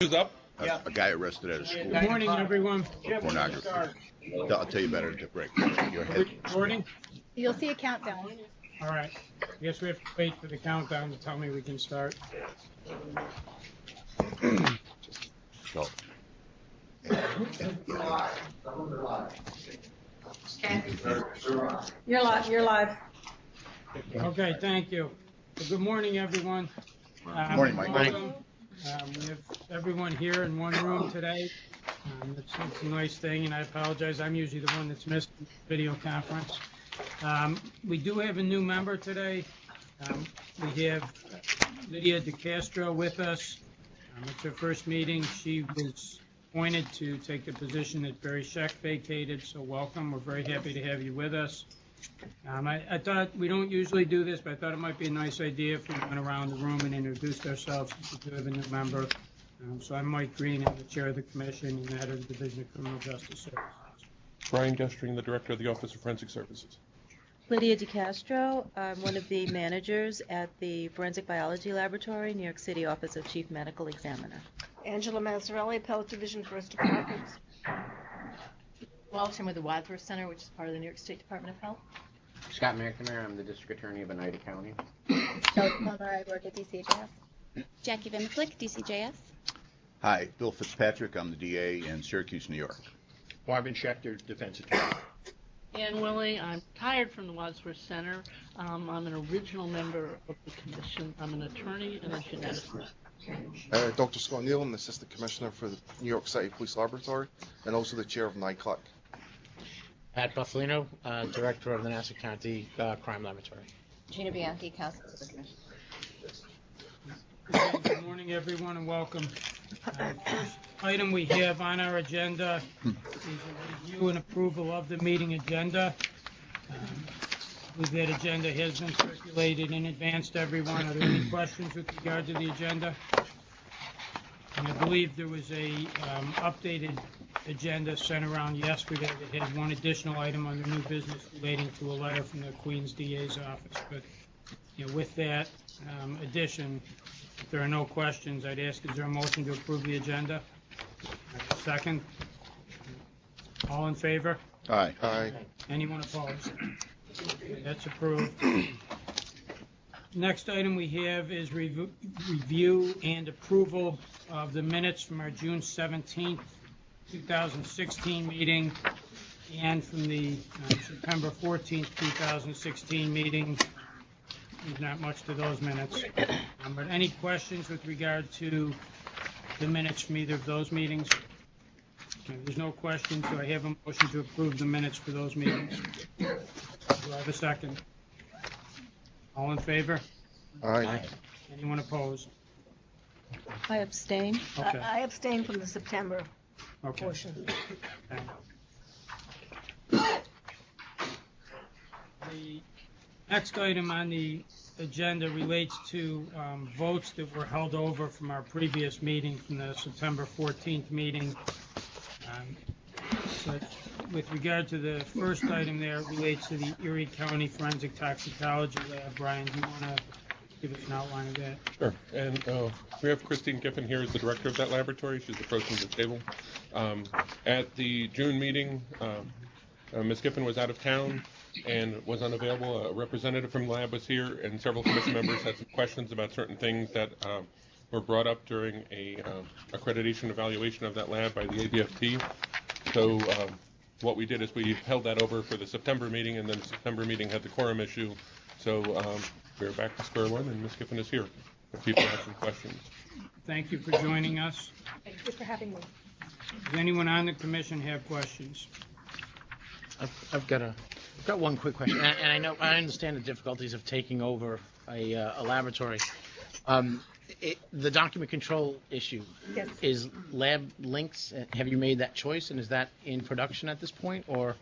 Who's up? A guy arrested at a school. Good morning, everyone. Pornography. I'll tell you better at the break. Your head. Recording? You'll see a countdown. All right. I guess we have to wait for the countdown to tell me we can start. So. You're live. Okay, thank you. Well, good morning, everyone. Good morning, Mike. Welcome. We have everyone here in one room today. It's a nice thing, and I apologize. I'm usually the one that's missed the video conference. We do have a new member today. We have Lydia DeCastro with us. It's her first meeting. She was appointed to take the position that Barry Scheck vacated, so welcome. We're very happy to have you with us. I thought, we don't usually do this, but I thought it might be a nice idea if we went around the room and introduced ourselves since we do have a new member. So I'm Mike Green, I'm the chair of the commission, and that is the Division of Criminal Justice Services. Brian Gestring, the director of the Office of Forensic Services. Lydia DeCastro. I'm one of the managers at the Forensic Biology Laboratory, New York City Office of Chief Medical Examiner. Angela Mazzarelli, Appellate Division, First Department. Walsh, I'm with the Wadsworth Center, which is part of the New York State Department of Health. Scott McNamara, I'm the District Attorney of Oneida County. Kelly Plummer, I work at DCJS. Jackie Van McClick, DCJS. Hi, Bill Fitzpatrick. I'm the DA in Syracuse, New York. Marvin Schechter, Defense Attorney. Ann Willie, I'm retired from the Wadsworth Center. I'm an original member of the commission. I'm an attorney and a geneticist. Dr. Scott Neal, I'm the Assistant Commissioner for the New York City Police Laboratory and also the Chair of NICLAC. Pat Buffalino, Director of the Nassau County Crime Laboratory. Gina Bianchi, Counsel to the Commission. Good morning, everyone, and welcome. First item we have on our agenda is a review and approval of the meeting agenda. That agenda has been circulated in advance to everyone. Are there any questions with regard to the agenda? And I believe there was a updated agenda sent around yesterday that had one additional item under new business relating to a letter from the Queens DA's office. But with that addition, if there are no questions, I'd ask, is there a motion to approve the agenda? Second. All in favor? Aye. Aye. Anyone opposed? That's approved. Next item we have is review and approval of the minutes from our June 17th, 2016 meeting and from the September 14th, 2016 meeting. There's not much to those minutes. But any questions with regard to the minutes from either of those meetings? Okay, there's no questions, so I have a motion to approve the minutes for those meetings. Do I have a second? All in favor? Aye. Anyone opposed? I abstain. Okay. I abstain from the September Okay. portion. The next item on the agenda relates to votes that were held over from our previous meeting, from the September 14th meeting. But with regard to the first item there, it relates to the Erie County Forensic Toxicology Lab. Brian, do you want to give us an outline of that? Sure. And we have Christine Giffen here as the director of that laboratory. She's approaching the table. At the June meeting, Ms. Giffen was out of town and was unavailable. A representative from the lab was here, and several commission members had some questions about certain things that were brought up during a accreditation evaluation of that lab by the ABFT. So what we did is we held that over for the September meeting, and then the September meeting had the quorum issue. So we're back to square one, and Ms. Giffen is here if people have some questions. Thank you for joining us. Thank you for having me. Does anyone on the commission have questions? I've got one quick question, and I understand the difficulties of taking over a laboratory. The document control issue, Yes. is Lab Links, have you made that choice, and is that in production at this point, or?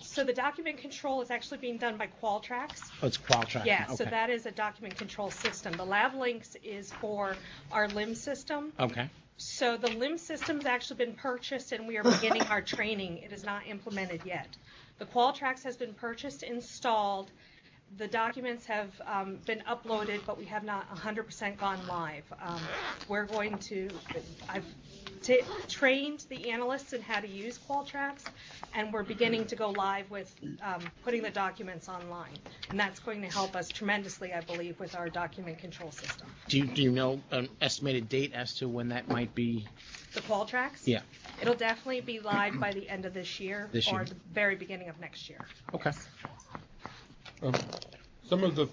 So the document control is actually being done by Qualtrics. Oh, it's Qualtrics. Yeah, Okay. so that is a document control system. The Lab Links is for our LIMS system. Okay. So the LIMS system has actually been purchased, and we are beginning our training. It is not implemented yet. The Qualtrics has been purchased, installed. the documents have been uploaded, but we have not 100% gone live. I've trained the analysts in how to use Qualtrics, and we're beginning to go live with putting the documents online. And that's going to help us tremendously, I believe, with our document control system. Do you know an estimated date as to when that might be? The Qualtrics? Yeah. It'll definitely be live by the end of this year or the very beginning of next year. Okay. Some of the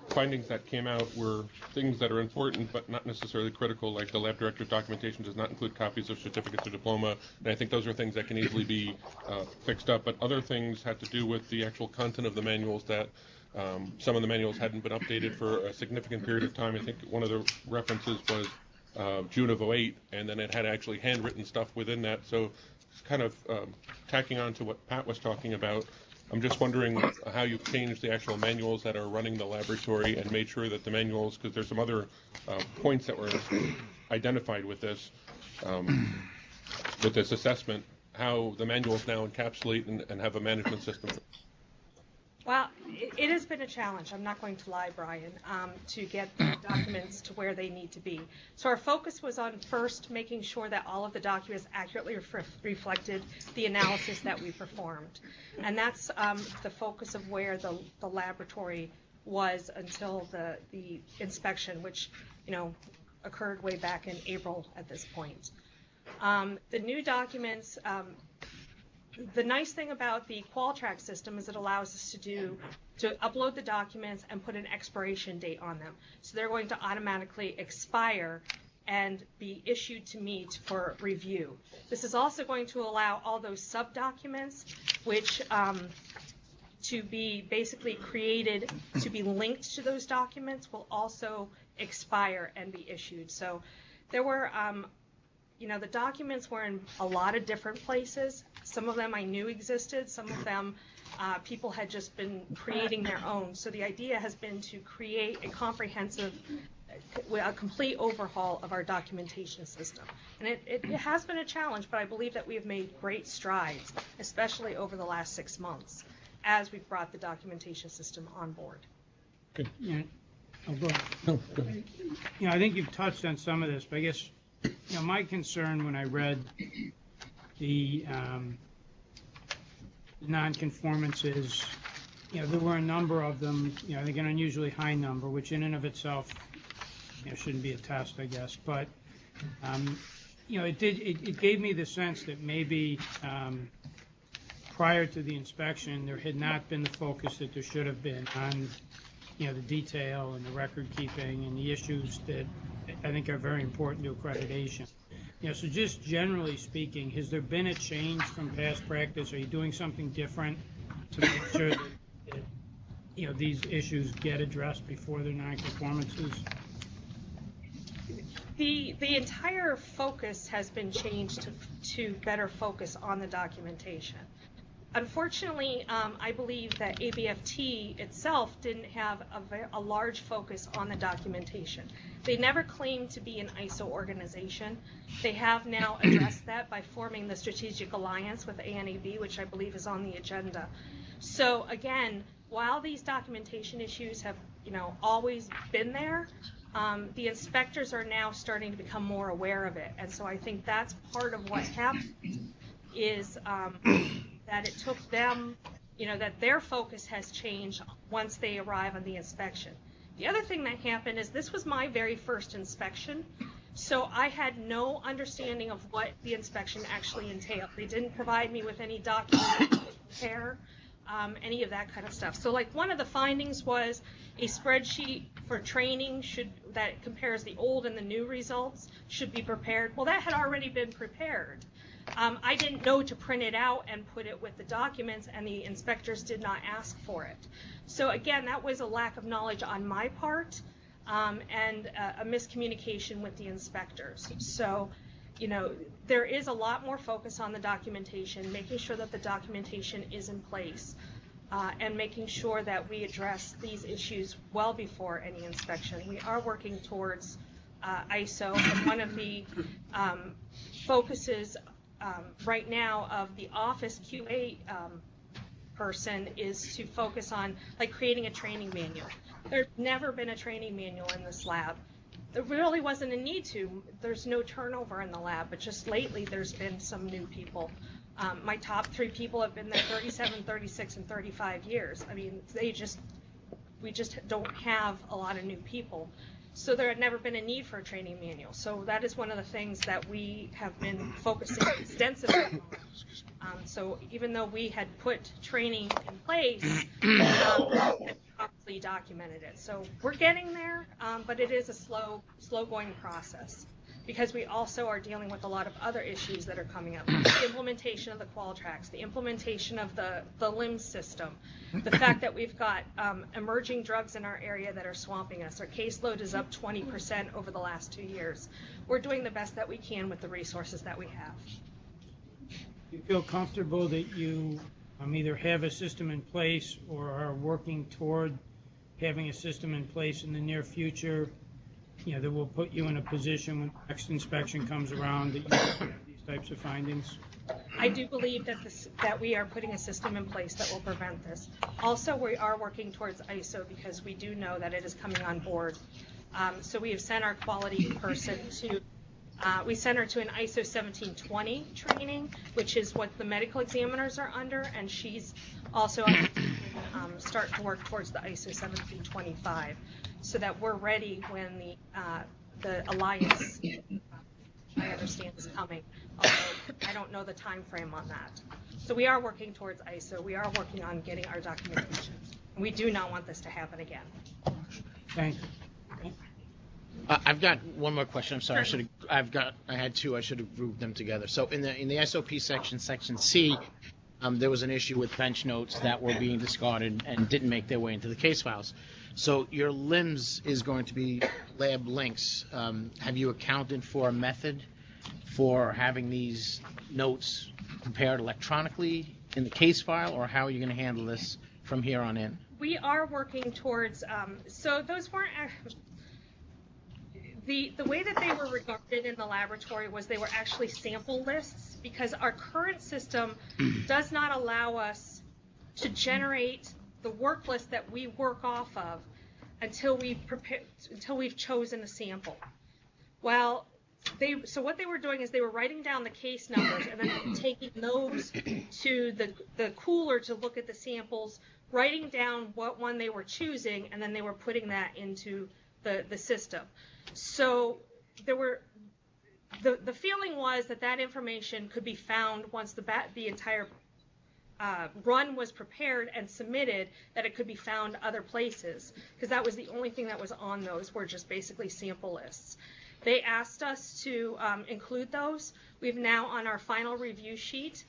findings that came out were things that are important but not necessarily critical, like the lab director's documentation does not include copies of certificates or diploma, and I think those are things that can easily be fixed up. But other things had to do with the actual content of the manuals, that some of the manuals hadn't been updated for a significant period of time. I think one of the references was June of '08, and then it had actually handwritten stuff within that. So it's kind of tacking on to what Pat was talking about. I'm just wondering how you've changed the actual manuals that are running the laboratory and made sure that the manuals, because there's some other points that were identified with this assessment, how the manuals now encapsulate and have a management system. Well, it has been a challenge, I'm not going to lie, Brian, to get the documents to where they need to be. So our focus was on first making sure that all of the documents accurately reflected the analysis that we performed. And that's the focus of where the laboratory was until the inspection, which, occurred way back in April at this point. The new documents, the nice thing about the Qualtrics system is it allows us to upload the documents and put an expiration date on them. So they're going to automatically expire and be issued to me for review. This is also going to allow all those sub-documents, which to be basically created to be linked to those documents, will also expire and be issued. So there were the documents were in a lot of different places. Some of them I knew existed. Some of them people had just been creating their own. So the idea has been to create a comprehensive, a complete overhaul of our documentation system. And it has been a challenge, but I believe that we have made great strides, especially over the last 6 months, as we've brought the documentation system on board. Good. Yeah. Oh, go ahead. No, go ahead. I think you've touched on some of this, but I guess my concern when I read the non-conformances, there were a number of them, I think an unusually high number, which in and of itself, shouldn't be a test, I guess. But, it gave me the sense that maybe prior to the inspection, there had not been the focus that there should have been on, the detail and the record keeping and the issues that I think are very important to accreditation. So just generally speaking, has there been a change from past practice? Are you doing something different to make sure that these issues get addressed before they're non-conformances? The entire focus has been changed to better focus on the documentation. Unfortunately, I believe that ABFT itself didn't have a large focus on the documentation. They never claimed to be an ISO organization. They have now addressed that by forming the Strategic Alliance with ANAB, which I believe is on the agenda. So again, while these documentation issues have always been there, the inspectors are now starting to become more aware of it. And so I think that's part of what happened is that it took them, that their focus has changed once they arrive on the inspection. The other thing that happened is this was my very first inspection, so I had no understanding of what the inspection actually entailed. They didn't provide me with any documents to prepare, any of that kind of stuff. So like one of the findings was a spreadsheet for training that compares the old and the new results should be prepared. Well, that had already been prepared. I didn't know to print it out and put it with the documents, and the inspectors did not ask for it. So again, that was a lack of knowledge on my part and a miscommunication with the inspectors. So, there is a lot more focus on the documentation, making sure that the documentation is in place, and making sure that we address these issues well before any inspection. We are working towards ISO, and one of the focuses right now of the office QA person is to focus on like creating a training manual. There's never been a training manual in this lab. There really wasn't a need to. There's no turnover in the lab, but just lately there's been some new people. My top 3 people have been there 37, 36, and 35 years. I mean, we just don't have a lot of new people. So there had never been a need for a training manual. So that is one of the things that we have been focusing extensively on. So even though we had put training in place, we properly documented it. So we're getting there, but it is a slow going process, because we also are dealing with a lot of other issues that are coming up. The implementation of the Qualtrics, the implementation of the LIMS system, the fact that we've got emerging drugs in our area that are swamping us. Our caseload is up 20% over the last 2 years. We're doing the best that we can with the resources that we have. You feel comfortable that you either have a system in place or are working toward having a system in place in the near future, that will put you in a position when next inspection comes around that you have these types of findings? I do believe that we are putting a system in place that will prevent this. Also, we are working towards ISO because we do know that it is coming on board. So we have sent our quality person to, we sent her to an ISO 1720 training, which is what the medical examiners are under, and she's also start to work towards the ISO 1725, so that we're ready when the Alliance, I understand, is coming. Although I don't know the time frame on that. So we are working towards ISO. We are working on getting our documentation. And we do not want this to happen again. Thank you. I've got one more question. I'm sorry. I had 2. I should have grouped them together. So in the SOP section C, there was an issue with bench notes that were being discarded and didn't make their way into the case files. So your LIMS is going to be lab links. Have you accounted for a method for having these notes prepared electronically in the case file, or how are you going to handle this from here on in? We are working towards, so those weren't, the way that they were regarded in the laboratory was they were actually sample lists, because our current system does not allow us to generate the work list that we work off of until we've chosen a sample. Well, so what they were doing is they were writing down the case numbers and then taking those to the cooler to look at the samples, writing down what one they were choosing, and then they were putting that into the system. So there were the feeling was that information could be found once the entire run was prepared and submitted, that it could be found other places, because that was the only thing that was on those, were just basically sample lists. They asked us to include those. We've now, on our final review sheet,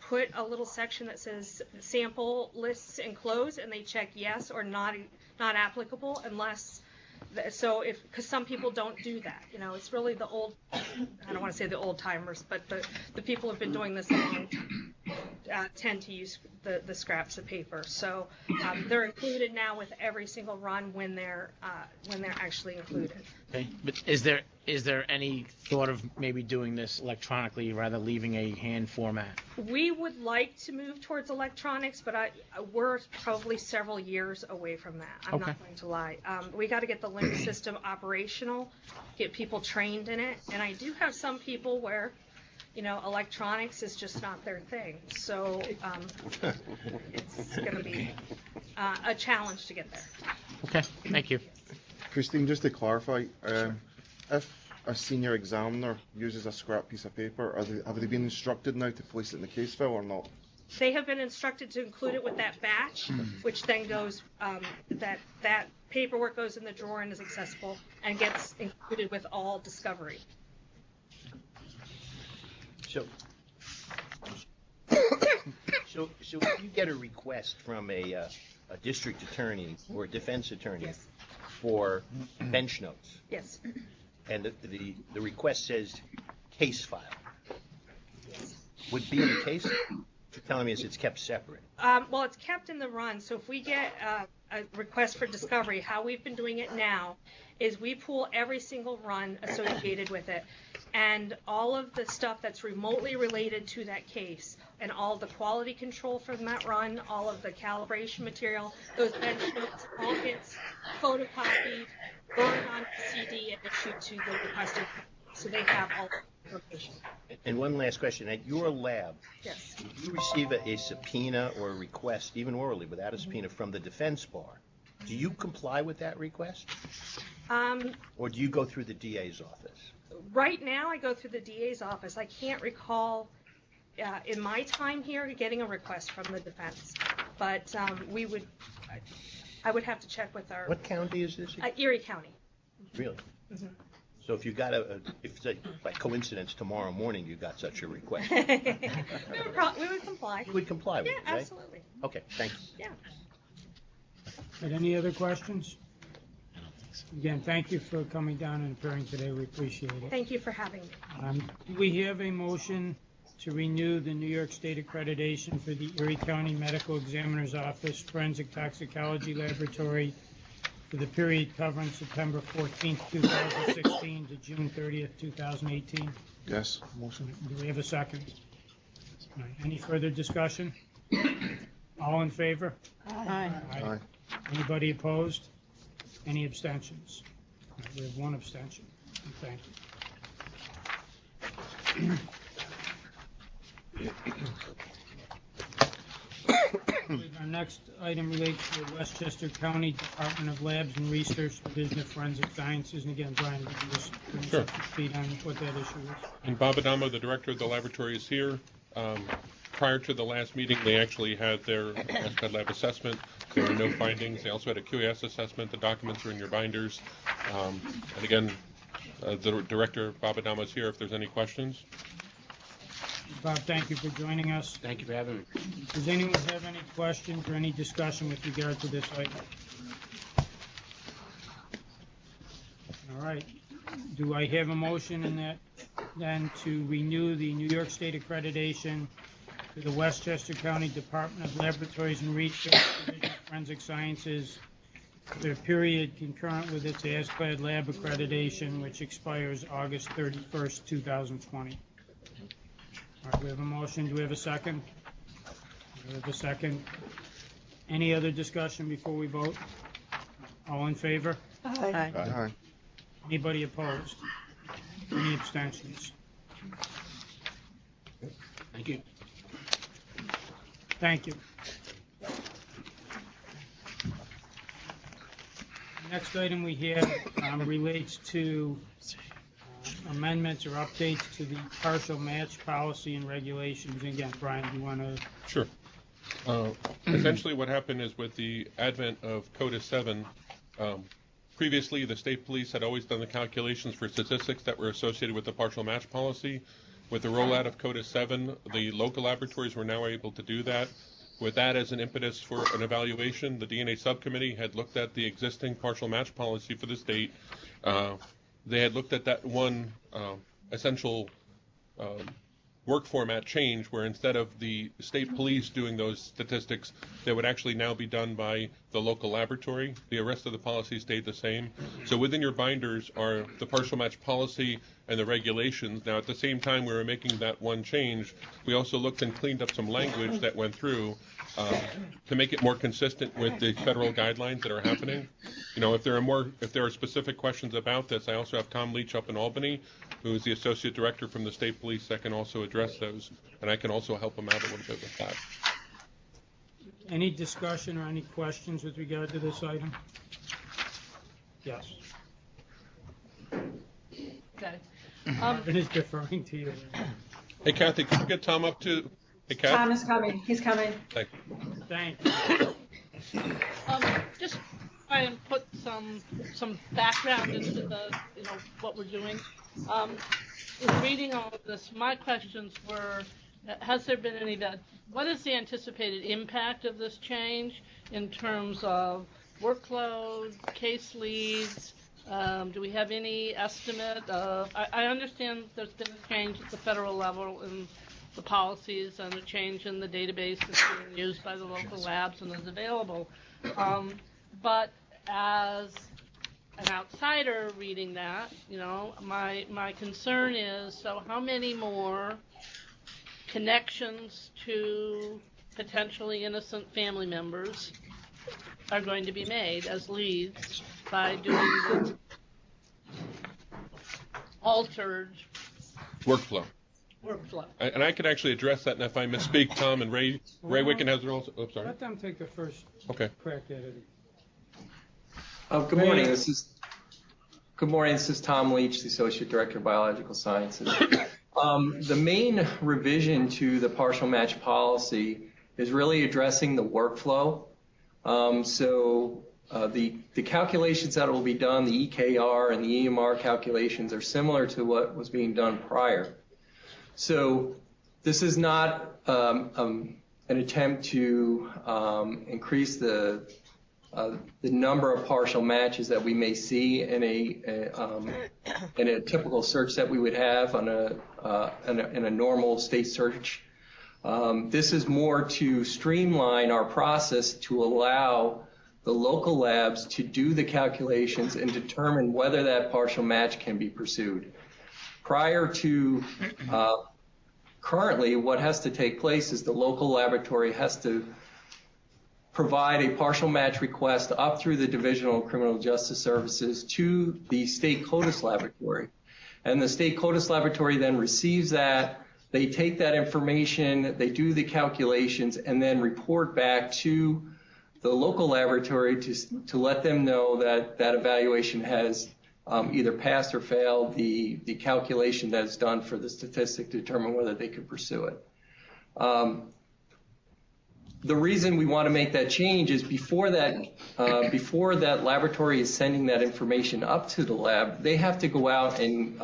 put a little section that says sample lists enclosed, and they check yes or not applicable, unless, so because some people don't do that. It's really the old, I don't want to say the old timers, but the people who have been doing this a long time tend to use the scraps of paper. So they're included now with every single run when they're actually included. Okay, but is there any thought of maybe doing this electronically rather than leaving a hand format? We would like to move towards electronics, but we're probably several years away from that. I'm not going to lie. We got to get the LIMS system operational, get people trained in it, and I do have some people where electronics is just not their thing. So it's going to be a challenge to get there. Okay, thank you. Christine, just to clarify, if a senior examiner uses a scrap piece of paper, have they been instructed now to place it in the case file or not? They have been instructed to include it with that batch, which then goes, that paperwork goes in the drawer and is accessible and gets included with all discovery. So if you get a request from a district attorney or a defense attorney Yes. for bench notes, Yes. and the request says case file, would be in the case? You're telling me it's kept separate. Well, it's kept in the run. So if we get a request for discovery, how we've been doing it now is we pull every single run associated with it. and all of the stuff that's remotely related to that case, and all the quality control from that run, all of the calibration material, those bench notes, all gets photocopied, burned on CD, and issued to the requesting. So they have all the information. And one last question. At your lab, Yes. if you receive a subpoena or a request, even orally, without a subpoena from the defense bar, do you comply with that request? Or do you go through the DA's office? Right now, I go through the DA's office. I can't recall in my time here getting a request from the defense, but I would have to check with our. What county is this? Erie County. Really? Mhm. So if you got if say, by coincidence tomorrow morning you got such a request, we would comply. you would comply with it, Yeah, right? absolutely. Okay, thank you. Yeah. But any other questions? Again, thank you for coming down and appearing today. We appreciate it. Thank you for having me. We have a motion to renew the New York State accreditation for the Erie County Medical Examiner's Office Forensic Toxicology Laboratory for the period covering September 14th, 2016 to June 30th, 2018. Yes, motion. Do we have a second? All right, any further discussion? All in favor? Aye. Aye. Anybody opposed? Any abstentions? All right, we have one abstention. Thank you. Our next item relates to the Westchester County Department of Labs and Research Division of Forensic Sciences. And again, Brian, would you just bring us up to speed on what that issue is? And Bob Adamo, the director of the laboratory, is here. Prior to the last meeting, they actually had their SPED lab assessment. There were no findings. They also had a QAS assessment. The documents are in your binders. And again, the director, Bob Adamo, is here if there's any questions. Bob, thank you for joining us. Thank you for having me. Does anyone have any questions or any discussion with regard to this item? All right. Do I have a motion in that then to renew the New York State accreditation to the Westchester County Department of Laboratories and Research Division of Forensic Sciences for a period concurrent with its ASCLD lab accreditation, which expires August 31st, 2020? All right, we have a motion. Do we have a second? We have a second. Any other discussion before we vote? All in favor? Aye. Aye. Anybody opposed? Any abstentions? Thank you. Thank you. Next item we have relates to amendments or updates to the partial match policy and regulations. And again, Brian, do you want to? Sure. Essentially what happened is with the advent of CODIS 7, previously the state police had always done the calculations for statistics that were associated with the partial match policy. With the rollout of CODIS 7, the local laboratories were now able to do that. With that as an impetus for an evaluation, the DNA subcommittee had looked at the existing partial match policy for the state. They had looked at that one essential work format change where instead of the state police doing those statistics, they would actually now be done by the local laboratory. The rest of the policy stayed the same. So within your binders are the partial match policy and the regulations. Now, at the same time we were making that one change, we also looked and cleaned up some language that went through to make it more consistent with the federal guidelines that are happening. You know, if there are specific questions about this, I also have Tom Leach up in Albany, who is the associate director from the state police that can also address those, and I can also help him out a little bit with that. Any discussion or any questions with regard to this item? Yes. Okay. Marvin is deferring to you. Hey, Kathy, could you get Tom up to? Hey, Kathy. Tom is coming. He's coming. Thank you. Thank you. Just try and put some background into the what we're doing. In reading all of this, my questions were: has there been any what is the anticipated impact of this change in terms of workload, case leads? Do we have any estimate of? I understand there's been a change at the federal level in the policies and a change in the database that's being used by the local labs and is available. But as an outsider reading that, my concern is, so how many more connections to potentially innocent family members are going to be made as leads by doing the altered Workflow. workflow? And I could actually address that, and if I misspeak, Tom and Ray Wickenhauser also. Oh, sorry. Let them take the first Okay. crack at it. Good morning. This is Tom Leach, the Associate Director of Biological Sciences. The main revision to the partial match policy is really addressing the workflow. The calculations that will be done, the EKR and the EMR calculations, are similar to what was being done prior. So this is not an attempt to increase the number of partial matches that we may see in a typical search that we would have on in a normal state search. This is more to streamline our process to allow the local labs to do the calculations and determine whether that partial match can be pursued. Prior to currently, what has to take place is the local laboratory has to provide a partial match request up through the Divisional Criminal Justice Services to the state CODIS laboratory. And the state CODIS laboratory then receives that. They take that information, they do the calculations, and then report back to the local laboratory to let them know that that evaluation has either passed or failed the calculation that is done for the statistic to determine whether they could pursue it. The reason we want to make that change is before that laboratory is sending that information up to the lab, they have to go out and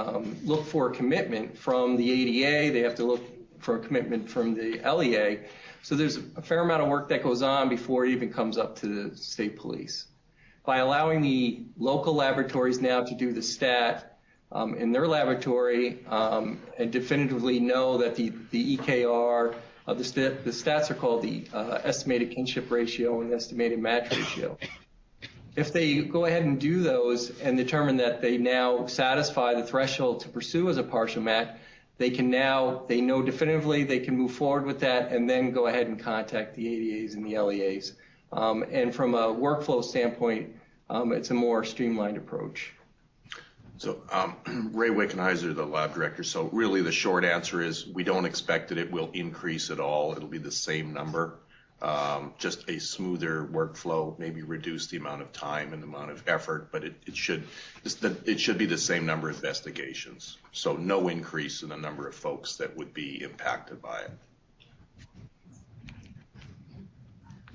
look for a commitment from the ADA. They have to look for a commitment from the LEA. So there's a fair amount of work that goes on before it even comes up to the state police. By allowing the local laboratories now to do the stat in their laboratory and definitively know that the EKR, the stats are called the estimated kinship ratio and estimated match ratio. If they go ahead and do those and determine that they now satisfy the threshold to pursue as a partial match, they know definitively they can move forward with that and then go ahead and contact the ADAs and the LEAs. And from a workflow standpoint, it's a more streamlined approach. So Ray Wickenhauser, the lab director. So really the short answer is we don't expect that it will increase at all. It'll be the same number, just a smoother workflow, maybe reduce the amount of time and the amount of effort, but it should be the same number of investigations. So no increase in the number of folks that would be impacted by it.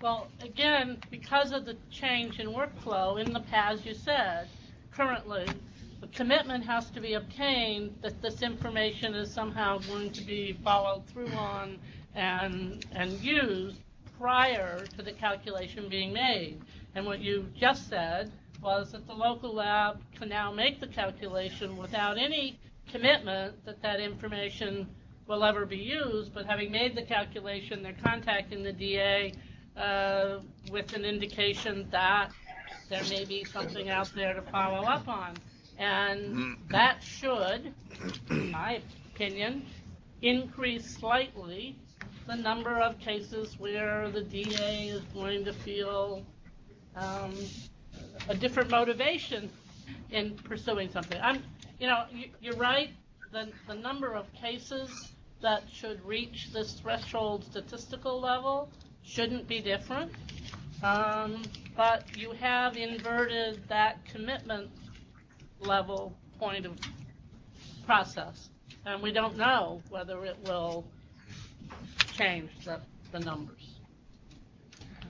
Well, again, because of the change in workflow, in the paths you said, currently, the commitment has to be obtained that this information is somehow going to be followed through on and used prior to the calculation being made. And what you just said was that the local lab can now make the calculation without any commitment that that information will ever be used, but having made the calculation, they're contacting the DA with an indication that there may be something out there to follow up on. And that should, in my opinion, increase slightly the number of cases where the DA is going to feel a different motivation in pursuing something. You're right. The number of cases that should reach this threshold statistical level shouldn't be different, but you have inverted that commitment level point of process, and we don't know whether it will change the numbers.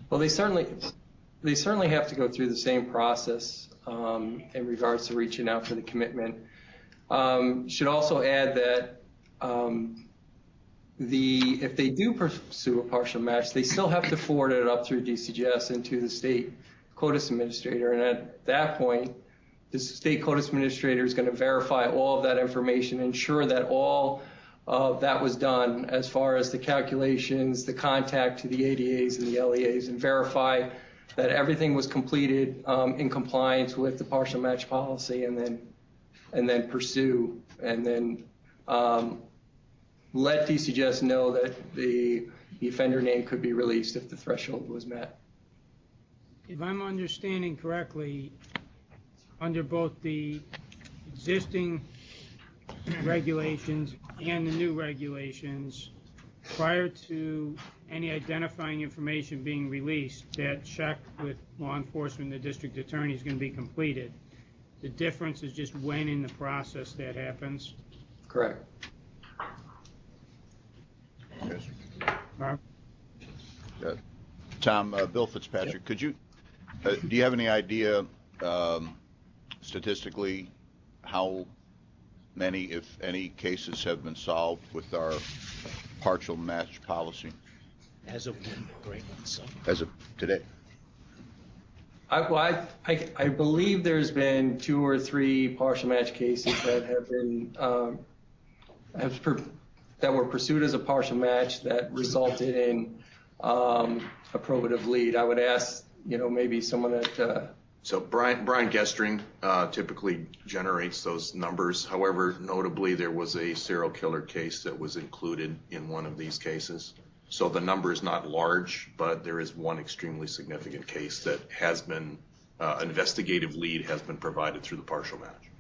Well, they certainly have to go through the same process in regards to reaching out for the commitment. Should also add that if they do pursue a partial match, they still have to forward it up through DCGS into the state CODIS administrator, and at that point, the state CODIS administrator is going to verify all of that information, ensure that all of that was done as far as the calculations, the contact to the ADAs and the LEAs, and verify that everything was completed in compliance with the partial match policy, and then pursue, and then let DCGS know that the offender name could be released if the threshold was met. If I'm understanding correctly, under both the existing regulations and the new regulations, prior to any identifying information being released, that check with law enforcement and the district attorney is going to be completed. The difference is just when in the process that happens. Correct. Yes. Mark? Tom, Bill Fitzpatrick, could you, do you have any idea statistically how many, if any, cases have been solved with our partial match policy? As of when? Great one, so. As of today? I believe there's been 2 or 3 partial match cases that have been that were pursued as a partial match that resulted in a probative lead. I would ask, maybe someone that. So Brian Gestring typically generates those numbers. However, notably, there was a serial killer case that was included in one of these cases. So the number is not large, but there is one extremely significant case that has been, investigative lead has been provided through the partial match.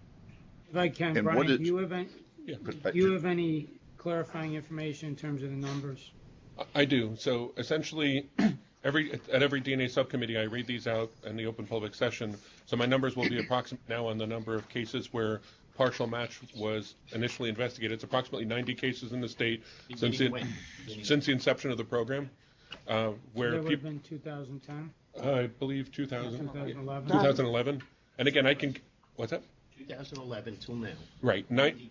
If I can, And Brian, what is- do you have any clarifying information in terms of the numbers? I do. So essentially, at every DNA subcommittee, I read these out in the open public session. So my numbers will be approximate now on the number of cases where partial match was initially investigated. It's approximately 90 cases in the state since the inception of the program. Where That would have been 2010? I believe 2011. 2011. And again, what's that? 2011 till now. Right.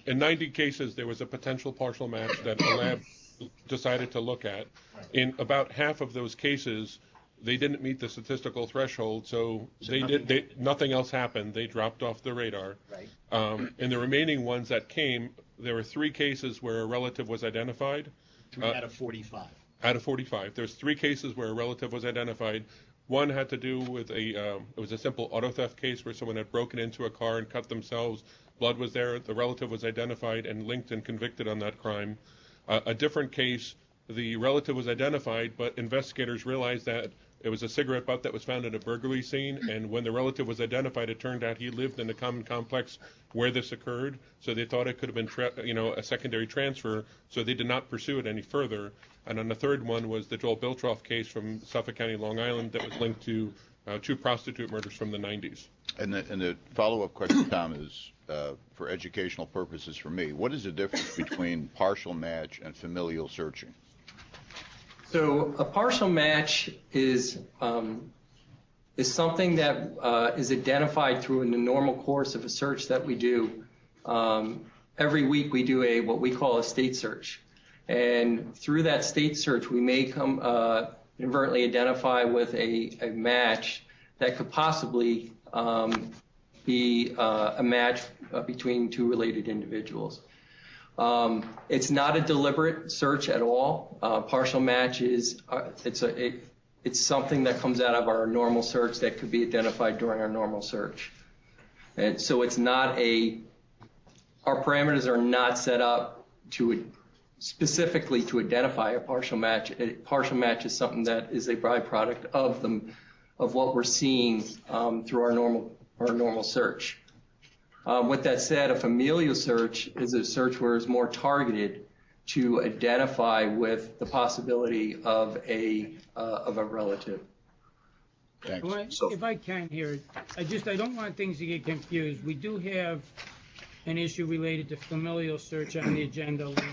In 90 cases, there was a potential partial match that the lab decided to look at. In about half of those cases, they didn't meet the statistical threshold, so nothing else happened. They dropped off the radar. Right. In the remaining ones that came, there were 3 cases where a relative was identified. 3 out of 45. Out of 45. There's 3 cases where a relative was identified. One had to do with it was a simple auto theft case where someone had broken into a car and cut themselves. Blood was there. The relative was identified and linked and convicted on that crime. A different case, the relative was identified, but investigators realized that it was a cigarette butt that was found at a burglary scene, and when the relative was identified, it turned out he lived in the common complex where this occurred, so they thought it could have been a secondary transfer, so they did not pursue it any further. And then the third one was the Joel Biltroff case from Suffolk County, Long Island, that was linked to 2 prostitute murders from the 90s. And the follow-up question, Tom, is for educational purposes for me. What is the difference between partial match and familial searching? So a partial match is something that is identified through in the normal course of a search that we do. Every week we do what we call a state search. And through that state search, we may inadvertently identify with a match that could possibly be a match between 2 related individuals. It's not a deliberate search at all. Partial match is it's something that comes out of our normal search that could be identified during our normal search. And so it's not our parameters are not set up specifically to identify a partial match. A partial match is something that is a byproduct of what we're seeing through our normal search. With that said, a familial search is a search where it's more targeted to identify with the possibility of a relative. Thanks. If I can here, I don't want things to get confused. We do have an issue related to familial search on the agenda later.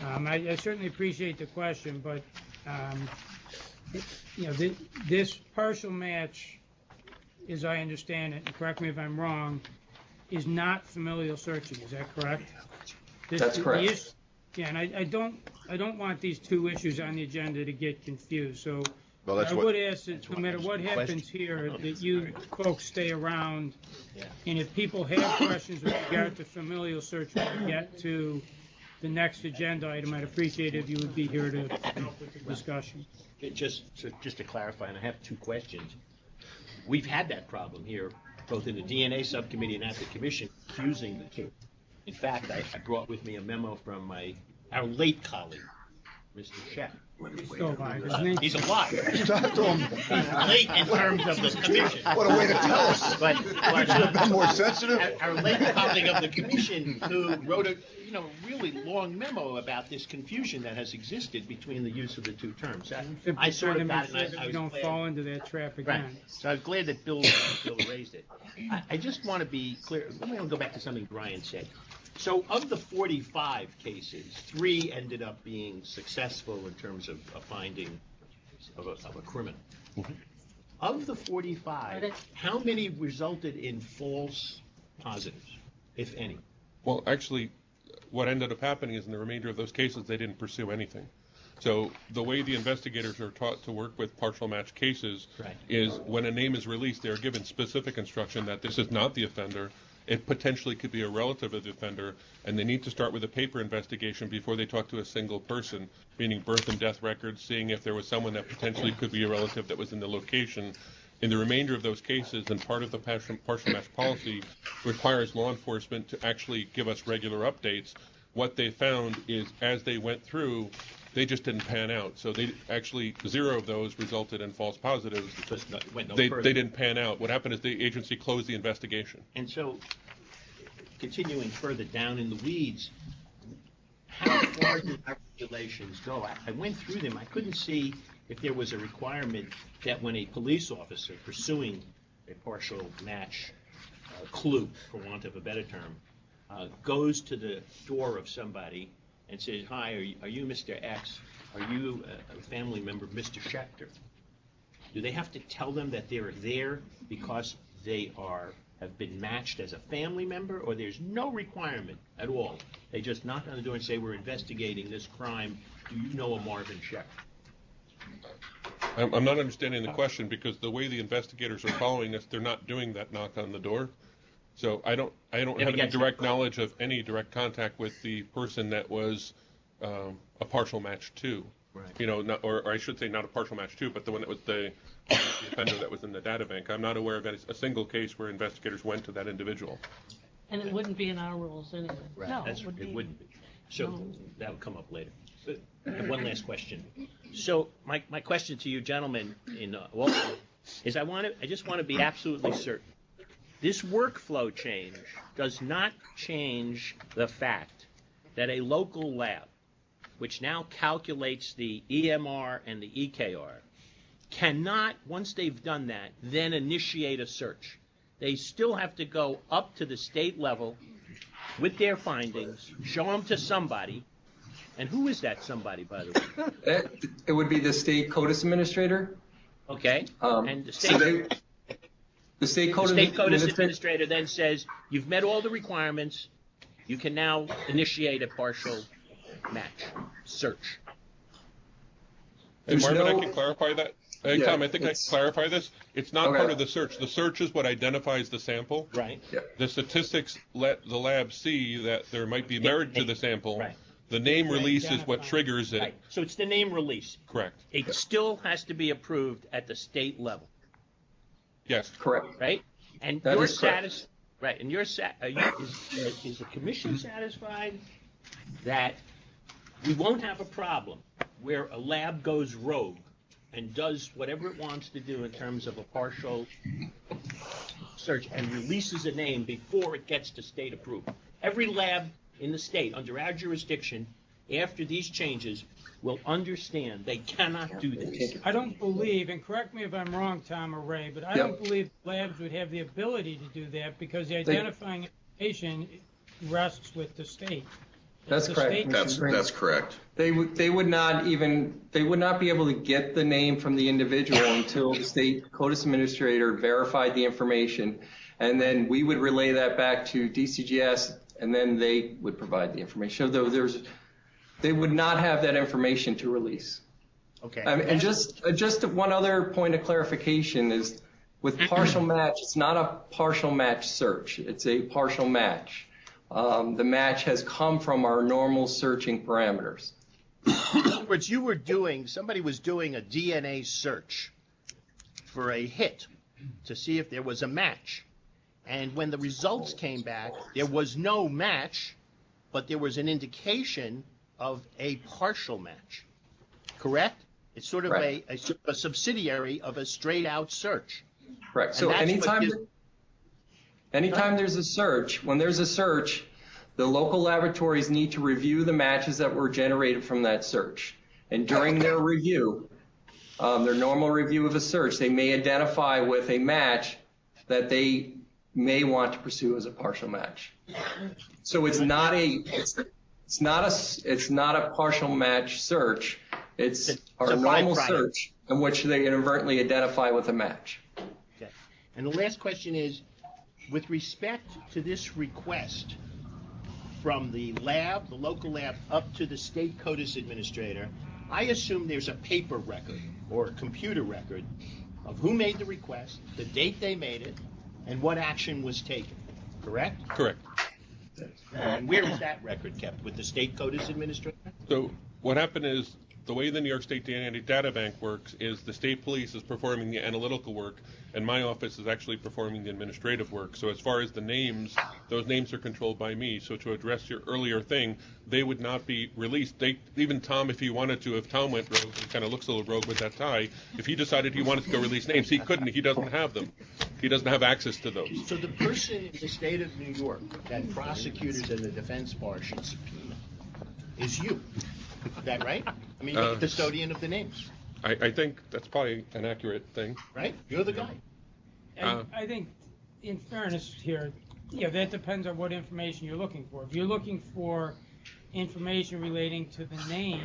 I certainly appreciate the question, but this partial match, as I understand it, and correct me if I'm wrong, is not familial searching. Is that correct? That's correct. And I don't want these 2 issues on the agenda to get confused. So Well, that's I what- would ask that no matter what happens here, that you folks stay around. And if people have questions with regard to familial search, when we get to the next agenda item, I'd appreciate it if you would be here to help with the discussion. Just to clarify, and I have two questions. We've had that problem here, both in the DNA subcommittee and at the commission, confusing the two. In fact, I brought with me a memo from our late colleague, Mr. Sheck. Still alive, isn't he? He's alive. He's late in terms of the commission. What a way to tell us. But Should have been more sensitive. Our late colleague of the commission who wrote a really long memo about this confusion that has existed between the use of the two terms. I sort of got it. And I we was don't glad. fall into that trap again. Right. So I'm glad that Bill raised it. I just want to be clear. Let me go back to something Brian said. So of the 45 cases, 3 ended up being successful in terms of a finding of a criminal. Mm-hmm. Of the 45, how many resulted in false positives, if any? Well, actually, what ended up happening is in the remainder of those cases, they didn't pursue anything. So the way the investigators are taught to work with partial match cases is when a name is released, they are given specific instruction that this is not the offender. It potentially could be a relative of the offender, and they need to start with a paper investigation before they talk to a single person, meaning birth and death records, seeing if there was someone that potentially could be a relative that was in the location. In the remainder of those cases, and part of the partial match policy requires law enforcement to actually give us regular updates. What they found is as they went through, they just didn't pan out. So they actually, 0 of those resulted in false positives. They didn't pan out. What happened is the agency closed the investigation. And so, continuing further down in the weeds, how far do our regulations go? I went through them. I couldn't see if there was a requirement that when a police officer pursuing a partial match clue, for want of a better term, goes to the door of somebody and says, "Hi, are you Mr. X? Are you a family member of Mr. Schechter?" Do they have to tell them that they're there because they have been matched as a family member, or there's no requirement at all? They just knock on the door and say, "We're investigating this crime. Do you know a Marvin Schechter?" I'm not understanding the question because the way the investigators are following this, they're not doing that knock on the door. So I don't have any direct knowledge of any direct contact with the person that was a partial match 2. Right. You know, or I should say not a partial match 2, but the one that was the offender that was in the data bank. I'm not aware of a single case where investigators went to that individual. And it wouldn't be in our rules anyway. Right. No, it wouldn't be. So that would come up later. And one last question. So my question to you gentlemen in Walpole is I just want to be absolutely certain. This workflow change does not change the fact that a local lab, which now calculates the EMR and the EKR, cannot, once they've done that, then initiate a search. They still have to go up to the state level with their findings, show them to somebody. And who is that somebody, by the way? It would be the state CODIS administrator. Okay. And the state... The state CODIS administrator then says, "You've met all the requirements. You can now initiate a partial match search." Hey, Marvin, I can clarify that. Hey, Tom, I think I can clarify this. It's not part of the search. The search is what identifies the sample. Right. Yeah. The statistics let the lab see that there might be merit to the sample. Right. The name release is what triggers it. Right. So it's the name release. Correct. It still has to be approved at the state level. Yes. Correct. Right? And that you're is correct. Right. And is the commission satisfied that we won't have a problem where a lab goes rogue and does whatever it wants to do in terms of a partial search and releases a name before it gets to state approval? Every lab in the state under our jurisdiction, after these changes, will understand they cannot do this. I don't believe, and correct me if I'm wrong, Tom or Ray, but I don't believe labs would have the ability to do that because the identifying information rests with the state. That's correct. That's correct. They would not be able to get the name from the individual until the state CODIS administrator verified the information, and then we would relay that back to DCGS, and then they would provide the information. Though they would not have that information to release. Okay. And just one other point of clarification is with partial match, it's not a partial match search. It's a partial match. the match has come from our normal searching parameters. In other words, somebody was doing a DNA search for a hit to see if there was a match. And when the results came back, there was no match, but there was an indication of a partial match. Correct? It's sort of Right. a subsidiary of a straight-out search. Correct. So And that's anytime what there's a search, when there's a search, the local laboratories need to review the matches that were generated from that search. And during their review, their normal review of a search, they may identify with a match that they may want to pursue as a partial match. So it's not a partial match search. It's our a normal byproduct. search in which they inadvertently identify with a match. Okay. And the last question is, with respect to this request from the lab, the local lab, up to the state CODIS administrator, I assume there's a paper record or a computer record of who made the request, the date they made it, and what action was taken. Correct? Correct. And where is that record kept? With the state CODIS administrator? So what happened is, the way the New York State DNA Data Bank works is the state police is performing the analytical work, and my office is actually performing the administrative work. So as far as the names, those names are controlled by me. So to address your earlier thing, they would not be released. Even Tom, if he wanted to, if Tom went rogue, he kind of looks a little rogue with that tie, if he decided he wanted to go release names, he couldn't. He doesn't have them. He doesn't have access to those. So the person in the state of New York that prosecutors and the defense bar should subpoena is you. Is that right? I mean, you're the custodian of the names, I think that's probably an accurate thing. right? You're the guy. I think, in fairness here, that depends on what information you're looking for. If you're looking for information relating to the name,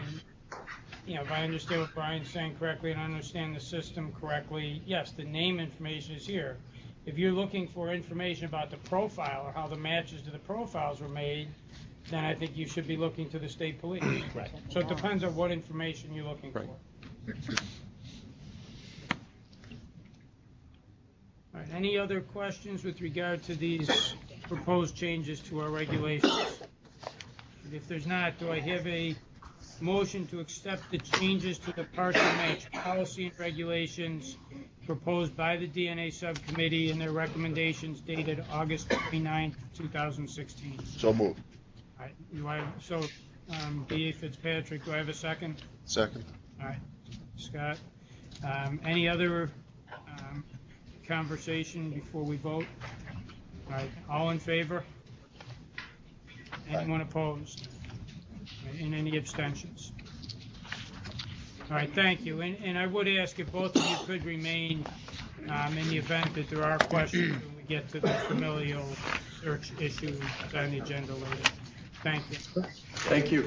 if I understand what Brian's saying correctly and I understand the system correctly, yes, the name information is here. If you're looking for information about the profile or how the matches to the profiles were made, then I think you should be looking to the state police. Right. So it depends on what information you're looking for. All right, any other questions with regard to these proposed changes to our regulations? If there's not, do I have a motion to accept the changes to the partial match policy and regulations proposed by the DNA subcommittee and their recommendations dated August 29, 2016? So moved. All right, B. Fitzpatrick, do I have a second? Second. All right, Scott. Any other conversation before we vote? All right, all in favor? Anyone opposed? And any abstentions? All right, thank you. And I would ask if both of you could remain in the event that there are questions when we get to the familial search issue on the agenda later. Thank you. Thank you.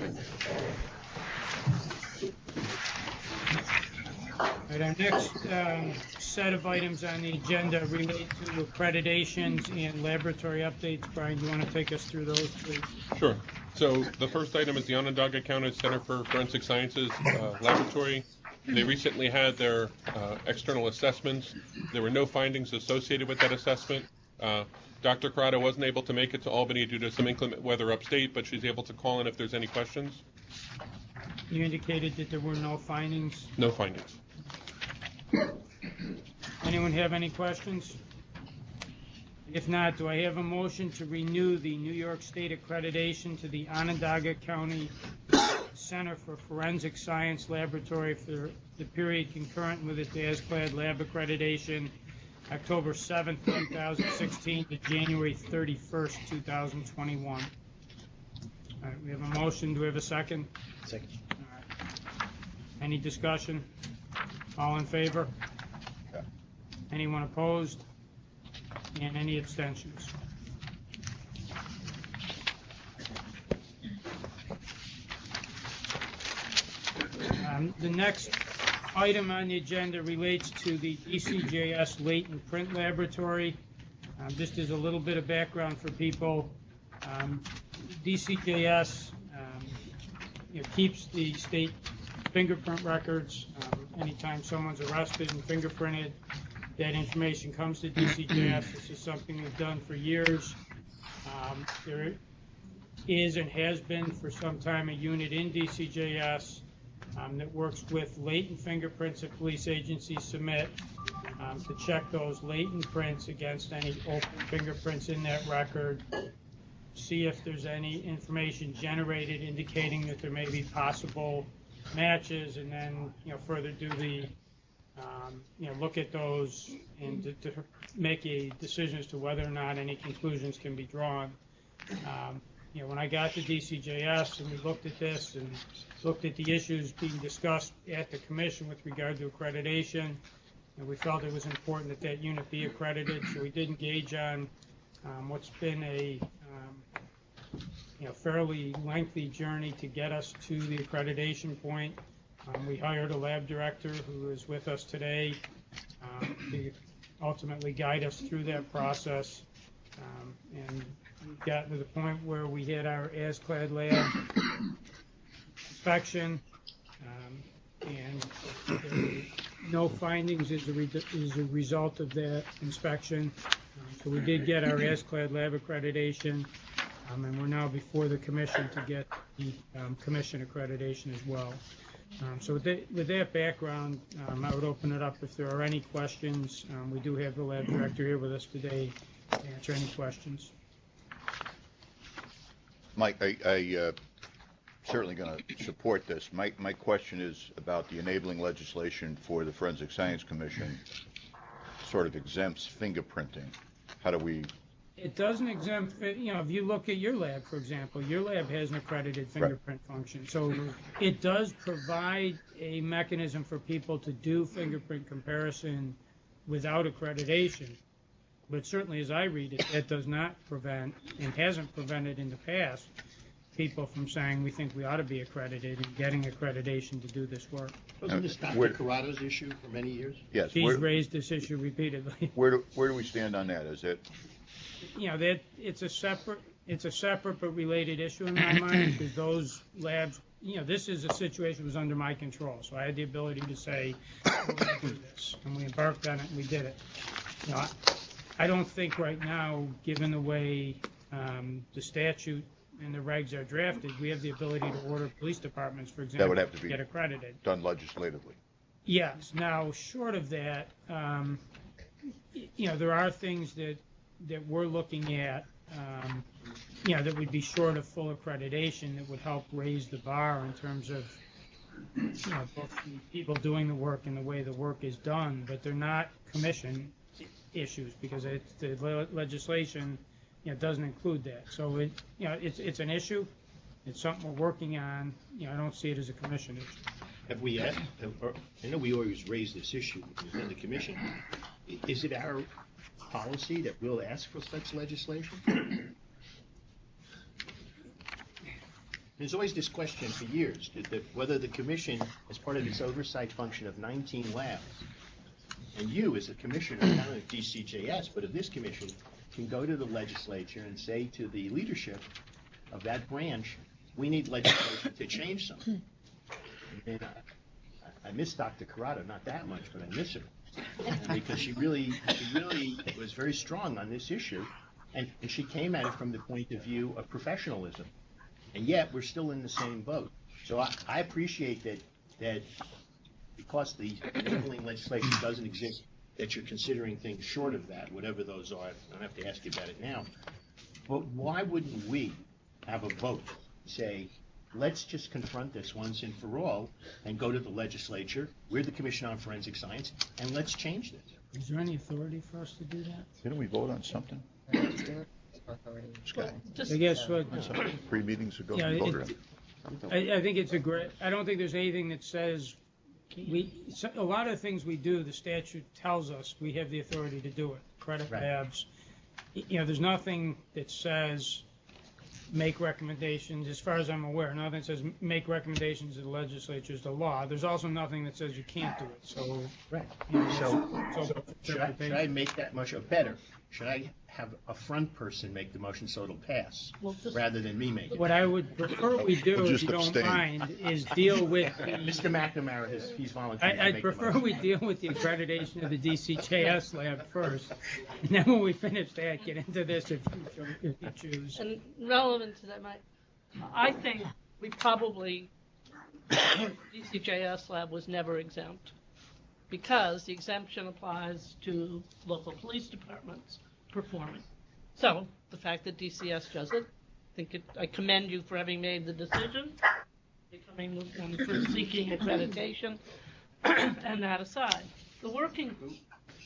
All right, our next set of items on the agenda relate to accreditations and laboratory updates. Brian, do you want to take us through those, please? Sure. So the first item is the Onondaga County Center for Forensic Sciences Laboratory. They recently had their external assessments. There were no findings associated with that assessment. Dr. Corrado wasn't able to make it to Albany due to some inclement weather upstate, but she's able to call in if there's any questions. You indicated that there were no findings. No findings. Anyone have any questions? If not, do I have a motion to renew the New York State accreditation to the Onondaga County Center for Forensic Science Laboratory for the period concurrent with its ASCLD lab accreditation, October 7th, 2016 to January 31st, 2021. All right, we have a motion. Do we have a second? Second. All right. Any discussion? All in favor? Anyone opposed? And any abstentions? The next item on the agenda relates to the DCJS Latent Print Laboratory. Just as a little bit of background for people, DCJS keeps the state fingerprint records. Anytime someone's arrested and fingerprinted, that information comes to DCJS. This is something we've done for years. There is and has been for some time a unit in DCJS that works with latent fingerprints that police agencies submit to check those latent prints against any open fingerprints in that record, see if there's any information generated indicating that there may be possible matches, and then further do the look at those and to make a decision as to whether or not any conclusions can be drawn. When I got to DCJS and we looked at this and looked at the issues being discussed at the commission with regard to accreditation, and we felt it was important that that unit be accredited, so we did engage on what's been a fairly lengthy journey to get us to the accreditation point. We hired a lab director who is with us today to ultimately guide us through that process, and we've gotten to the point where we had our ASCLD lab inspection, and no findings as a result of that inspection. So we did get our ASCLD lab accreditation, and we're now before the commission to get the commission accreditation as well. So with that background, I would open it up if there are any questions. We do have the lab director here with us today to answer any questions. Mike, I certainly going to support this. My question is about the enabling legislation for the Forensic Science Commission sort of exempts fingerprinting. How do we... It doesn't exempt, if you look at your lab, for example, your lab has an accredited fingerprint function. So it does provide a mechanism for people to do fingerprint comparison without accreditation. But certainly, as I read it, that does not prevent, and hasn't prevented in the past, people from saying we think we ought to be accredited and getting accreditation to do this work. Wasn't this Dr. Corrado's issue for many years? Yes. He's raised this issue repeatedly. Where do we stand on that? Is it... that it's a separate but related issue in my mind, because those labs, this is a situation that was under my control, so I had the ability to say, we're going to do this, and we embarked on it and we did it. I don't think right now, given the way the statute and the regs are drafted, we have the ability to order police departments, for example, that would have to be get accredited. Done legislatively. Yes. Now, short of that, there are things that we're looking at, that would be short of full accreditation that would help raise the bar in terms of, both the people doing the work and the way the work is done, but they're not commission issues because the legislation, doesn't include that. So it's an issue. It's something we're working on. I don't see it as a commission issue. Have we asked? I know we always raise this issue in the commission. Is it our policy that we'll ask for such legislation? There's always this question for years, that whether the commission, as part of its oversight function of 19 labs, and you as a commissioner, not of DCJS, but of this commission, can go to the legislature and say to the leadership of that branch, we need legislation to change something. And I miss Dr. Corrado, not that much, but I miss her. Because she really was very strong on this issue, and she came at it from the point of view of professionalism. And yet, we're still in the same boat. So I appreciate that because the enabling legislation doesn't exist, that you're considering things short of that, whatever those are. I don't have to ask you about it now. But why wouldn't we have a vote, say, let's just confront this once and for all and go to the legislature, we're the Commission on Forensic Science, and let's change this. Is there any authority for us to do that? Didn't we vote on something? Scott. I guess what... 3 meetings ago, Yeah, we voted on. I think it's a great... I don't think there's anything that says... a lot of things we do, the statute tells us we have the authority to do it. Credit labs. There's nothing that says make recommendations, as far as I'm aware, nothing that says make recommendations to the legislature is the law. There's also nothing that says you can't do it. So, should I make that much better? Should I have a front person make the motion so it'll pass, rather than me make it? What I would prefer we do, if you don't mind, is deal with Mr. McNamara, he's volunteering. I'd prefer we deal with the accreditation of the DCJS lab first, and then when we finish that, get into this if you choose. And relevant to that, I think we probably, DCJS lab was never exempt because the exemption applies to local police departments performing. So the fact that DCS does it, I commend you for having made the decision, for seeking accreditation, and that aside. The working group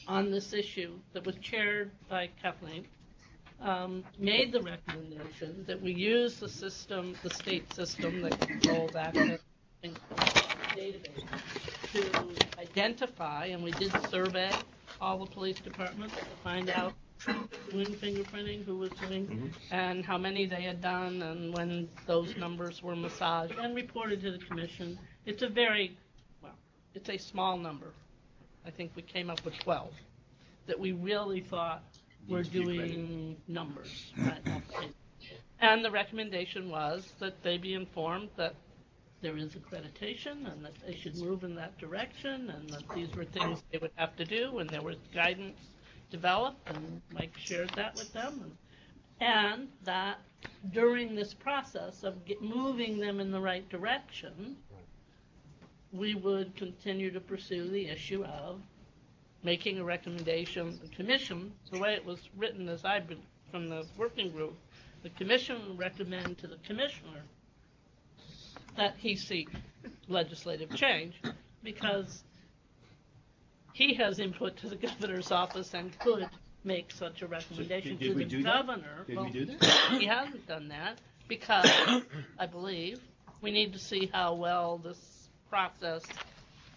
on this issue that was chaired by Kathleen made the recommendation that we use the system, the state system that controls access database to identify, and we did survey all the police departments to find out doing fingerprinting, who was doing, and how many they had done, and when those numbers were massaged and reported to the commission. It's it's a small number. I think we came up with 12 that we really thought were doing numbers. And the recommendation was that they be informed that there is accreditation and that they should move in that direction and that these were things they would have to do, and there was guidance developed, and Mike shared that with them, and that during this process of moving them in the right direction, we would continue to pursue the issue of making a recommendation. The commission, the way it was written as I've been from the working group, the commission would recommend to the commissioner that he seek legislative change because he has input to the governor's office and could make such a recommendation to the governor. Did we do that? He hasn't done that because I believe we need to see how well this process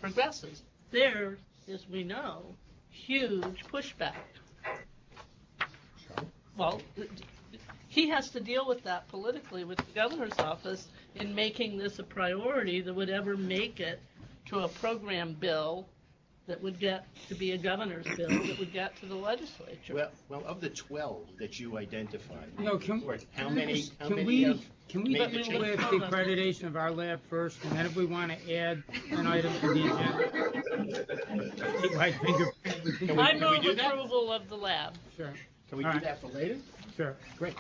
progresses. There, as we know, huge pushback. Well, he has to deal with that politically with the governor's office in making this a priority that would ever make it to a program bill that would get to be a governor's bill that would get to the legislature. Well, of the 12 that you identified, how Can many we have deal made with the the change? accreditation of our lab first, and then if we want to add an item to the agenda? I think I move approval of the lab. Sure. Can we All do right. that for later? Sure. Great.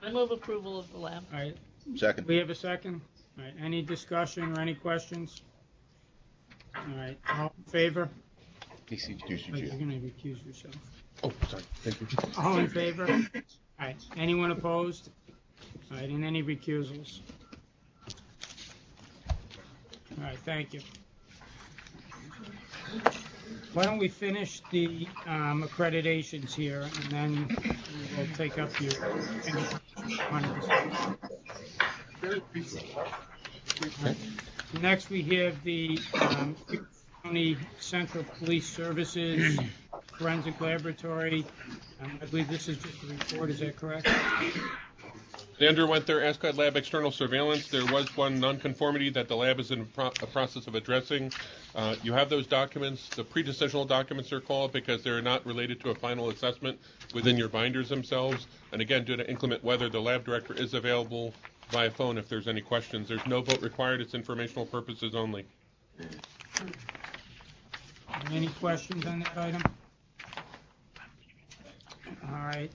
I move approval of the lab. All right. Second. We have a second? All right. Any discussion or any questions? All right. All in favor? DCG. Oh, you're going to recuse yourself. Oh, sorry. Thank you. All in favor? All right. Anyone opposed? All right. And any recusals? All right. Thank you. Why don't we finish the accreditations here, and then we'll take up your Next, we have the County Central Police Services Forensic Laboratory. I believe this is just a report. Is that correct? They underwent their ASCOD lab external surveillance. There was one nonconformity that the lab is in a process of addressing. You have those documents. The pre-decisional documents are called because they're not related to a final assessment within your binders themselves. And again, due to inclement weather, the lab director is available via phone if there's any questions. There's no vote required. It's informational purposes only. Any questions on that item? All right.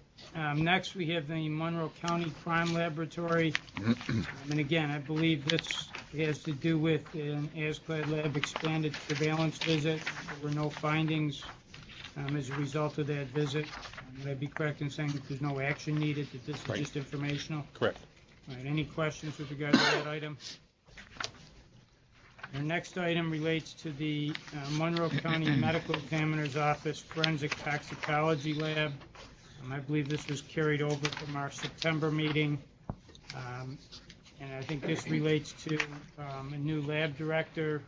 Next, we have the Monroe County Crime Laboratory. And again, I believe this has to do with an ASCLD lab expanded surveillance visit. There were no findings as a result of that visit. Would I be correct in saying that there's no action needed, that this is just informational? Correct. All right. Any questions with regard to that item? Our next item relates to the Monroe County Medical Examiner's Office Forensic Toxicology Lab. I believe this was carried over from our September meeting, and I think this relates to a new lab director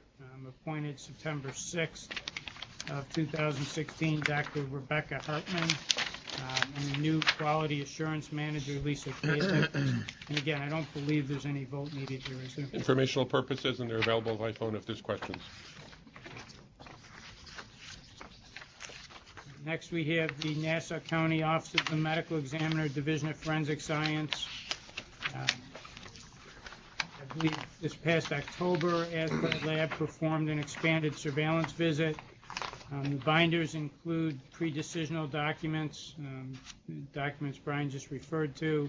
appointed September 6th of 2016, Dr. Rebecca Hartman, and a new quality assurance manager, Lisa Kasich. And again, I don't believe there's any vote needed here, is there? Informational purposes, and they're available by phone if there's questions. Next, we have the Nassau County Office of the Medical Examiner, Division of Forensic Science. I believe this past October, ASCLD Lab performed an expanded surveillance visit. The binders include pre-decisional documents, documents Brian just referred to.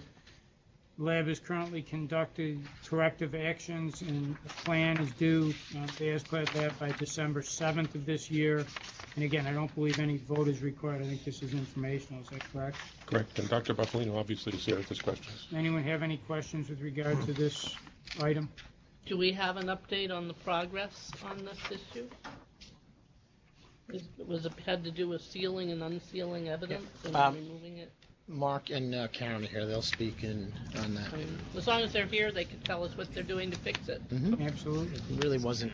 Lab is currently conducting corrective actions, and a plan is due to ASCLD Lab by December 7th of this year. And again, I don't believe any vote is required. I think this is informational. Is that correct? Correct. And Dr. Buffalino obviously is here if there's questions. Anyone have any questions with regard to this item? Do we have an update on the progress on this issue? Was it had to do with sealing and unsealing evidence and removing it? Mark and Karen are here. They'll speak on that. As long as they're here, they can tell us what they're doing to fix it. Mm-hmm. Absolutely. It really wasn't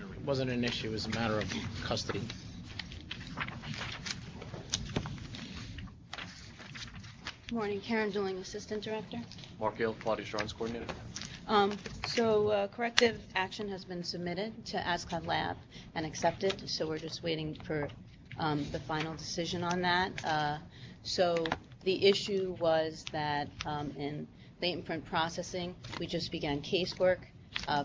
an issue. It was a matter of custody. Morning, Karen Dilling, Assistant Director. Mark Gale, Quality Assurance Coordinator. Corrective action has been submitted to ASCLD Lab and accepted, so we're just waiting for the final decision on that. So the issue was that in latent print processing, we just began casework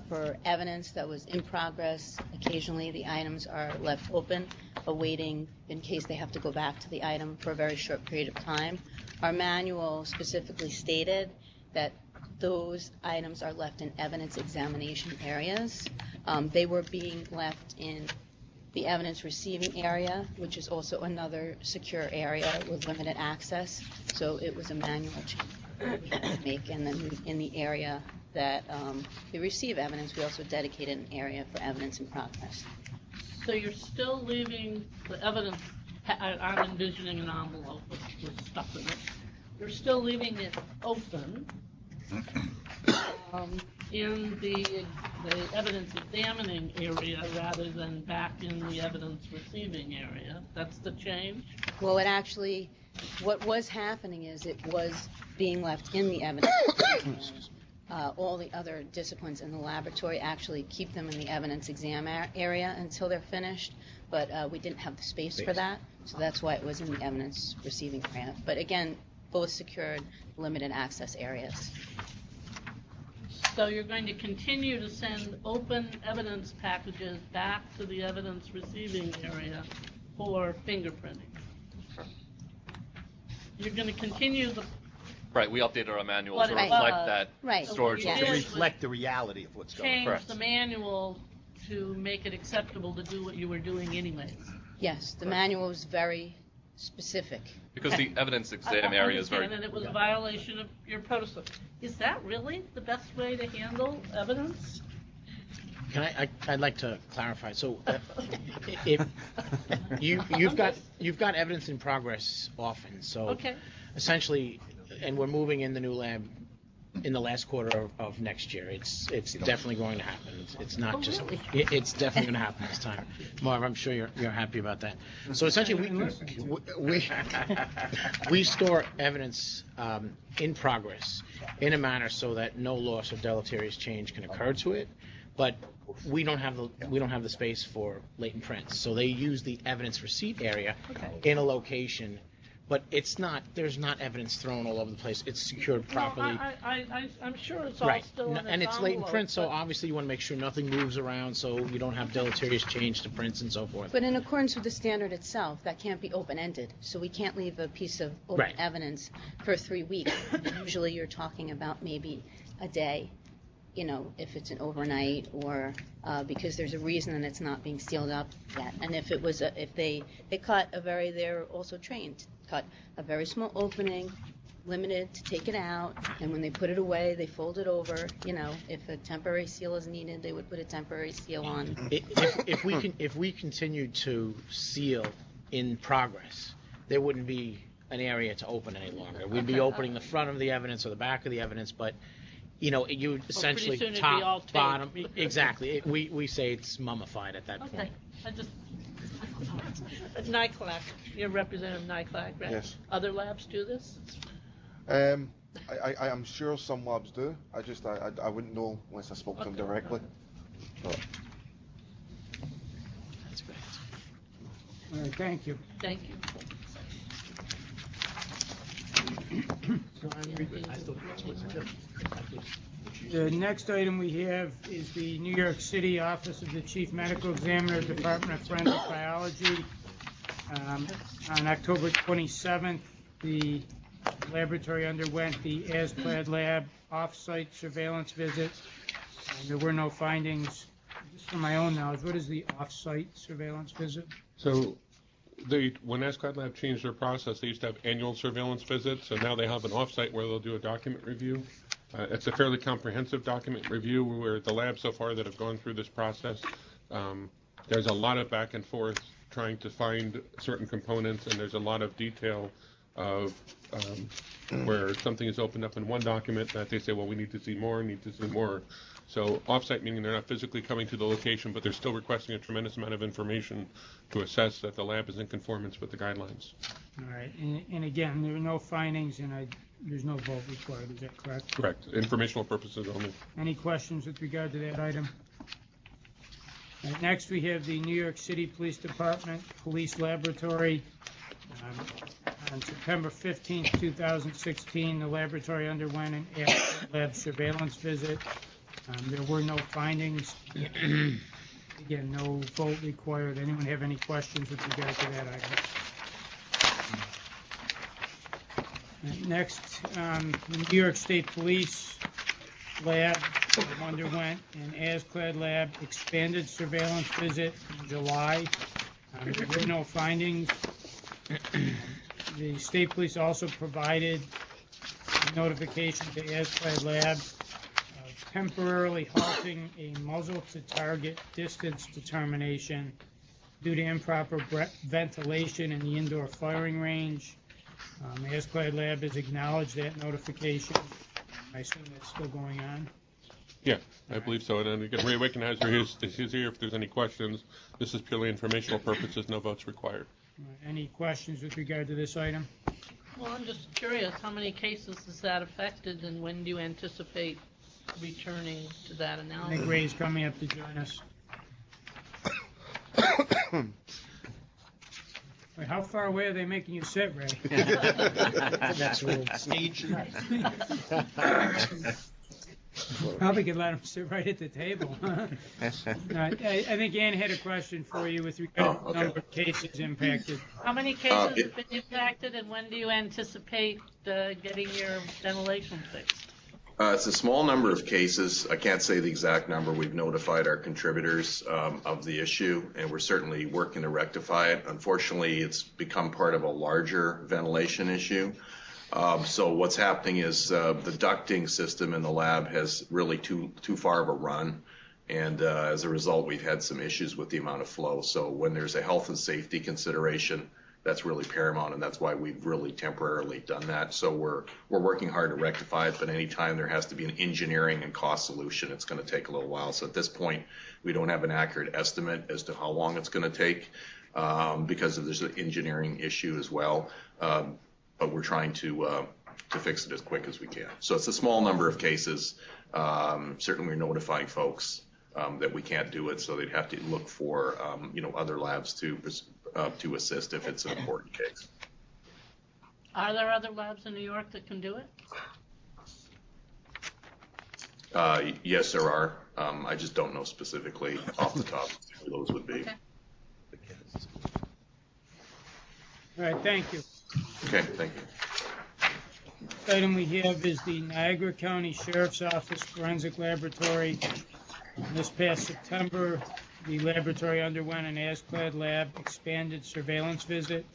for evidence that was in progress. Occasionally, the items are left open, awaiting in case they have to go back to the item for a very short period of time. Our manual specifically stated that those items are left in evidence examination areas. They were being left in the evidence receiving area, which is also another secure area with limited access. So it was a manual change to make. And then in the area that we receive evidence, we also dedicated an area for evidence in progress. So you're still leaving the evidence, I'm envisioning an envelope with stuff in it. You're still leaving it open in the evidence examining area rather than back in the evidence receiving area. That's the change? Well, what was happening is it was being left in the evidence. All the other disciplines in the laboratory actually keep them in the evidence exam area until they're finished, but we didn't have the space for that, so that's why it was in the evidence receiving area. But again, both secured limited access areas. So you're going to continue to send open evidence packages back to the evidence receiving area for fingerprinting? You're going to continue the... Right, we updated our manual to reflect that storage. So to reflect the reality of what's going on. Change the manual to make it acceptable to do what you were doing anyways. Yes, the manual was very specific. Because the evidence exam area is very... And it was a violation of your protocol. Is that really the best way to handle evidence? I'd like to clarify. So, if you've got evidence in progress often. So, essentially, and we're moving in the new lab in the last quarter of next year. It's definitely going to happen. It's not just it's definitely going to happen this time. Marv, I'm sure you're happy about that. So essentially, we store evidence in progress in a manner so that no loss or deleterious change can occur to it, but we don't have the space for latent prints. So they use the evidence receipt area in a location. But there's not evidence thrown all over the place. It's secured properly. No, I'm sure it's all still in its and it's latent envelope, print, so obviously you want to make sure nothing moves around so you don't have deleterious change to prints and so forth. But in accordance with the standard itself, that can't be open-ended. So we can't leave a piece of open evidence for 3 weeks. Usually you're talking about maybe a day, if it's an overnight or because there's a reason that it's not being sealed up yet. And if it was they cut they're also trained. Cut a very small opening, limited to take it out, and when they put it away, they fold it over. If a temporary seal is needed, they would put a temporary seal on. If we continued to seal in progress, there wouldn't be an area to open any longer. We'd be opening the front of the evidence or the back of the evidence, but you would essentially top, bottom, exactly. We say it's mummified at that point. NICLAC, you're representative of NICLAC, right? Yes. Other labs do this? I'm sure some labs do. I wouldn't know unless I spoke to them directly. But. That's great. All right, thank you. Thank you. The next item we have is the New York City Office of the Chief Medical Examiner, Department of Forensic Biology. On October 27th, the laboratory underwent the ASCLD Lab off-site surveillance visit. There were no findings. Just from my own knowledge, what is the off-site surveillance visit? So when ASCLD Lab changed their process, they used to have annual surveillance visits, so now they have an off-site where they'll do a document review. It's a fairly comprehensive document review where the labs so far that have gone through this process, there's a lot of back and forth trying to find certain components, and there's a lot of detail of where something is opened up in one document that they say, well, we need to see more, So off-site meaning they're not physically coming to the location, but they're still requesting a tremendous amount of information to assess that the lab is in conformance with the guidelines. All right, and again, there are no findings, and there's no vote required, is that correct? Correct. Informational purposes only. Any questions with regard to that item? All right, next, we have the New York City Police Department Police Laboratory. On September 15, 2016, the laboratory underwent an lab surveillance visit. There were no findings. Again, no vote required. Anyone have any questions with regard to that item? Next, the New York State Police Lab underwent an ASCLD Lab expanded surveillance visit in July. There were no findings. The State Police also provided notification to ASCLD Lab temporarily halting a muzzle-to-target distance determination due to improper ventilation in the indoor firing range. ASCLD Lab has acknowledged that notification. I assume that's still going on. Yeah, I believe so. And then again, Ray Wickenheiser is here if there's any questions. This is purely informational purposes, no votes required. Any questions with regard to this item? Well, I'm just curious, how many cases is that affected, and when do you anticipate returning to that I analysis? think Ray's coming up to join us. Wait, how far away are they making you sit, Ray? That's stage. Probably could let him sit right at the table. I think Ann had a question for you with regard to the number of cases impacted. How many cases have been impacted, and when do you anticipate getting your ventilation fixed? It's a small number of cases. I can't say the exact number. We've notified our contributors of the issue, and we're certainly working to rectify it. Unfortunately, it's become part of a larger ventilation issue. So what's happening is the ducting system in the lab has really too far of a run, and as a result, we've had some issues with the amount of flow. So when there's a health and safety consideration, that's really paramount, and that's why we've really temporarily done that. So we're working hard to rectify it, but anytime there has to be an engineering and cost solution, it's going to take a little while. So at this point, we don't have an accurate estimate as to how long it's going to take because there's an engineering issue as well. But we're trying to fix it as quick as we can. So it's a small number of cases. Certainly, we're notifying folks that we can't do it, so they'd have to look for other labs to assist if it's an important case. Are there other labs in New York that can do it? Yes, there are. I just don't know specifically off the top who those would be. Okay. All right, thank you. Okay, thank you. Next item we have is the Niagara County Sheriff's Office Forensic Laboratory. This past September, the laboratory underwent an ASCLD Lab expanded surveillance visit.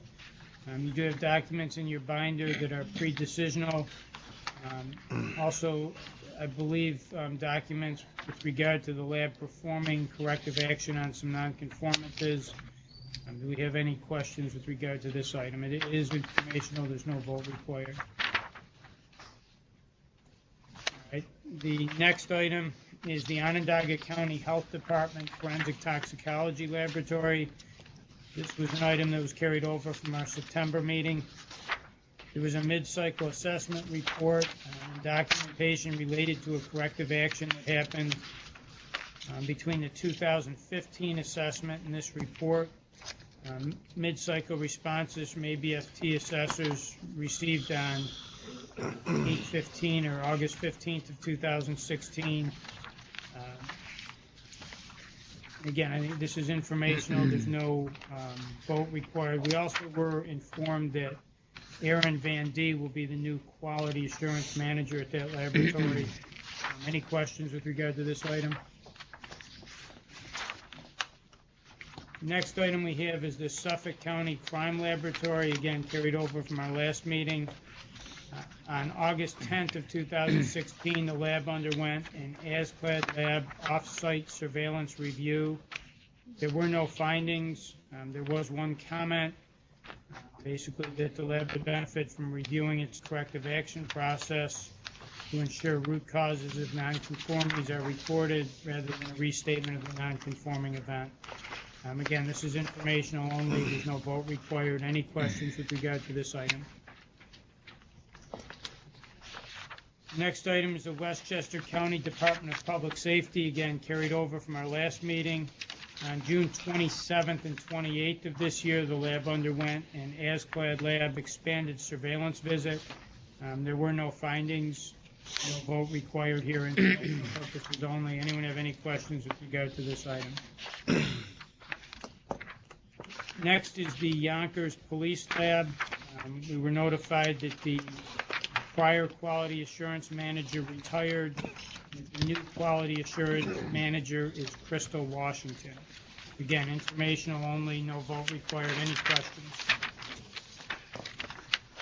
You do have documents in your binder that are pre-decisional. Also, I believe documents with regard to the lab performing corrective action on some nonconformances. Do we have any questions with regard to this item? It is informational. There's no vote required. All right. The next item is the Onondaga County Health Department Forensic Toxicology Laboratory. This was an item that was carried over from our September meeting. There was a mid-cycle assessment report and documentation related to a corrective action that happened between the 2015 assessment and this report. Mid-cycle responses from ABFT assessors received on 8/15 or August 15th of 2016. Again, I think this is informational. There's no vote required. We also were informed that Aaron Van D will be the new quality assurance manager at that laboratory. Any questions with regard to this item? Next item we have is the Suffolk County Crime Laboratory, again carried over from our last meeting. On August 10th of 2016, the lab underwent an ASCLD lab off-site surveillance review. There were no findings. There was one comment, basically that the lab would benefit from reviewing its corrective action process to ensure root causes of nonconformities are reported rather than a restatement of the nonconforming event. Again, this is informational only. There's no vote required. Any questions with regard to this item? Next item is the Westchester County Department of Public Safety, again carried over from our last meeting. On June 27th and 28th of this year, the lab underwent an ASCLD lab expanded surveillance visit. There were no findings, no vote required here, and purposes only. Anyone have any questions with regard to this item? Next is the Yonkers Police Lab. We were notified that the prior quality assurance manager retired. The new quality assurance manager is Crystal Washington. Again, informational only, no vote required. Any questions?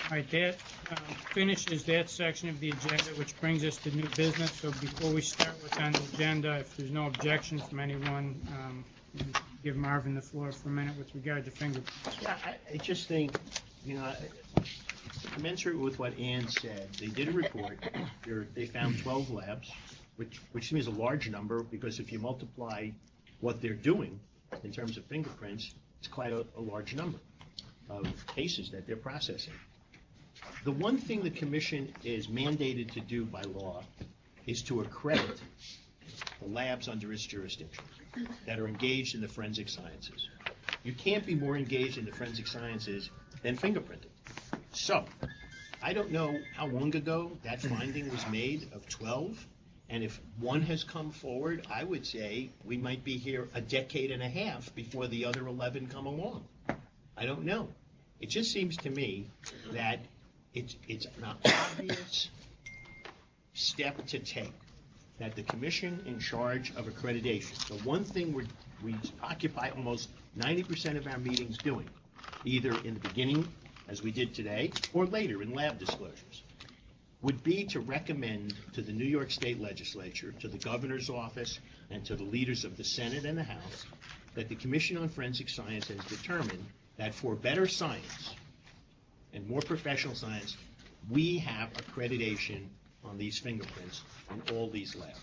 All right, that finishes that section of the agenda, which brings us to new business. So before we start what's on the agenda, if there's no objection from anyone, give Marvin the floor for a minute with regard to fingerprints. Yeah, I just think, commensurate with what Ann said, they did a report. They found 12 labs, which seems a large number, because if you multiply what they're doing in terms of fingerprints, it's quite a large number of cases that they're processing. The one thing the commission is mandated to do by law is to accredit the labs under its jurisdiction that are engaged in the forensic sciences. You can't be more engaged in the forensic sciences than fingerprinting. So, I don't know how long ago that finding was made of 12, and if one has come forward, I would say we might be here a decade and a half before the other 11 come along. I don't know. It just seems to me that it's an obvious step to take, that the commission in charge of accreditation, the one thing we occupy almost 90% of our meetings doing, either in the beginning, as we did today, or later in lab disclosures, would be to recommend to the New York State Legislature, to the governor's office, and to the leaders of the Senate and the House, that the Commission on Forensic Science has determined that for better science and more professional science, we have accreditation on these fingerprints in all these labs.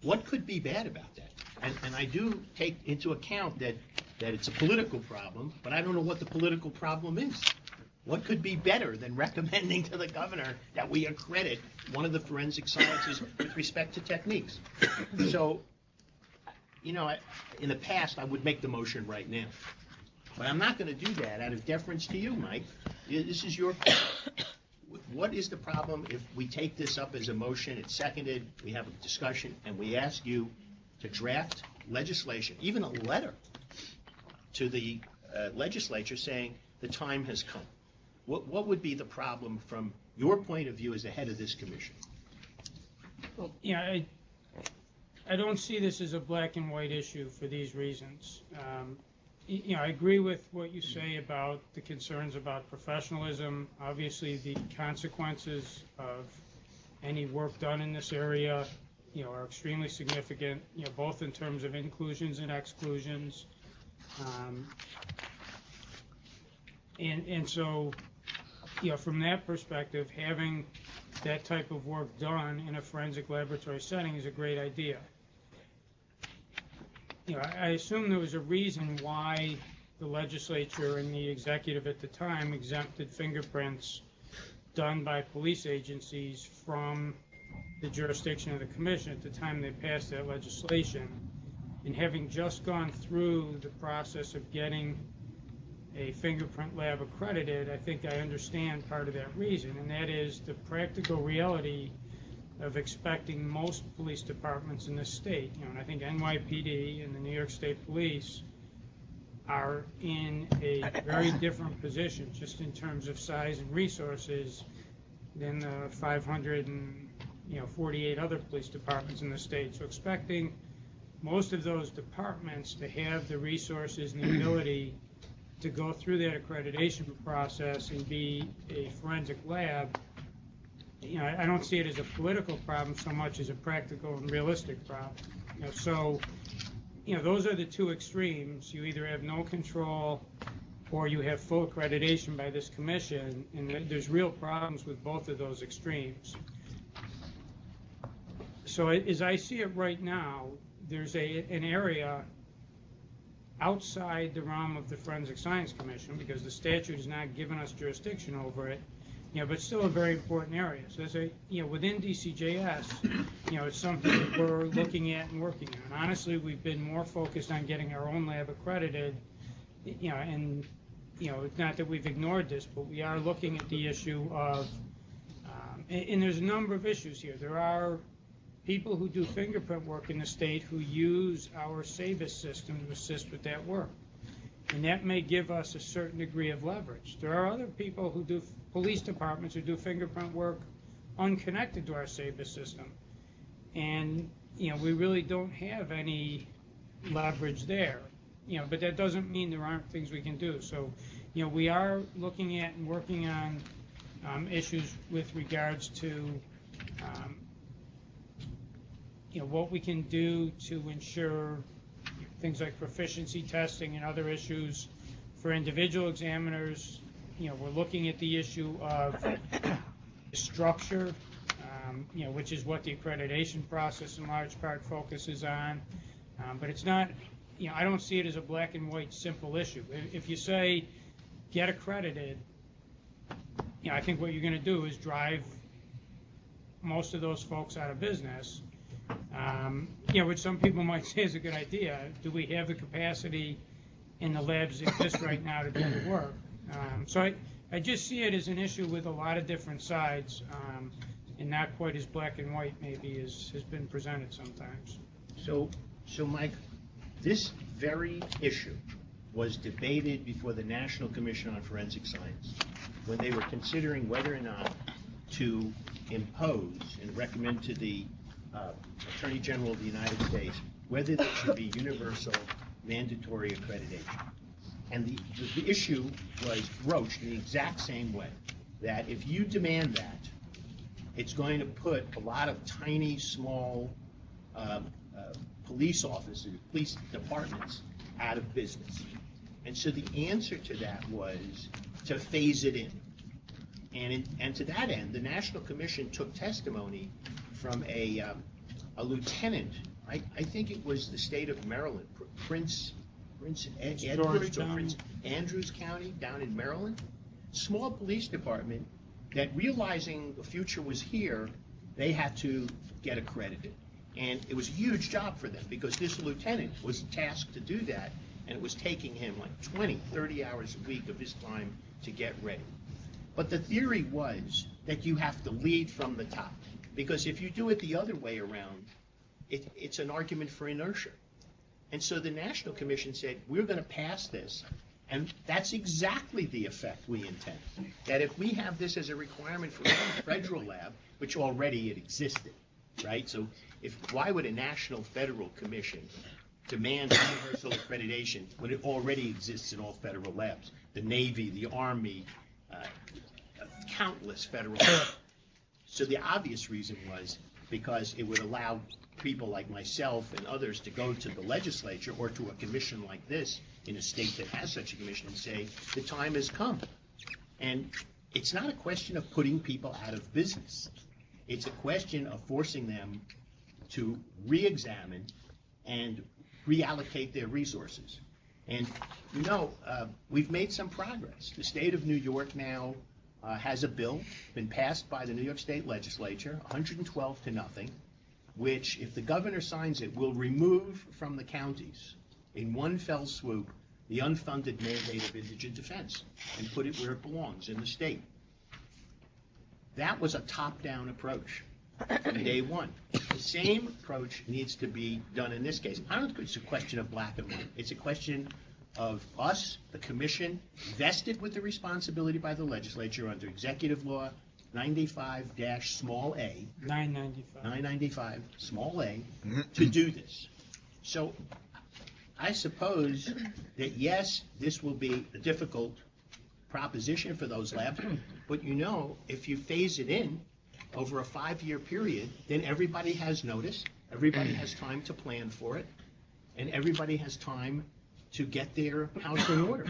What could be bad about that? And I do take into account that it's a political problem, but I don't know what the political problem is. What could be better than recommending to the governor that we accredit one of the forensic sciences with respect to techniques? So, in the past, I would make the motion right now. But I'm not going to do that out of deference to you, Mike. This is your call. What is the problem if we take this up as a motion, it's seconded, we have a discussion, and we ask you to draft legislation, even a letter to the legislature saying the time has come? What would be the problem from your point of view as the head of this commission? Well, I don't see this as a black and white issue for these reasons. I agree with what you say about the concerns about professionalism. Obviously, the consequences of any work done in this area, are extremely significant, both in terms of inclusions and exclusions. And so, from that perspective, having that type of work done in a forensic laboratory setting is a great idea. I assume there was a reason why the legislature and the executive at the time exempted fingerprints done by police agencies from the jurisdiction of the commission at the time they passed that legislation. And having just gone through the process of getting a fingerprint lab accredited, I think I understand part of that reason, and that is the practical reality of expecting most police departments in this state, and I think NYPD and the New York State Police are in a very different position, just in terms of size and resources, than the 548 other police departments in the state. So expecting most of those departments to have the resources and the ability to go through that accreditation process and be a forensic lab, I don't see it as a political problem so much as a practical and realistic problem. Those are the two extremes. You either have no control or you have full accreditation by this commission, and there's real problems with both of those extremes. So as I see it right now, there's an area outside the realm of the Forensic Science Commission, because the statute has not given us jurisdiction over it, but still a very important area. So within DCJS, it's something that we're looking at and working on. Honestly, we've been more focused on getting our own lab accredited, and it's not that we've ignored this, but we are looking at the issue of, and there's a number of issues here. There are people who do fingerprint work in the state who use our SAVIS system to assist with that work. And that may give us a certain degree of leverage. There are other people who do, police departments who do fingerprint work unconnected to our SAVIS system. And, we really don't have any leverage there. But that doesn't mean there aren't things we can do. So, we are looking at and working on issues with regards to what we can do to ensure things like proficiency testing and other issues for individual examiners. We're looking at the issue of structure, which is what the accreditation process in large part focuses on. But it's not, I don't see it as a black and white simple issue. If you say get accredited, I think what you're going to do is drive most of those folks out of business. Which some people might say is a good idea. Do we have the capacity in the labs that exist right now to do the work? So I just see it as an issue with a lot of different sides, and not quite as black and white maybe as has been presented sometimes. So Mike, this very issue was debated before the National Commission on Forensic Science when they were considering whether or not to impose and recommend to the Attorney General of the United States whether there should be universal mandatory accreditation. And the issue was broached in the exact same way, that if you demand that, it's going to put a lot of tiny, small police officers, police departments out of business. And so the answer to that was to phase it in. And to that end, the National Commission took testimony from a lieutenant, I think it was the state of Maryland, Prince Edward or Prince Andrews County down in Maryland. Small police department that, realizing the future was here, they had to get accredited. And it was a huge job for them because this lieutenant was tasked to do that, and it was taking him like 20, 30 hours a week of his time to get ready. But the theory was that you have to lead from the top, because if you do it the other way around, it's an argument for inertia. And so the National Commission said, we're going to pass this, and that's exactly the effect we intend. That if we have this as a requirement for a federal lab, which already it existed, right? So why would a national federal commission demand universal accreditation when it already exists in all federal labs? The Navy, the Army, countless federal labs. So the obvious reason was because it would allow people like myself and others to go to the legislature or to a commission like this in a state that has such a commission and say, the time has come. And it's not a question of putting people out of business. It's a question of forcing them to re-examine and reallocate their resources. And, we've made some progress. The state of New York now has a bill, been passed by the New York State Legislature, 112-0, which, if the governor signs it, will remove from the counties, in one fell swoop, the unfunded mandate of indigent defense and put it where it belongs, in the state. That was a top-down approach from day one. The same approach needs to be done in this case. I don't think it's a question of black and white. It's a question of us, the commission, vested with the responsibility by the legislature under Executive Law 95-small a, 995 small a, to do this. So I suppose that, yes, this will be a difficult proposition for those labs, but if you phase it in over a 5-year period, then everybody has notice, everybody has time to plan for it, and everybody has time to get their house in order.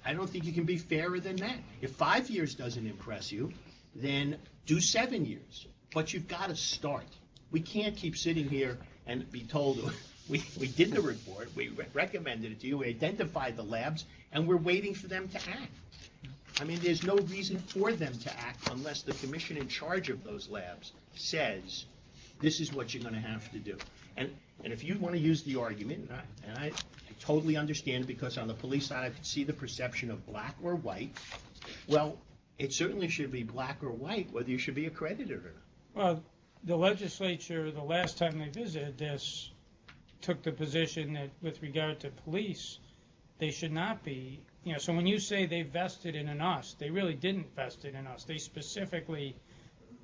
I don't think you can be fairer than that. If 5 years doesn't impress you, then do 7 years. But you've got to start. We can't keep sitting here and be told we did the report, we recommended it to you, we identified the labs, and we're waiting for them to act. I mean, there's no reason for them to act unless the commission in charge of those labs says, this is what you're going to have to do. And if you want to use the argument, and I totally understand, because on the police side I could see the perception of black or white, well, it certainly should be black or white whether you should be accredited or not. Well, the legislature, the last time they visited this, took the position that with regard to police, they should not be, so when you say they vested it in us, they really didn't vest it in us. They specifically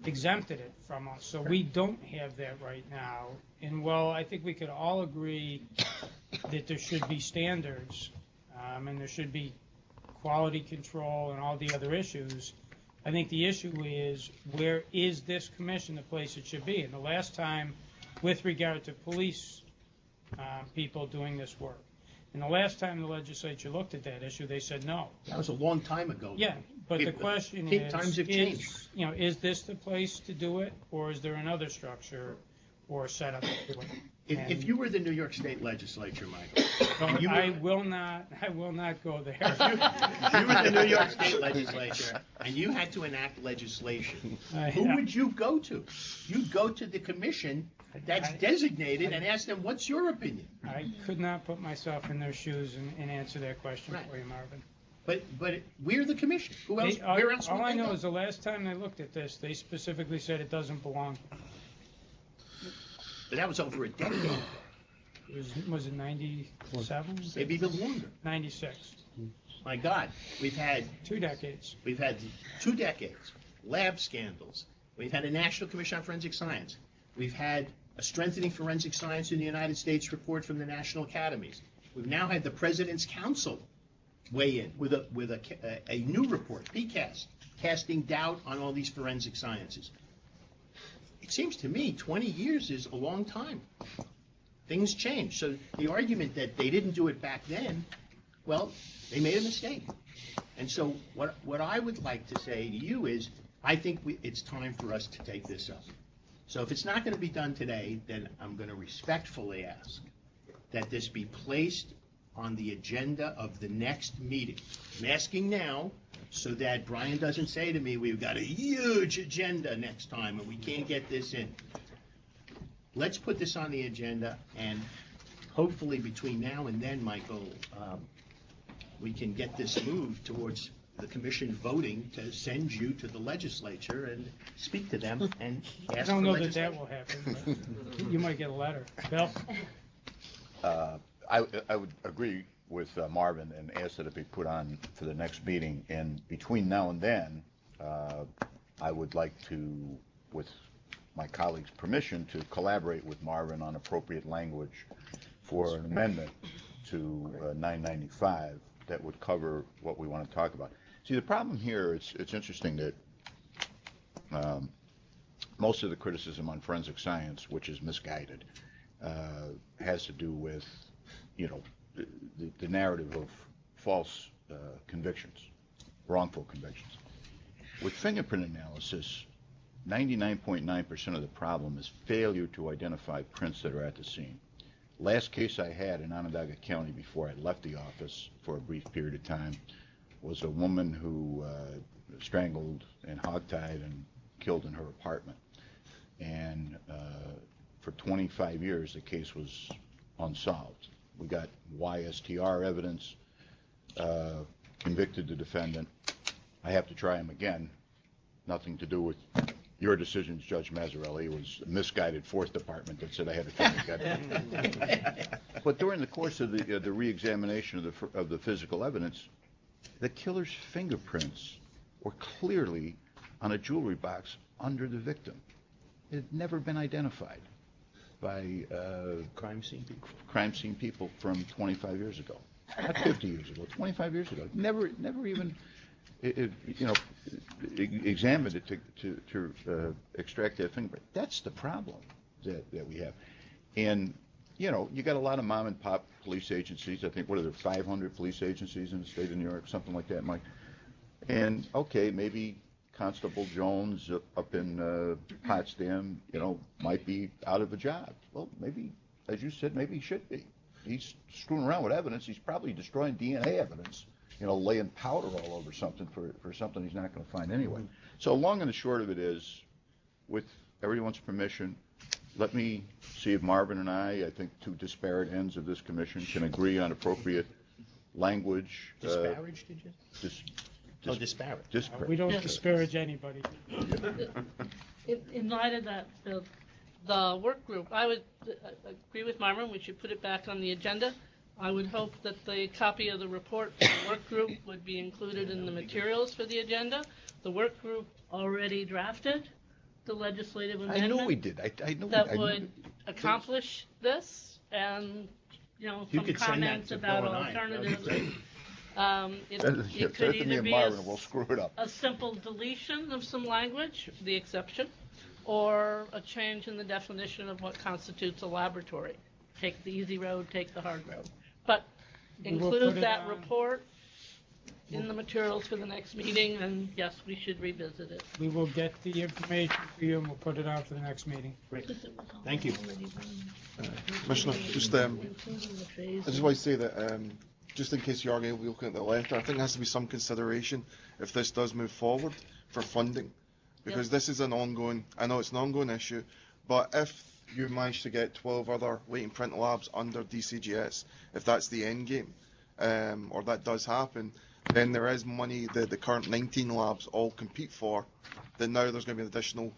exempted it from us. So we don't have that right now. And while I think we could all agree that there should be standards and there should be quality control and all the other issues, I think the issue is, where is this commission the place it should be? And the last time, with regard to police people doing this work, and the last time the legislature looked at that issue, they said no. That was a long time ago. Yeah, but the question times have changed. Is this the place to do it, or is there another structure or setup to do it? If you were the New York State legislature, Michael, I will not go there. If you were the New York State legislature and you had to enact legislation, who would you go to? You'd go to the commission that's designated and ask them, what's your opinion? I could not put myself in their shoes and answer that question for you, Marvin. But we're the commission. Who else? Where else? All I know is the last time they looked at this, they specifically said it doesn't belong. But that was over a decade ago. Was it 97? Maybe even longer. 96. My God, we've had 2 decades. We've had 2 decades. Lab scandals. We've had a National Commission on Forensic Science. We've had a strengthening forensic science in the United States report from the national academies. We've now had the President's Council weigh in with a new report, PCAST, casting doubt on all these forensic sciences. It seems to me 20 years is a long time. Things change. So the argument that they didn't do it back then, well, they made a mistake. And so what I would like to say to you is, I think it's time for us to take this up. So if it's not going to be done today, then I'm going to respectfully ask that this be placed on the agenda of the next meeting. I'm asking now so that Brian doesn't say to me, we've got a huge agenda next time and we can't get this in. Let's put this on the agenda, and hopefully between now and then, Michael, we can get this moved towards the commission voting to send you to the legislature and speak to them and ask for legislation. I don't know that will happen, but you might get a letter. Bill? I would agree with Marvin and ask that it be put on for the next meeting. And between now and then, I would like to, with my colleagues' permission, to collaborate with Marvin on appropriate language for an amendment to 995 that would cover what we want to talk about. See, the problem here, it's interesting that most of the criticism on forensic science, which is misguided, has to do with, the narrative of false convictions, wrongful convictions. With fingerprint analysis, 99.9% of the problem is failure to identify prints that are at the scene. Last case I had in Onondaga County before I left the office for a brief period of time was a woman who strangled and hogtied and killed in her apartment. And for 25 years, the case was unsolved. We got YSTR evidence, convicted the defendant. I have to try him again. Nothing to do with your decisions, Judge Mazzarelli. It was a misguided Fourth Department that said I had to try him again. But during the course of the re-examination of the physical evidence, the killer's fingerprints were clearly on a jewelry box under the victim. It had never been identified by crime scene people from 25 years ago, not 50 years ago, 25 years ago. Never even examined it to extract that fingerprint. That's the problem that we have. And you got a lot of mom and pop police agencies. I think, what are there, 500 police agencies in the state of New York, something like that, Mike? And okay, maybe Constable Jones up in Potsdam, might be out of a job. Well, maybe, as you said, maybe he should be. He's screwing around with evidence. He's probably destroying DNA evidence, laying powder all over something for something he's not going to find anyway. So long and the short of it is, with everyone's permission, let me see if Marvin and I think two disparate ends of this commission can agree on appropriate language. Disparage, did you? Disparage. We don't disparage anybody. In light of that, the work group, I would agree with Marvin. We should put it back on the agenda. I would hope that the copy of the report from the work group would be included in the materials for the agenda. The work group already drafted the legislative amendment. I know we did. I know that would accomplish this, and some comments about alternatives. It could either be we'll screw it up. A simple deletion of some language, the exception, or a change in the definition of what constitutes a laboratory. Take the easy road, take the hard road. But include that report in the materials for the next meeting, and yes, we should revisit it. We will get the information for you, and we'll put it out for the next meeting. Great. Thank you. Commissioner, I just want to say that just in case you are going to be looking at the letter, I think there has to be some consideration if this does move forward for funding, because this is an ongoing, I know it's an ongoing issue, but if you manage to get 12 other waiting print labs under DCGS, if that's the end game, or that does happen, then there is money that the current 19 labs all compete for, then now there's going to be an additional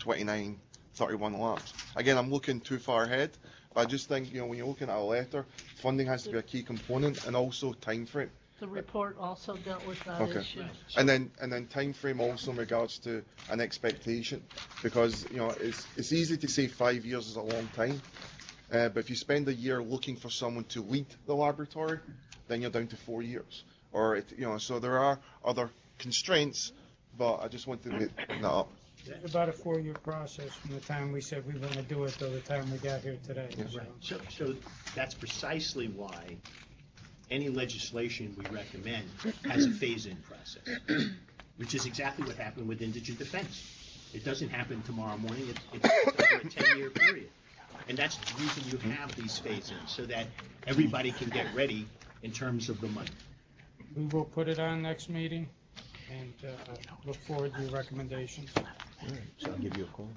29, 31 labs. Again, I'm looking too far ahead, but I just think, when you're looking at a letter, funding has to be a key component, and also time frame. The report also dealt with that issue. And then time frame also in regards to an expectation, because it's easy to say 5 years is a long time, but if you spend a year looking for someone to lead the laboratory, then you're down to 4 years. Or so there are other constraints, but I just want to bring that up. It's about a 4-year process from the time we said we were going to do it to the time we got here today. Right. So that's precisely why any legislation we recommend has a phase-in process, which is exactly what happened with indigent defense. It doesn't happen tomorrow morning. It's over a 10-year period. And that's the reason you have these phase-ins, so that everybody can get ready in terms of the money. We will put it on next meeting, and look forward to your recommendations. All right, so I'll give you a call.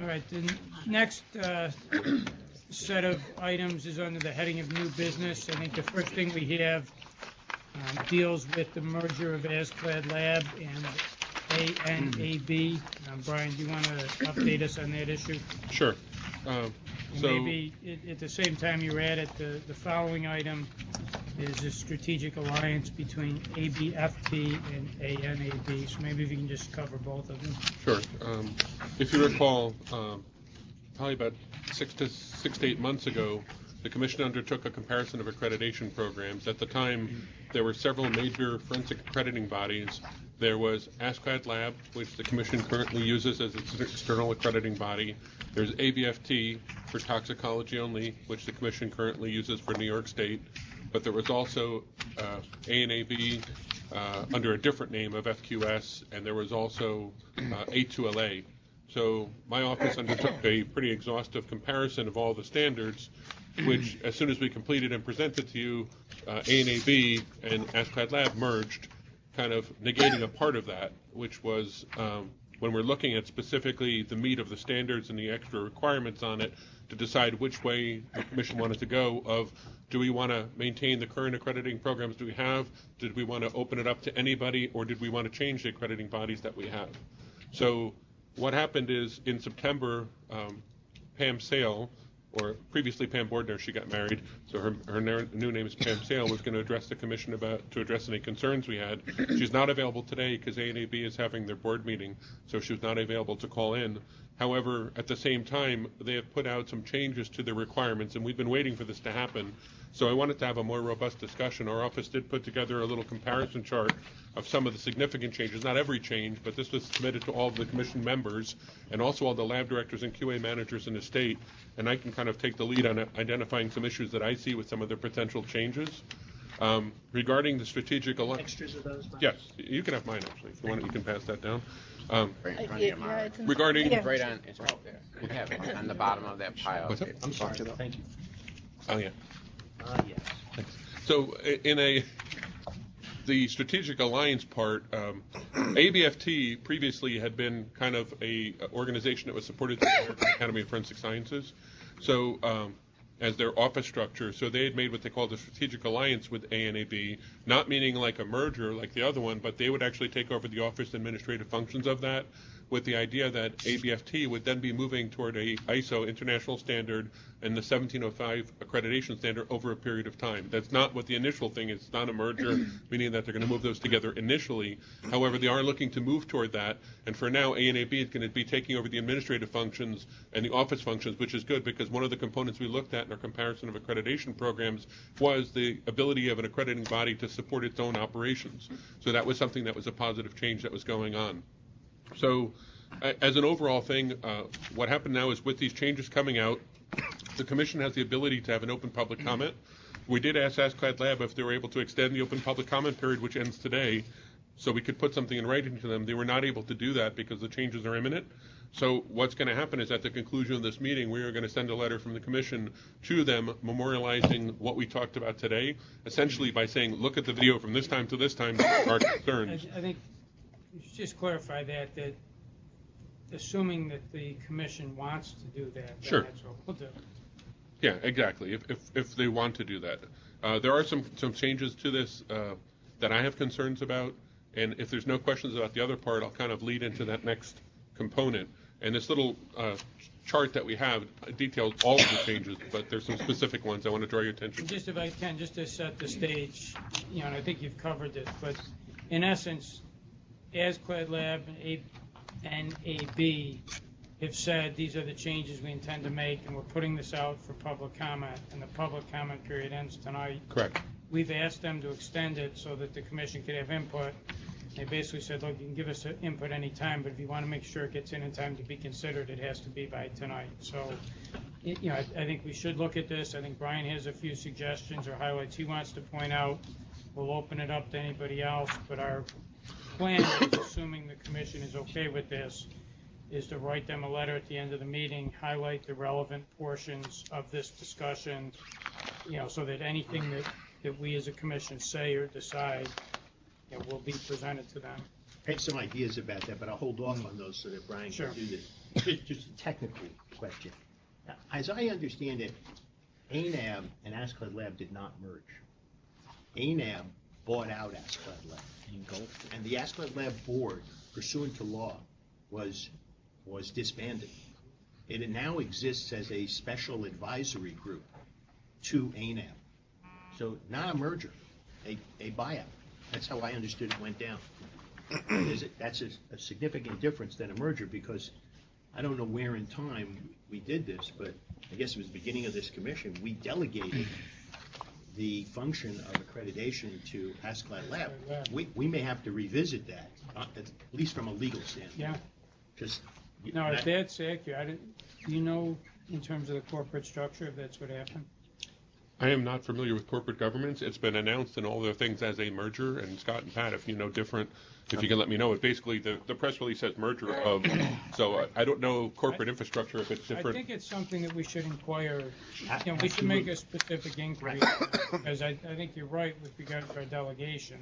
All right, the next set of items is under the heading of new business. I think the first thing we have deals with the merger of Asclad Lab and ANAB. Brian, do you want to update us on that issue? Sure. Maybe at the same time you're at it, the following item is a strategic alliance between ABFT and ANAB. So maybe if you can just cover both of them. Sure. If you recall, probably about 6 to 8 months ago, the Commission undertook a comparison of accreditation programs. At the time, there were several major forensic accrediting bodies. There was Asclad Lab, which the Commission currently uses as its external accrediting body. There's ABFT for toxicology only, which the Commission currently uses for New York State. But there was also ANAB under a different name of FQS, and there was also A2LA. So my office undertook a pretty exhaustive comparison of all the standards, which as soon as we completed and presented to you, ANAB and Asclad Lab merged, kind of negating a part of that, which was when we're looking at specifically the meat of the standards and the extra requirements on it, to decide which way the Commission wanted to go of, do we want to maintain the current accrediting programs do we have? Did we want to open it up to anybody, or did we want to change the accrediting bodies that we have? So what happened is in September, Pam Sale or previously Pam Bordner, she got married, so her new name is Pam Sale, was going to address the commission to address any concerns we had. She's not available today because ANAB is having their board meeting, so she was not available to call in. However, at the same time, they have put out some changes to the requirements, and we've been waiting for this to happen. So I wanted to have a more robust discussion. Our office did put together a little comparison chart of some of the significant changes, not every change, but this was submitted to all of the commission members and also all the lab directors and QA managers in the state. And I can kind of take the lead on identifying some issues that I see with some of the potential changes. Regarding the strategic alliance. Extras of those? Yes, you can have mine actually. If you want, you can pass that down. Right in front of you, Mara. Regarding It's right on, it's right there. You have it on the bottom of that pile. What's that? I'm sorry. Thank you. Oh yeah. Yes. Thanks. So the strategic alliance part, ABFT previously had been kind of a organization that was supported by the American Academy of Forensic Sciences. So as their office structure, so they had made what they called a strategic alliance with ANAB, not meaning like a merger like the other one, but they would actually take over the office administrative functions of that, with the idea that ABFT would then be moving toward a ISO international standard and the 1705 accreditation standard over a period of time. That's not what the initial thing is. It's not a merger, meaning that they're going to move those together initially. However, they are looking to move toward that, and for now, ANAB is going to be taking over the administrative functions and the office functions, which is good because one of the components we looked at in our comparison of accreditation programs was the ability of an accrediting body to support its own operations. So that was something that was a positive change that was going on. So as an overall thing, what happened now is with these changes coming out, the commission has the ability to have an open public comment. We did ask Askclad Lab if they were able to extend the open public comment period, which ends today, so we could put something in writing to them. They were not able to do that because the changes are imminent. So what's going to happen is at the conclusion of this meeting, we are going to send a letter from the commission to them memorializing what we talked about today, essentially by saying, look at the video from this time to this time, our concerns. I think you should just clarify that assuming that the commission wants to do that, sure, that's what we'll do. Yeah, exactly. If they want to do that, there are some changes to this that I have concerns about, and if there's no questions about the other part, I'll kind of lead into that next component. And this little chart that we have details all of the changes, but there's some specific ones I want to draw your attention to. Just if I can, just to set the stage, and I think you've covered this, but in essence, Askclad Lab and NAB have said these are the changes we intend to make, and we're putting this out for public comment, and the public comment period ends tonight. Correct. We've asked them to extend it so that the commission could have input. They basically said, look, you can give us input any time, but if you want to make sure it gets in time to be considered, it has to be by tonight. So, I think we should look at this. I think Brian has a few suggestions or highlights he wants to point out. We'll open it up to anybody else, but our plan is, assuming the commission is okay with this, is to write them a letter at the end of the meeting, highlight the relevant portions of this discussion, so that anything that we as a commission say or decide, will be presented to them. I have some ideas about that, but I'll hold off on those so that Brian can do this. Just a technical question. As I understand it, ANAB and Askclad Lab did not merge. ANAB bought out Askclad Lab. And the Askclad Lab board, pursuant to law, was disbanded. It now exists as a special advisory group to ANAB. So not a merger, a buyout. That's how I understood it went down. That's a significant difference than a merger, because I don't know where in time we did this, but I guess it was the beginning of this commission. We delegated the function of accreditation to Askclad Lab. We may have to revisit that, at least from a legal standpoint. Yeah. Just now, if that's accurate, do you know in terms of the corporate structure if that's what happened? I am not familiar with corporate governance. It's been announced in all their things as a merger, and Scott and Pat, if you know different, if you can let me know. It basically, the press release says merger of, so I don't know corporate infrastructure if it's different. I think it's something that we should inquire. We should make a specific inquiry, because I think you're right with regard to our delegation.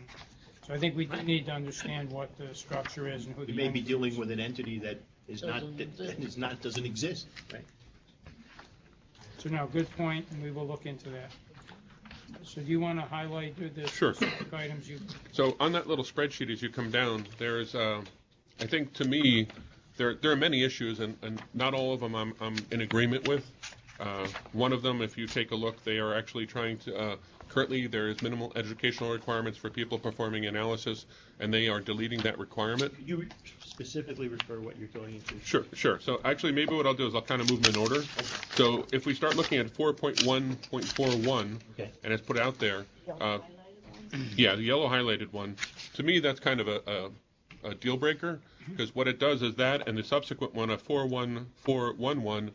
So I think we need to understand what the structure is and who the. We may be dealing with an entity that doesn't exist, right? So no, good point, and we will look into that. So do you want to highlight the Sure. specific items you? So on that little spreadsheet as you come down, there's, I think to me, there are many issues, and not all of them I'm in agreement with. One of them, if you take a look, they are actually trying to, currently there is minimal educational requirements for people performing analysis, and they are deleting that requirement. Could you specifically refer what you're going into? Sure. So actually, maybe what I'll do is I'll kind of move them in order. So if we start looking at 4.1.41, and it's put out there, yeah, the yellow highlighted one, to me that's kind of a deal breaker, because what it does is that and the subsequent one, a 4.1.4.11,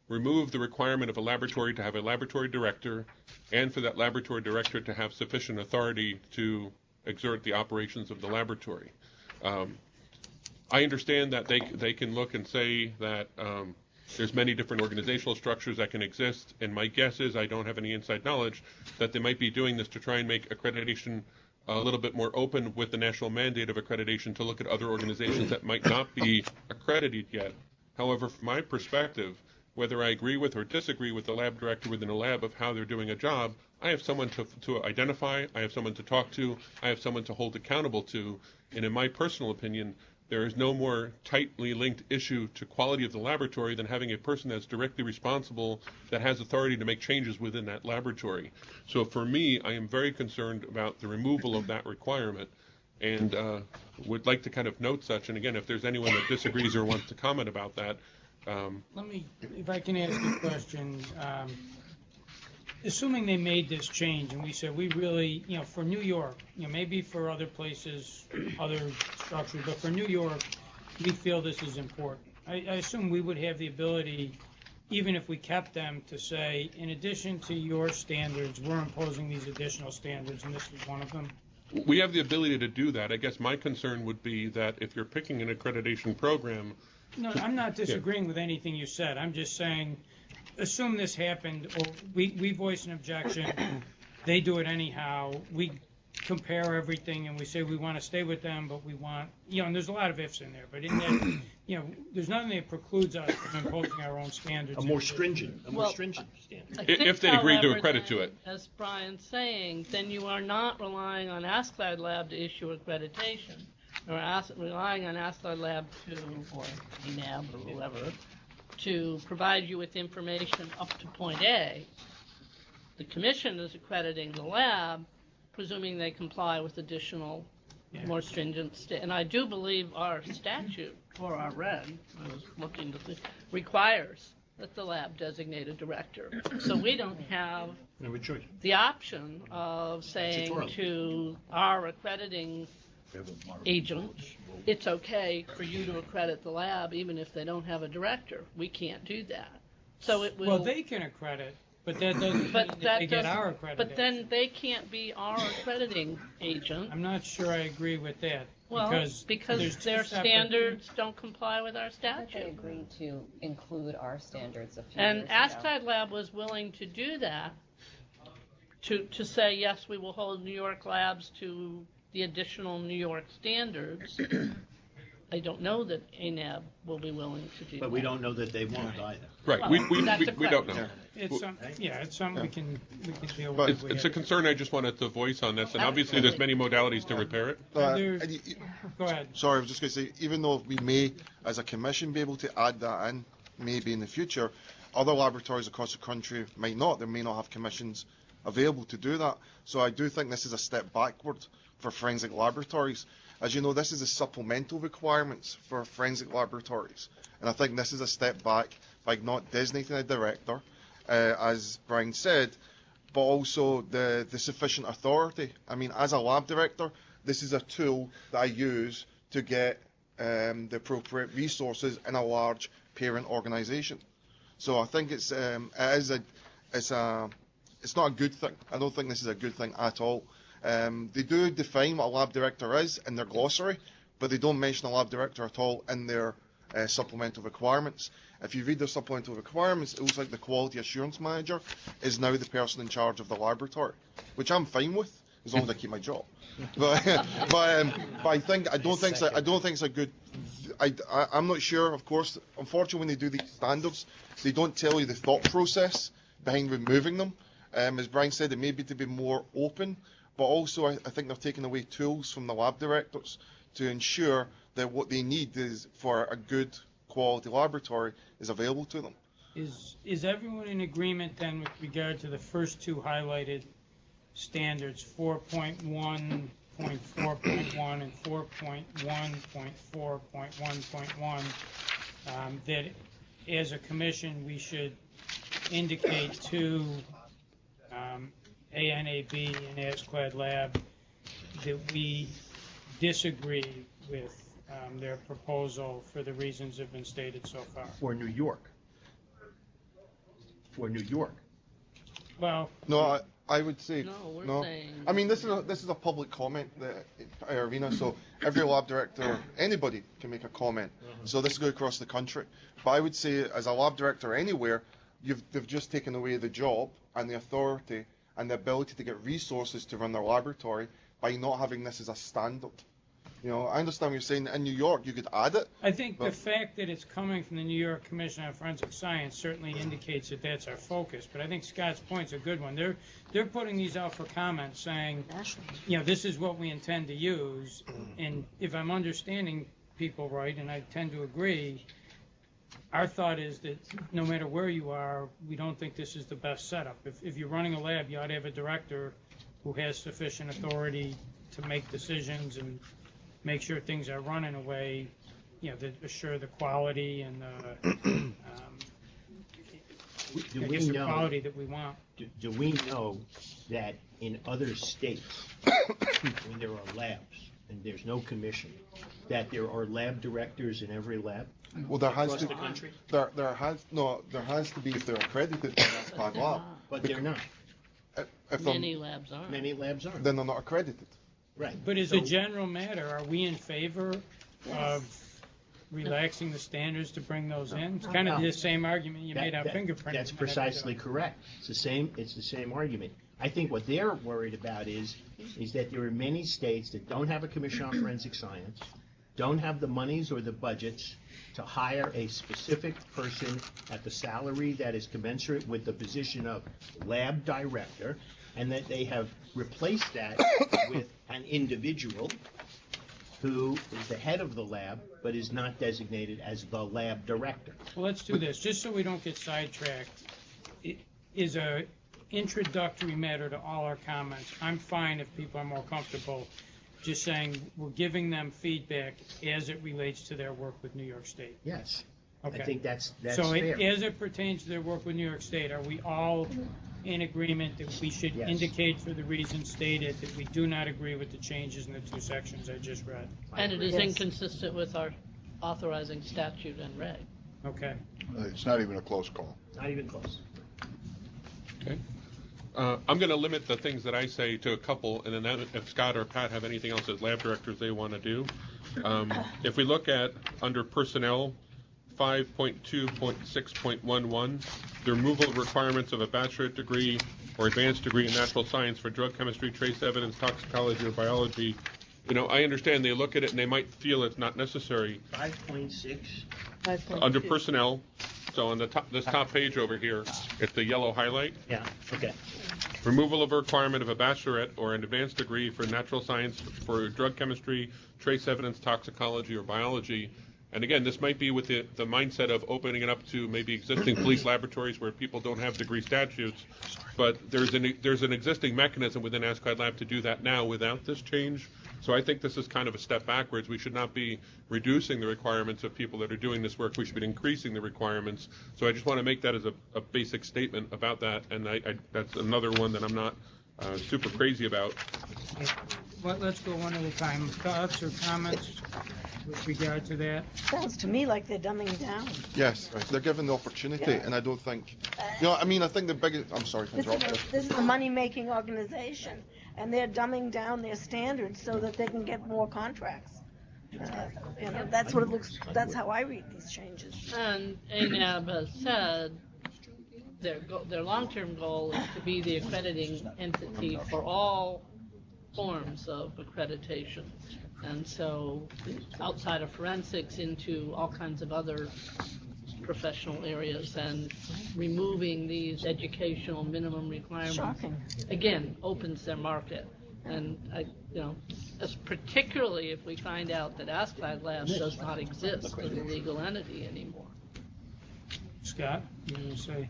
remove the requirement of a laboratory to have a laboratory director, and for that laboratory director to have sufficient authority to exert the operations of the laboratory. I understand that they can look and say that there's many different organizational structures that can exist, and my guess is, I don't have any inside knowledge, that they might be doing this to try and make accreditation a little bit more open with the national mandate of accreditation to look at other organizations that might not be accredited yet. However, from my perspective, whether I agree with or disagree with the lab director within a lab of how they're doing a job, I have someone to identify, I have someone to talk to, I have someone to hold accountable to, and in my personal opinion, there is no more tightly linked issue to quality of the laboratory than having a person that's directly responsible, that has authority to make changes within that laboratory. So for me, I am very concerned about the removal of that requirement, and would like to kind of note such. And again, if there's anyone that disagrees or wants to comment about that. Let me, if I can ask you a question. Assuming they made this change and we said we really, for New York, maybe for other places, other structures, but for New York, we feel this is important. I assume we would have the ability, even if we kept them, to say, in addition to your standards, we're imposing these additional standards, and this is one of them. We have the ability to do that. I guess my concern would be that if you're picking an accreditation program. No, I'm not disagreeing with anything you said. I'm just saying, assume this happened, or we voice an objection, they do it anyhow, we compare everything and we say we want to stay with them, but we want, and there's a lot of ifs in there, but in that, there's nothing that precludes us from imposing our own standards. A more stringent standard. If they agree to accredit to it. As Brian's saying, then you are not relying on ASCLD Lab to issue accreditation, or relying on ASCLD Lab to, or ENAB or whoever, to provide you with information up to point A. The commission is accrediting the lab, presuming they comply with additional, more stringent, and I do believe our statute, or our reg, I was looking to see, requires that the lab designate a director. So we don't have the option of saying to our accrediting agent, it's okay for you to accredit the lab even if they don't have a director. We can't do that. So it will. Well, they can accredit, but that doesn't mean that they get our accreditation. But then they can't be our accrediting agent. I'm not sure I agree with that. Well, because their standards don't comply with our statute. They agreed to include our standards a few and years ASCLD Lab was willing to do that, to say, yes, we will hold New York labs to the additional New York standards. I don't know that ENAB will be willing to do that. But we don't know that they won't either. Right, well, we don't know. It's something we can deal with. It's a concern I just wanted to voice on this, and obviously there's many modalities to repair it. Go ahead. Sorry, I was just going to say, even though we may, as a commission, be able to add that in, maybe in the future, other laboratories across the country might not. They may not have commissions available to do that. So I do think this is a step backward for forensic laboratories. As you know, this is the supplemental requirements for forensic laboratories. And I think this is a step back by not designating a director, as Brian said, but also the sufficient authority. I mean, as a lab director, this is a tool that I use to get the appropriate resources in a large parent organization. So I think it's not a good thing. I don't think this is a good thing at all. They do define what a lab director is in their glossary, but they don't mention a lab director at all in their supplemental requirements. If you read their supplemental requirements, it looks like the quality assurance manager is now the person in charge of the laboratory, which I'm fine with as long as I keep my job. But I don't think it's a good. I'm not sure. Of course, unfortunately, when they do these standards, they don't tell you the thought process behind removing them. As Brian said, it may be to be more open, but also I think they're taking away tools from the lab directors to ensure that what they need is for a good quality laboratory is available to them. Is everyone in agreement then with regard to the first two highlighted standards, 4.1.4.1 and 4.1.4.1.1, that as a commission we should indicate to ANAB and ASCLD Lab that we disagree with their proposal for the reasons that have been stated so far? For New York. For New York. Well, no, I would say we're saying. I mean, this is a public comment arena, so every lab director, anybody can make a comment. So this is going across the country. But I would say, as a lab director anywhere, they've just taken away the job and the authority and the ability to get resources to run their laboratory by not having this as a standard. You know, I understand what you're saying. In New York, you could add it. I think the fact that it's coming from the New York Commission on Forensic Science certainly indicates that that's our focus. But I think Scott's point's a good one. They're putting these out for comment, saying, you know, this is what we intend to use. And if I'm understanding people right, and I tend to agree, our thought is that no matter where you are, we don't think this is the best setup. If you're running a lab, you ought to have a director who has sufficient authority to make decisions and make sure things are run in a way, you know, that assure the quality and the quality that we want. Do we know that in other states, when there are labs and there's no commission, that there are lab directors in every lab? Well, there has across to the country? There has to be if they're accredited by NASPAD lab. But they're not. Many labs aren't. Many labs aren't. Then they're not accredited. Right. But as a general matter, are we in favor of relaxing the standards to bring those in? It's kind of the same argument you made on fingerprinting. That's precisely correct. It's the same argument. I think what they're worried about is that there are many states that don't have a commission on forensic science, don't have the monies or the budgets to hire a specific person at the salary that is commensurate with the position of lab director, and that they have replaced that with an individual who is the head of the lab but is not designated as the lab director. Well, let's do this, just so we don't get sidetracked. It is a introductory matter to all our comments. I'm fine if people are more comfortable just saying we're giving them feedback as it relates to their work with New York State. Yes. Okay. I think that's so fair. As it pertains to their work with New York State, are we all in agreement that we should indicate for the reasons stated that we do not agree with the changes in the two sections I just read? And it is inconsistent with our authorizing statute and reg. Okay. It's not even a close call. Not even close. Okay. I'm going to limit the things that I say to a couple, and then if Scott or Pat have anything else as lab directors they want to do. If we look at under personnel, 5.2.6.11, the removal of requirements of a bachelorate degree or advanced degree in natural science for drug chemistry, trace evidence, toxicology, or biology. You know, I understand they look at it and they might feel it's not necessary. 5.6. Under personnel, so on the top, this top page over here, it's the yellow highlight. Yeah, okay. Removal of a requirement of a bachelorette or an advanced degree for natural science for drug chemistry, trace evidence, toxicology, or biology. And again, this might be with the mindset of opening it up to maybe existing police laboratories where people don't have degree statutes, but there's an existing mechanism within ASCLD Lab to do that now without this change. So I think this is kind of a step backwards. We should not be reducing the requirements of people that are doing this work. We should be increasing the requirements. So I just want to make that as a basic statement about that, and that's another one that I'm not super crazy about. Well, let's go one at a time. Thoughts or comments with regard to that? Sounds to me like they're dumbing down. Yes, they're given the opportunity, and I don't think, you know, I mean, I think the biggest, I'm sorry to interrupt you. This is a money-making organization, and they're dumbing down their standards so that they can get more contracts. You know, that's what it looks. That's how I read these changes. And ANAB has said their long-term goal is to be the accrediting entity for all forms of accreditation. And so outside of forensics into all kinds of other professional areas, and removing these educational minimum requirements, again, opens their market. And particularly if we find out that ASCLD Lab does not exist as a legal entity anymore. Scott? you want to say?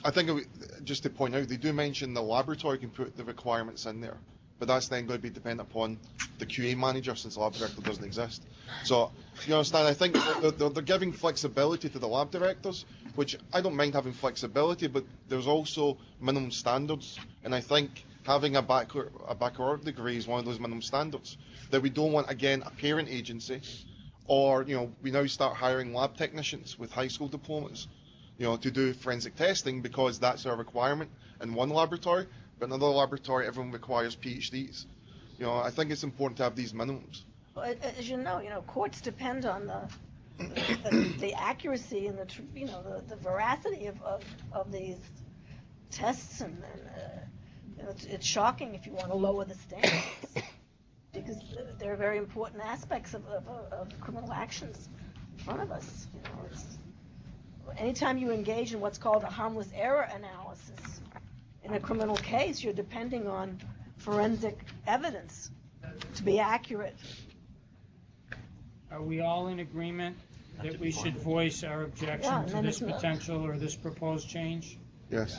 I think just to point out, they do mention the laboratory can put the requirements in there, but that's then going to be dependent upon the QA manager since the lab director doesn't exist. So, you understand, I think they're giving flexibility to the lab directors, which I don't mind having flexibility, but there's also minimum standards, and I think having a baccalaureate degree is one of those minimum standards, that we don't want, again, a parent agency, or, we now start hiring lab technicians with high school diplomas, to do forensic testing because that's our requirement in one laboratory, but in another laboratory everyone requires PhDs. I think it's important to have these minimums. Well, as you know, courts depend on the accuracy and the veracity of these tests, and it's shocking if you want to lower the standards because they're very important aspects of criminal actions in front of us. Anytime you engage in what's called a harmless error analysis in a criminal case, you're depending on forensic evidence to be accurate. Are we all in agreement that we should voice our objection to this potential or this proposed change? Yes.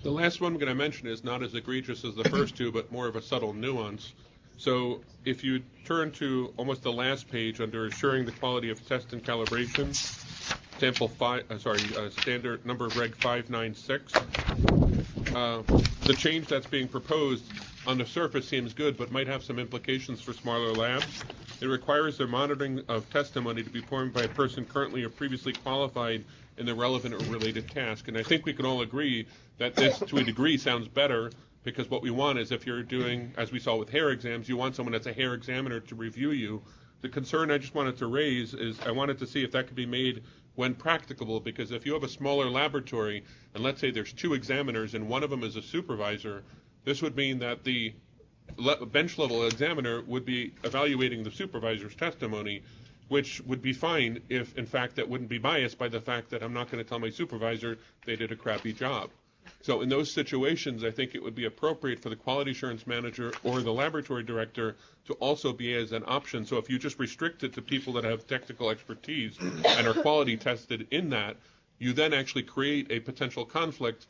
The last one I'm going to mention is not as egregious as the first two, but more of a subtle nuance. So if you turn to almost the last page under assuring the quality of test and calibration, standard number reg 596, the change that's being proposed on the surface seems good, but might have some implications for smaller labs. It requires the monitoring of testimony to be performed by a person currently or previously qualified in the relevant or related task. And I think we can all agree that this, to a degree, sounds better, because what we want is, if you're doing, as we saw with hair exams, you want someone that's a hair examiner to review you. The concern I just wanted to raise is I wanted to see if that could be made when practicable, because if you have a smaller laboratory, and let's say there's 2 examiners and one of them is a supervisor, this would mean that the bench level examiner would be evaluating the supervisor's testimony, which would be fine if, in fact, that wouldn't be biased by the fact that I'm not going to tell my supervisor they did a crappy job. So in those situations, I think it would be appropriate for the quality assurance manager or the laboratory director to also be as an option. So if you just restrict it to people that have technical expertise and are quality tested in that, you then actually create a potential conflict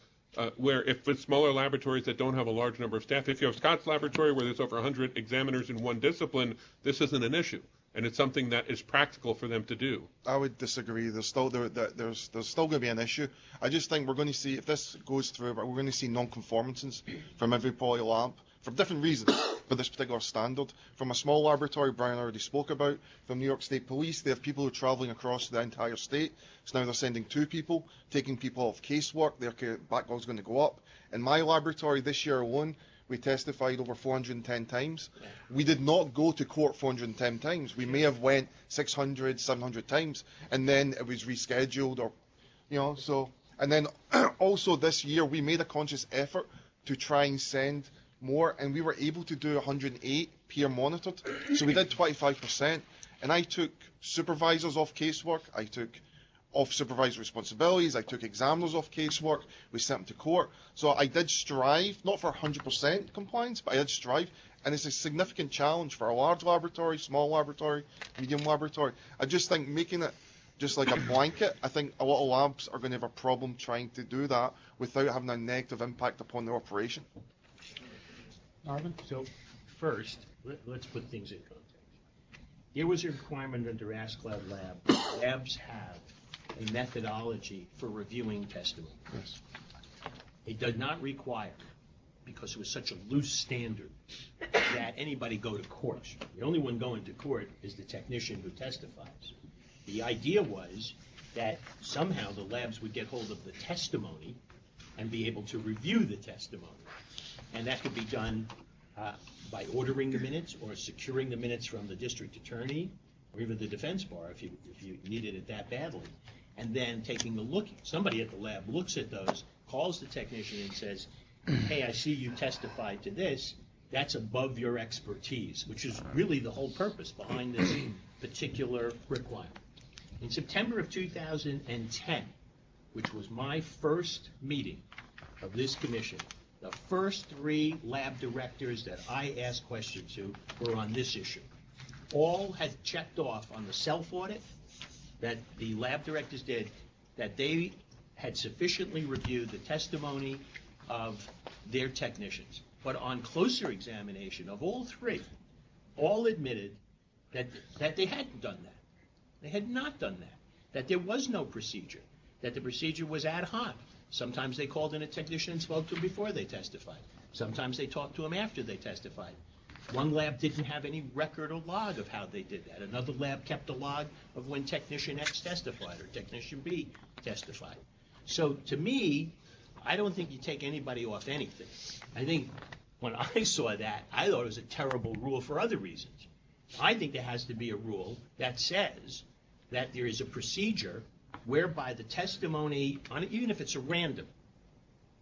where if it's smaller laboratories that don't have a large number of staff, if you have Scott's laboratory where there's over 100 examiners in one discipline, this isn't an issue. And it's something that is practical for them to do. I would disagree. There's still going to be an issue. I just think we're going to see, if this goes through, we're going to see non-conformances from every poly lab for different reasons for this particular standard. From a small laboratory, Brian already spoke about, from New York State Police, they have people who are traveling across the entire state. So now they're sending 2 people, taking people off casework. Their backlog's going to go up. In my laboratory this year alone, we testified over 410 times. We did not go to court 410 times. We may have went 600, 700 times, and then it was rescheduled, or, so. And then also this year, we made a conscious effort to try and send more, and we were able to do 108 peer monitored. So we did 25%, and I took supervisors off casework. I took off supervisor responsibilities. I took examiners off casework. We sent them to court. So I did strive, not for 100% compliance, but I did strive. And it's a significant challenge for a large laboratory, small laboratory, medium laboratory. I just think making it just like a blanket, I think a lot of labs are going to have a problem trying to do that without having a negative impact upon their operation. Marvin? So first, let's put things in context. There was a requirement under AskCloud Lab. Labs have a methodology for reviewing testimony. Yes. It did not require, because it was such a loose standard, that anybody go to court. The only one going to court is the technician who testifies. The idea was that somehow the labs would get hold of the testimony and be able to review the testimony. And that could be done by ordering the minutes or securing the minutes from the district attorney or even the defense bar if you needed it that badly. And then taking a look, somebody at the lab looks at those, calls the technician and says, hey, I see you testified to this. That's above your expertise, which is really the whole purpose behind this particular requirement. In September of 2010, which was my first meeting of this commission, the first 3 lab directors that I asked questions to were on this issue. All had checked off on the self-audit that the lab directors did, that they had sufficiently reviewed the testimony of their technicians. But on closer examination of all three, all admitted that they hadn't done that. They had not done that. That there was no procedure. That the procedure was ad hoc. Sometimes they called in a technician and spoke to him before they testified. Sometimes they talked to him after they testified. One lab didn't have any record or log of how they did that. Another lab kept a log of when technician X testified or technician B testified. So to me, I don't think you take anybody off anything. I think when I saw that, I thought it was a terrible rule for other reasons. I think there has to be a rule that says that there is a procedure whereby the testimony, even if it's a random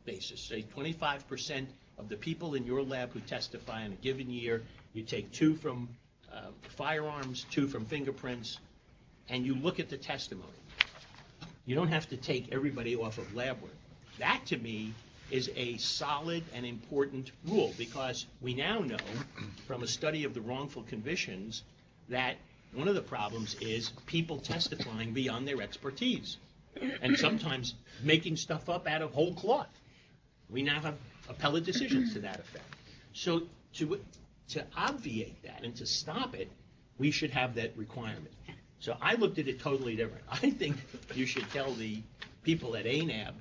basis, say 25% of the people in your lab who testify in a given year, you take 2 from firearms, 2 from fingerprints, and you look at the testimony. You don't have to take everybody off of lab work. That, to me, is a solid and important rule, because we now know from a study of the wrongful convictions that one of the problems is people testifying beyond their expertise and sometimes making stuff up out of whole cloth. We now have appellate decisions to that effect. So to obviate that and to stop it, we should have that requirement. So I looked at it totally different. I think you should tell the people at ANAB,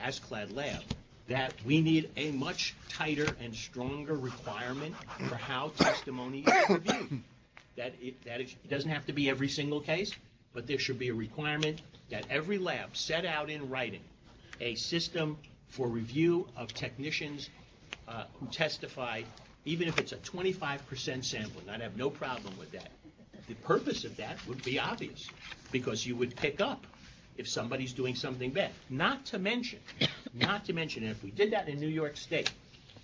ASCLD Lab, that we need a much tighter and stronger requirement for how testimony is reviewed. That it doesn't have to be every single case, but there should be a requirement that every lab set out in writing a system for review of technicians who testify, even if it's a 25% sampling. I'd have no problem with that. The purpose of that would be obvious, because you would pick up if somebody's doing something bad. Not to mention, and if we did that in New York State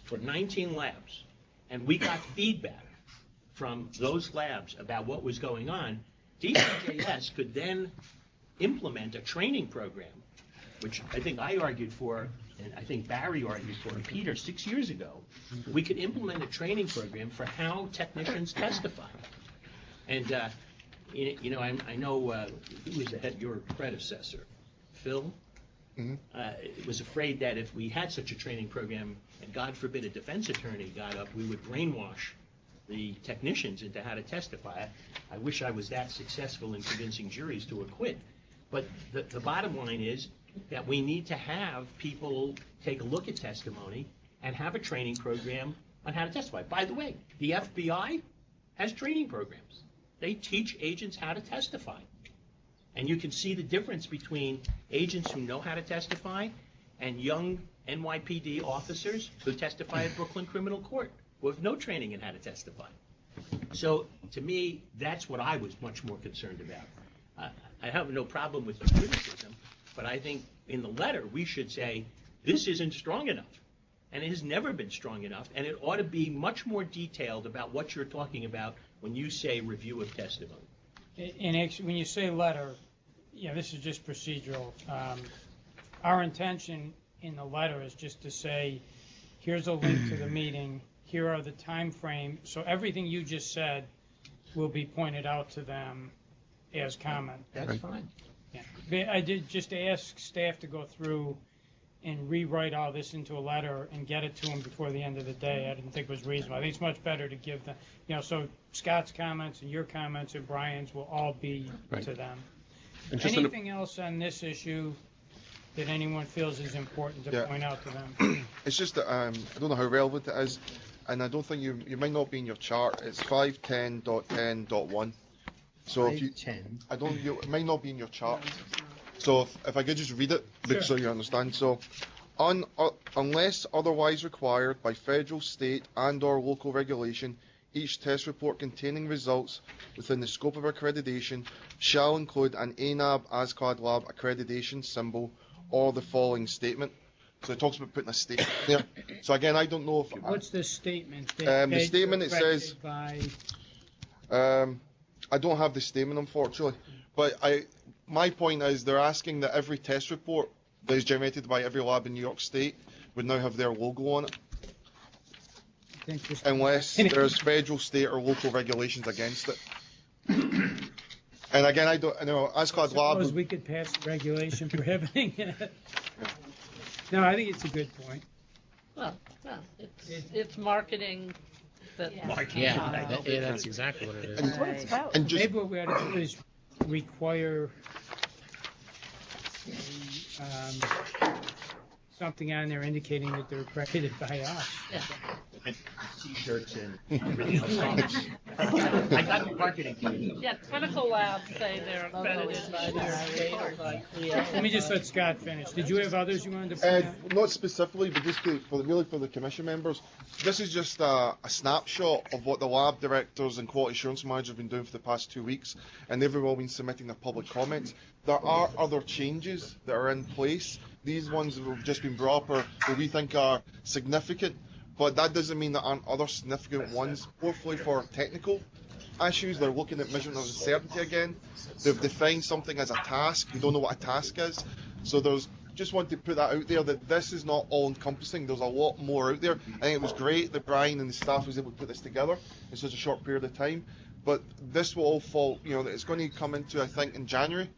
for 19 labs, and we got feedback from those labs about what was going on, DCJS could then implement a training program, which I think I argued for, and I think Barry argued for, and Peter 6 years ago. We could implement a training program for how technicians testify. And, I know who was your predecessor, Phil? Was afraid that if we had such a training program, and God forbid a defense attorney got up, we would brainwash the technicians into how to testify. I wish I was that successful in convincing juries to acquit. But the bottom line is that we need to have people take a look at testimony and have a training program on how to testify. By the way, the FBI has training programs. They teach agents how to testify. And you can see the difference between agents who know how to testify and young NYPD officers who testify at Brooklyn Criminal Court who have no training in how to testify. So to me, that's what I was much more concerned about. I have no problem with the criticism, but I think in the letter we should say this isn't strong enough. And it has never been strong enough, and it ought to be much more detailed about what you're talking about when you say review of testimony. And actually, when you say letter, this is just procedural. Our intention in the letter is just to say, here's a link to the meeting, here are the time frames, so everything you just said will be pointed out to them as comment. That's fine. Yeah. I did just ask staff to go through and rewrite all this into a letter and get it to them before the end of the day. I didn't think it was reasonable. I think it's much better to give them, so Scott's comments and your comments and Brian's will all be to them. Anything else on this issue that anyone feels is important to point out to them? It's just that I don't know how relevant it is, and I don't think you might not be in your chart. It's 510.10.1. So if you, it might not be in your chart. So if I could just read it, so you understand. So, unless otherwise required by federal, state, and/or local regulation, each test report containing results within the scope of accreditation shall include an ANAB ASCLD Lab accreditation symbol or the following statement. So it talks about putting a statement there. So again, I don't know if... What's the statement? The statement, it says... I don't have the statement, unfortunately. But my point is they're asking that every test report that is generated by every lab in New York State would now have their logo on it. Unless there's federal, state, or local regulations against it. And again, I don't, you know, Ascot Lab. Suppose we could pass a regulation prohibiting it. No, I think it's a good point. Well, it's marketing. That's exactly what it is. That's what it's about. And maybe what we ought to do is require something on there indicating that they're accredited by us. Yeah. T-shirts and everything else. I got the marketing team. Yeah, clinical labs say they're accredited by their state or by CLIA. Let me just let Scott finish. Did you have others you wanted to point out? Not specifically, but just for the commission members. This is just a snapshot of what the lab directors and quality assurance managers have been doing for the past 2 weeks, and they've all been submitting their public comments. There are other changes that are in place. These ones that have just been brought up are what we think are significant, but that doesn't mean there aren't other significant ones, hopefully for technical issues. They're looking at measurement of uncertainty again. They've defined something as a task. We don't know what a task is. So just want to put that out there, that this is not all-encompassing. There's a lot more out there. I think it was great that Brian and the staff was able to put this together in such a short period of time. But this will all fall, you know, it's going to come into, I think, in January,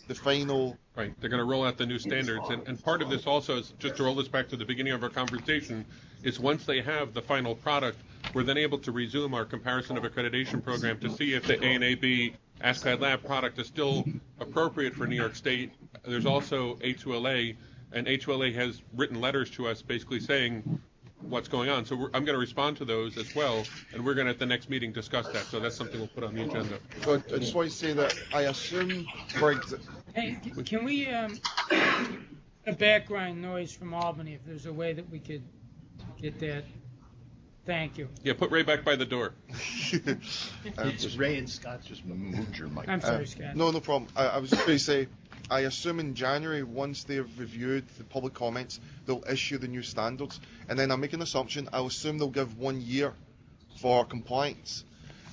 the final. Right, they're going to roll out the new standards, and part of this also is, just to roll this back to the beginning of our conversation, is once they have the final product, we're then able to resume our comparison of accreditation program to see if the ANAB ASCAD Lab product is still appropriate for New York State. There's also A2LA, and A2LA has written letters to us basically saying what's going on. So I'm going to respond to those as well, and we're going to at the next meeting discuss that. So that's something we'll put on the agenda. So I just want to say that I assume, Hey, can we a background noise from Albany, if there's a way that we could get that? Thank you. Yeah, put Ray back by the door. It's Ray and Scott just moved your mic. I'm sorry, Scott. No problem. I was just going to say, I assume in January, once they've reviewed the public comments, they'll issue the new standards. And then I'll make an assumption. I'll assume they'll give 1 year for compliance.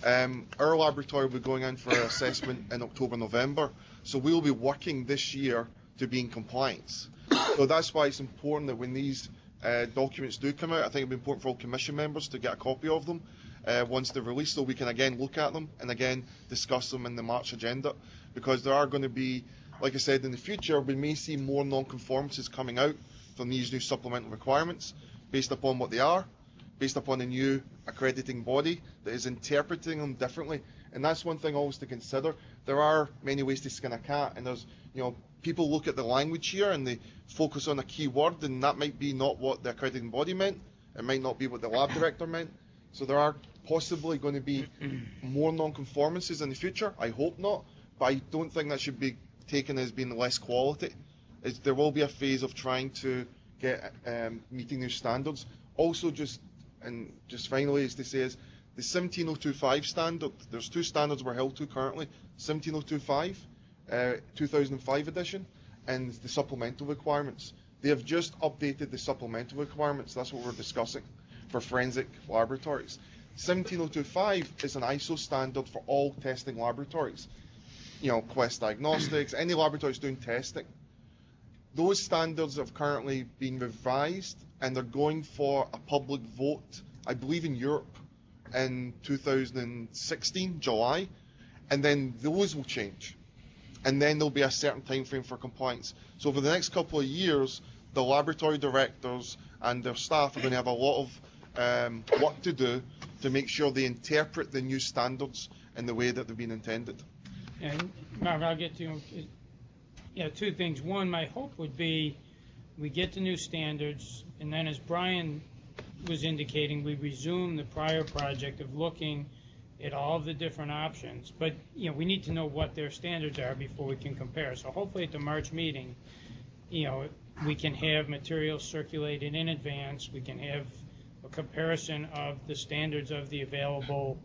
Our laboratory will be going in for assessment in October, November. So we'll be working this year to be in compliance. So that's why it's important that when these documents do come out, I think it'll be important for all commission members to get a copy of them once they're released, so we can again look at them and again discuss them in the March agenda. Because there are going to be, like I said, in the future, we may see more non-conformances coming out from these new supplemental requirements based upon what they are, based upon a new accrediting body that is interpreting them differently. And that's one thing always to consider. There are many ways to skin a cat, and there's, you know, people look at the language here and they focus on a key word, and that might be not what the accrediting body meant. It might not be what the lab director meant. So there are possibly going to be more non-conformances in the future. I hope not, but I don't think that should be taken as being less quality. There will be a phase of trying to get meeting new standards. Also, just finally, as they say, is the 17025 standard. There's two standards we're held to currently: 17025, 2005 edition, and the supplemental requirements. They have just updated the supplemental requirements. That's what we're discussing for forensic laboratories. 17025 is an ISO standard for all testing laboratories. You know, Quest Diagnostics, any laboratories doing testing. Those standards have currently been revised, and they're going for a public vote, I believe in Europe, in 2016, July, and then those will change. And then there'll be a certain time frame for compliance. So over the next couple of years, the laboratory directors and their staff are going to have a lot of work to do to make sure they interpret the new standards in the way that they've been intended. And Mark, I'll get to two things. One, my hope would be we get the new standards, and then as Brian was indicating, we resume the prior project of looking at all of the different options. But we need to know what their standards are before we can compare. So hopefully at the March meeting, we can have materials circulated in advance. We can have a comparison of the standards of the available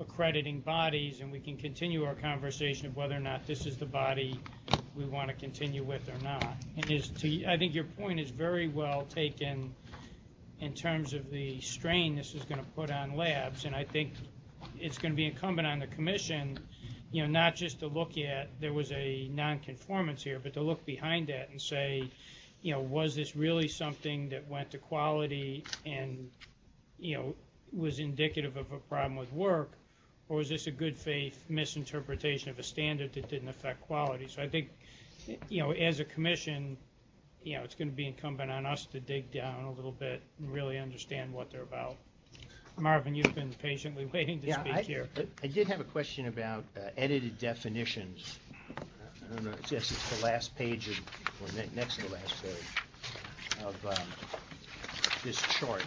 accrediting bodies, and we can continue our conversation of whether or not this is the body we want to continue with or not. And I think your point is very well taken in terms of the strain this is going to put on labs, and I think it's going to be incumbent on the commission, not just to look at there was a non-conformance here, but to look behind that and say, was this really something that went to quality and, was indicative of a problem with work, or is this a good faith misinterpretation of a standard that didn't affect quality? So I think, as a commission, it's going to be incumbent on us to dig down a little bit and really understand what they're about. Marvin, you've been patiently waiting to speak here. I did have a question about edited definitions. I don't know, it's the last page next to the last page of this chart.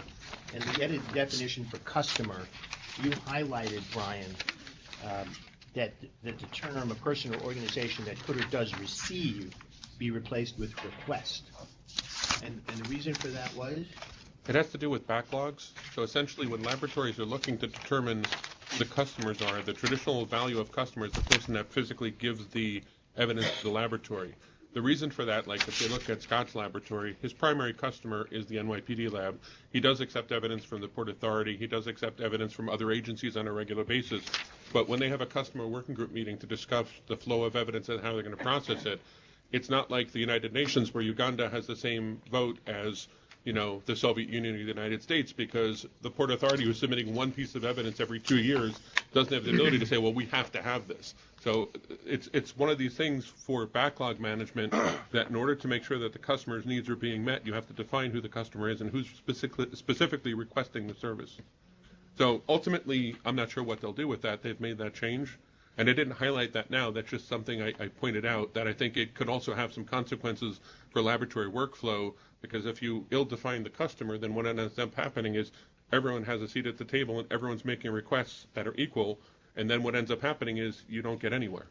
And the edited definition for customer, you highlighted, Brian, that the term a person or organization that could or does receive be replaced with request. And the reason for that was? It has to do with backlogs. So essentially when laboratories are looking to determine who the customers are, the traditional value of customer is the person that physically gives the evidence to the laboratory. The reason for that, like if they look at Scott's laboratory, his primary customer is the NYPD lab. He does accept evidence from the Port Authority. He does accept evidence from other agencies on a regular basis. But when they have a customer working group meeting to discuss the flow of evidence and how they're going to process it, it's not like the United Nations where Uganda has the same vote as the Soviet Union or the United States, because the Port Authority, who's submitting one piece of evidence every 2 years, doesn't have the ability to say, well, we have to have this. So it's one of these things for backlog management that in order to make sure that the customer's needs are being met, you have to define who the customer is and who's specifically requesting the service. So ultimately, I'm not sure what they'll do with that. They've made that change. And I didn't highlight that now. That's just something I pointed out, that I think it could also have some consequences for laboratory workflow, because if you ill-define the customer, then what ends up happening is everyone has a seat at the table and everyone's making requests that are equal, and then what ends up happening is you don't get anywhere.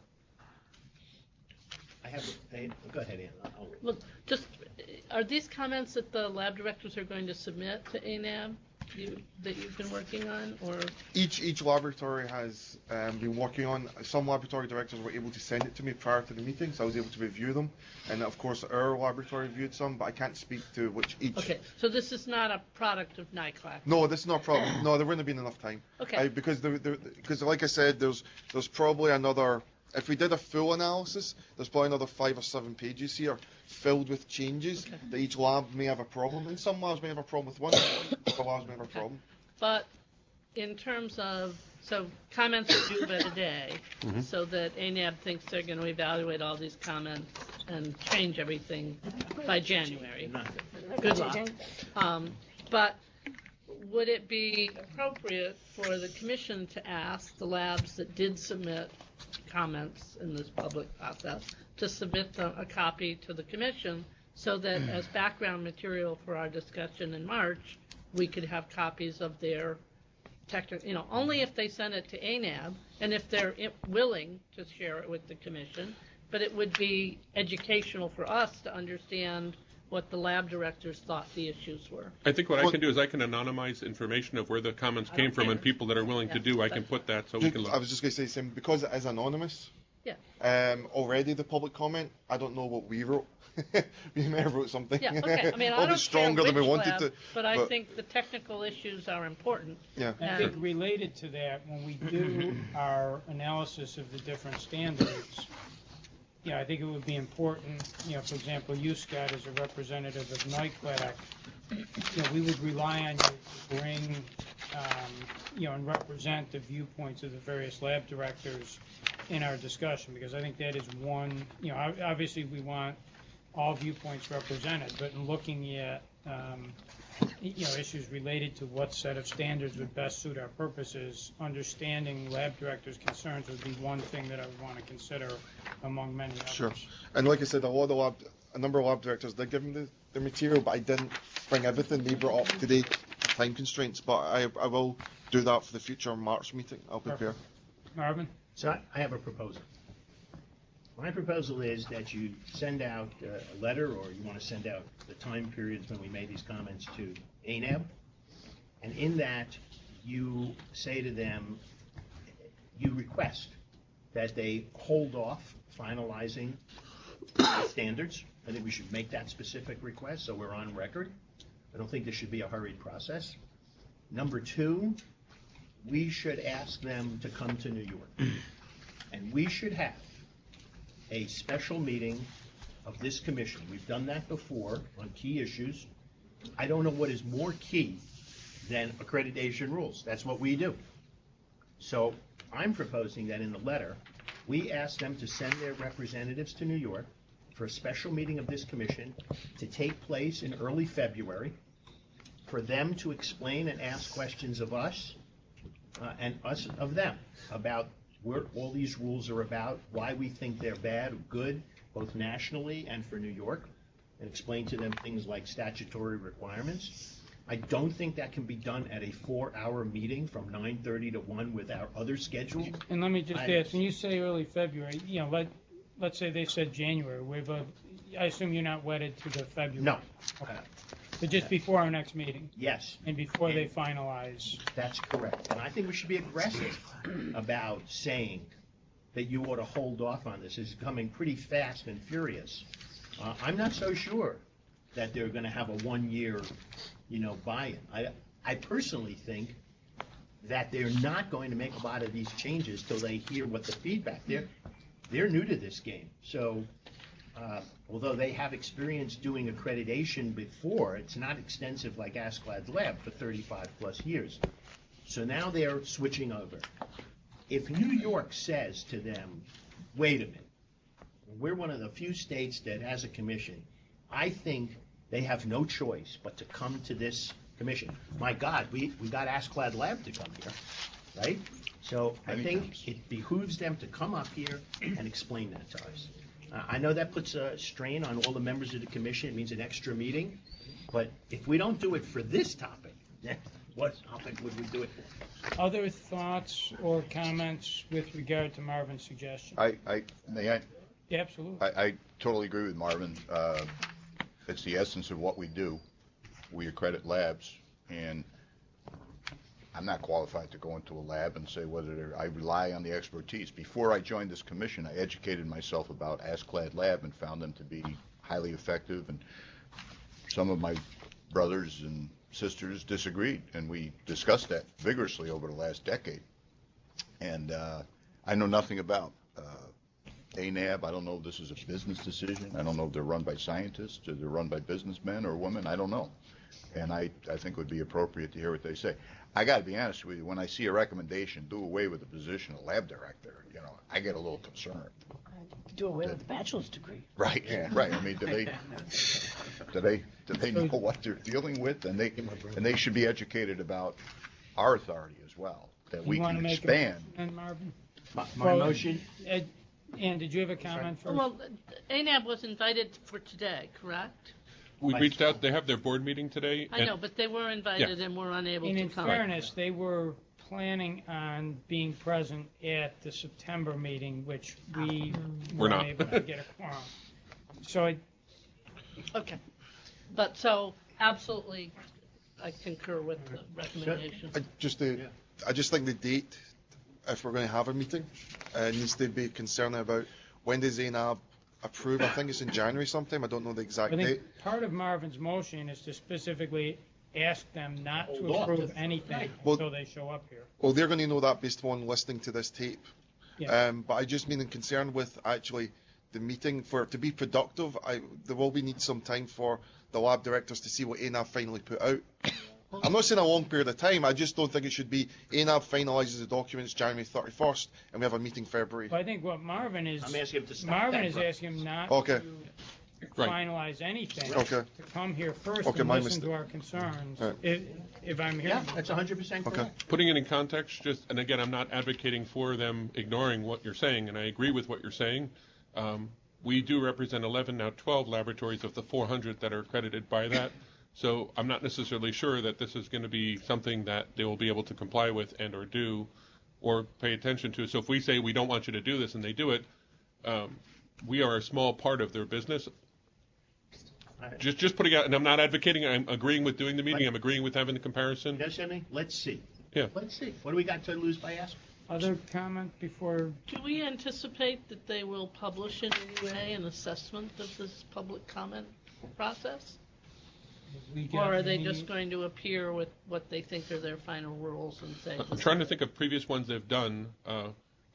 Go ahead, Ann. Look, are these comments that the lab directors are going to submit to ANAB that you've been working on, or? Each laboratory has been working on. Some laboratory directors were able to send it to me prior to the meeting, so I was able to review them. And of course, our laboratory reviewed some, but I can't speak to which each. Okay, so this is not a product of NICLAC? No, this is not a problem. No, there wouldn't have been enough time. Okay. Because like I said, there's probably another. If we did a full analysis, there's probably another 5 or 7 pages here filled with changes that each lab may have a problem. And some labs may have a problem with one, other labs may have a problem. But in terms of, comments are due by today, so that ANAB thinks they're going to evaluate all these comments and change everything by January. Good luck. But would it be appropriate for the commission to ask the labs that did submit comments in this public process to submit a copy to the commission, so that as background material for our discussion in March, we could have copies of their technical, only if they send it to ANAB and if they're willing to share it with the commission, but it would be educational for us to understand what the lab directors thought the issues were. I think what I can do is I can anonymize information of where the comments came from, and people that are willing to do, I can put that so we can look. I was just going to say, Sam, because it is anonymous, already the public comment, I don't know what we wrote. We may have wrote something I don't stronger than we wanted lab, to. But I think the technical issues are important. Yeah. I think related to that, when we do our analysis of the different standards, I think it would be important, for example, you, Scott, as a representative of NICLAC, we would rely on you to bring, and represent the viewpoints of the various lab directors in our discussion, because I think that is one, obviously we want all viewpoints represented, but in looking at, issues related to what set of standards would best suit our purposes, understanding lab directors' concerns would be one thing that I would want to consider among many others. Sure. And like I said, a number of lab directors did give me the material, but I didn't bring everything. They brought up today time constraints, but I will do that for the future March meeting. I'll prepare. Perfect. Marvin? So I have a proposal. My proposal is that you send out a letter, or you want to send out the time periods when we made these comments to ANAB, and in that you say to them, you request that they hold off finalizing the standards. I think we should make that specific request so we're on record. I don't think this should be a hurried process. Number 2, we should ask them to come to New York, and we should have a special meeting of this commission. We've done that before on key issues. I don't know what is more key than accreditation rules. That's what we do. So I'm proposing that in the letter, we ask them to send their representatives to New York for a special meeting of this commission to take place in early February, for them to explain and ask questions of us and us of them about what all these rules are about, why we think they're bad or good, both nationally and for New York, and explain to them things like statutory requirements. I don't think that can be done at a 4-hour meeting from 9:30 to 1 with our other schedule. And let me just ask, when you say early February, let's say they said January, I assume you're not wedded to the February? No. Okay. But just before our next meeting? Yes. And before they finalize? That's correct. And I think we should be aggressive about saying that you ought to hold off on this. It's coming pretty fast and furious. I'm not so sure that they're going to have a 1-year, buy-in. I personally think that they're not going to make a lot of these changes till they hear what the feedback. They're new to this game. So although they have experience doing accreditation before, it's not extensive like Asklad's Lab for 35 plus years. So now they're switching over. If New York says to them, wait a minute, we're one of the few states that has a commission, I think they have no choice but to come to this commission. My God, we got Asklad's Lab to come here, right? So I think it behooves them to come up here and explain that to us. I know that puts a strain on all the members of the commission. It means an extra meeting. But if we don't do it for this topic, what topic would we do it for? Other thoughts or comments with regard to Marvin's suggestion? May I? Yeah, absolutely. I totally agree with Marvin. It's the essence of what we do. We accredit labs, and I'm not qualified to go into a lab and say whether I rely on the expertise. Before I joined this commission, I educated myself about Asklad's Lab and found them to be highly effective, and some of my brothers and sisters disagreed, and we discussed that vigorously over the last decade. And I know nothing about ANAB. I don't know if this is a business decision. I don't know if they're run by scientists or they're run by businessmen or women. I don't know. And I think it would be appropriate to hear what they say. I got to be honest with you, when I see a recommendation, do away with the position of lab director, I get a little concerned. Do away with the bachelor's degree. Right, right. I mean, do they know what they're dealing with? And they should be educated about our authority as well, that we can expand. Marvin? My motion. Ann, did you have a comment first? Well, ANAB was invited for today, correct? We reached out. They have their board meeting today. I know, but they were invited and were unable to come. In fairness, they were planning on being present at the September meeting, which we were not able to get a quorum. So okay. But so, absolutely, I concur with the recommendation. I just think the date, if we're going to have a meeting, needs to be concerned about when does ANAB approve. I think it's in January sometime. I don't know the exact date. Part of Marvin's motion is to specifically ask them not to approve anything until they show up here. Well, they're going to know that based on listening to this tape. Yeah. But I just mean in concern with actually the meeting, for it to be productive, there will be need some time for the lab directors to see what ANAB finally put out. I'm not saying a long period of time. I just don't think it should be ANAB finalises the documents January 31st and we have a meeting February. But I think what Marvin is, I'm asking him to stop Marvin is asking him not to finalize anything, to come here first and listen to our concerns. If I'm here, that's 100% correct. Putting it in context, and again, I'm not advocating for them ignoring what you're saying, and I agree with what you're saying. We do represent 11, now 12 laboratories of the 400 that are accredited by that. So I'm not necessarily sure that this is going to be something that they will be able to comply with and or do or pay attention to. So if we say we don't want you to do this and they do it, we are a small part of their business. Just putting out, and I'm not advocating, I'm agreeing with doing the meeting, I'm agreeing with having the comparison. Yes, Emily? Let's see. Yeah. Let's see. What do we got to lose by asking? Other comment before? Do we anticipate that they will publish in any way an assessment of this public comment process? Or are they just going to appear with what they think are their final rules and say? I'm trying to think of previous ones they've done.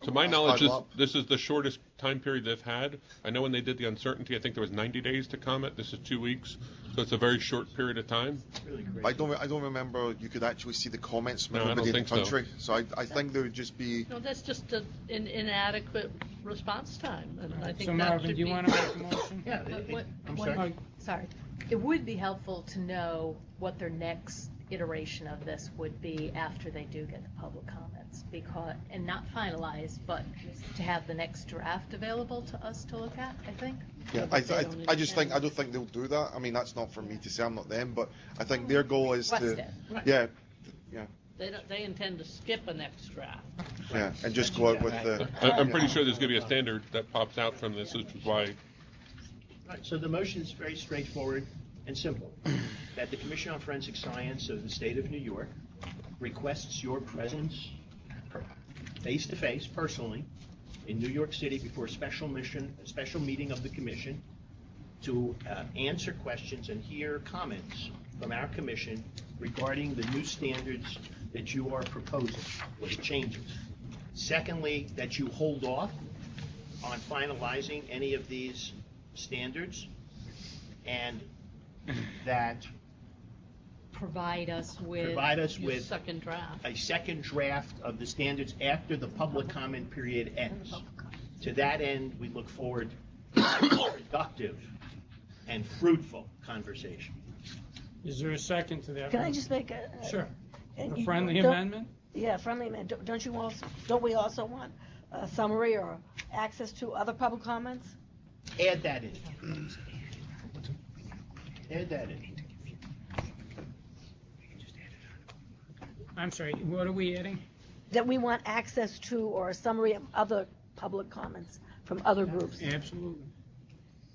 To my knowledge, Lab. this is the shortest time period they've had. I know when they did the uncertainty, I think there was 90 days to comment. This is 2 weeks, so it's a very short period of time. I don't remember you could actually see the comments from No, I everybody don't in the think so. country. So I think there would just be. No, that's just an inadequate response time, and I think So that Marvin, should do you be- want to make a motion? Yeah, I'm sorry. Sorry. It would be helpful to know what their next iteration of this would be after they do get the public comments, and not finalized, but to have the next draft available to us to look at, I think. Yeah, I don't think they'll do that. I mean, that's not for me to say. I'm not them, but I think their goal is West to, End. Right. yeah. They intend to skip an next draft. Yeah, and just go out with the. I'm pretty sure there's going to be a standard that pops out from this, which is why. Right, so the motion is very straightforward and simple, that the Commission on Forensic Science of the State of New York requests your presence face-to-face, personally, in New York City before a special meeting of the Commission to answer questions and hear comments from our Commission regarding the new standards that you are proposing, or the changes. Secondly, that you hold off on finalizing any of these standards, and that Provide us with Your second draft. a second draft of the standards after the public comment period ends. To that end, we look forward to a productive and fruitful conversation. Is there a second to that? Can I just make a? Sure. and A you- friendly don't- amendment? Yeah, friendly amendment. Don't we also want a summary or access to other public comments? Add that in. Add that in. I'm sorry, what are we adding? That we want access to or a summary of other public comments from other groups. Absolutely.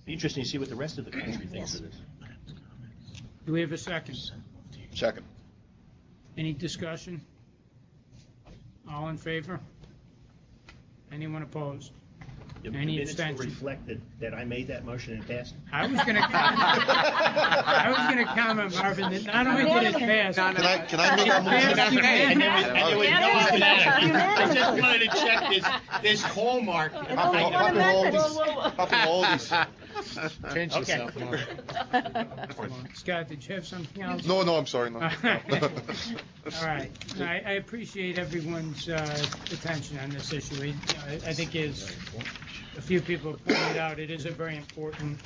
Be interesting to see what the rest of the country thinks of this. Do we have a second? Second. Any discussion? All in favor? Anyone opposed? The Any minutes will abstention? reflect that I made that motion and passed. I was gonna comment, Marvin, that not only did it pass. Can I make a motion? And there was no automatic. I just wanted to check this hallmark. Happy holidays. Change yourself, Mark. Scott, did you have something else? No, I'm sorry. No. All right. I appreciate everyone's attention on this issue. I think as a few people have pointed out, it is a very important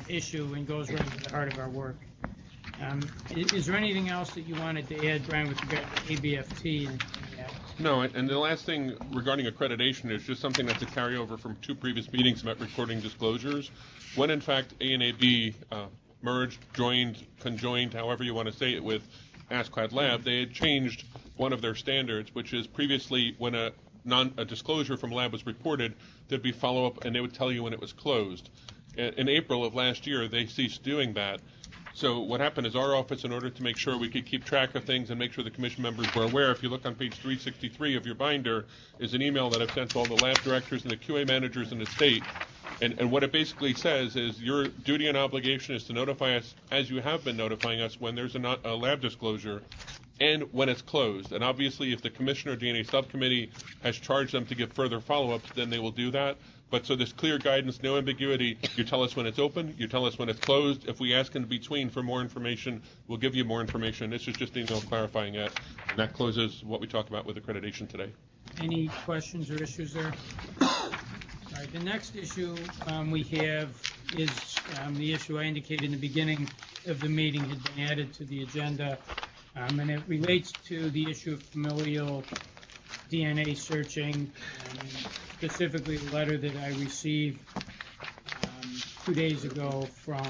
issue and goes right to the heart of our work. Is there anything else that you wanted to add, Brian, with regard to ABFT? No, and the last thing regarding accreditation is just something that's a carryover from 2 previous meetings about recording disclosures. When in fact A&AB merged, joined, conjoined, however you want to say it, with ASCLD Lab, they had changed one of their standards, which is previously when a disclosure from a lab was reported, there'd be follow-up and they would tell you when it was closed. In April of last year, they ceased doing that. So what happened is our office, in order to make sure we could keep track of things and make sure the commission members were aware, if you look on page 363 of your binder, is an email that I've sent to all the lab directors and the QA managers in the state. And what it basically says is your duty and obligation is to notify us, as you have been notifying us, when there's a lab disclosure and when it's closed. And obviously, if the commissioner or DNA subcommittee has charged them to give further follow-ups, then they will do that. But so there's clear guidance, no ambiguity. You tell us when it's open, you tell us when it's closed. If we ask in between for more information, we'll give you more information. This is just an email clarifying it. And that closes what we talked about with accreditation today. Any questions or issues there? All right, the next issue we have is the issue I indicated in the beginning of the meeting had been added to the agenda, and it relates to the issue of familial DNA searching, specifically the letter that I received 2 days ago from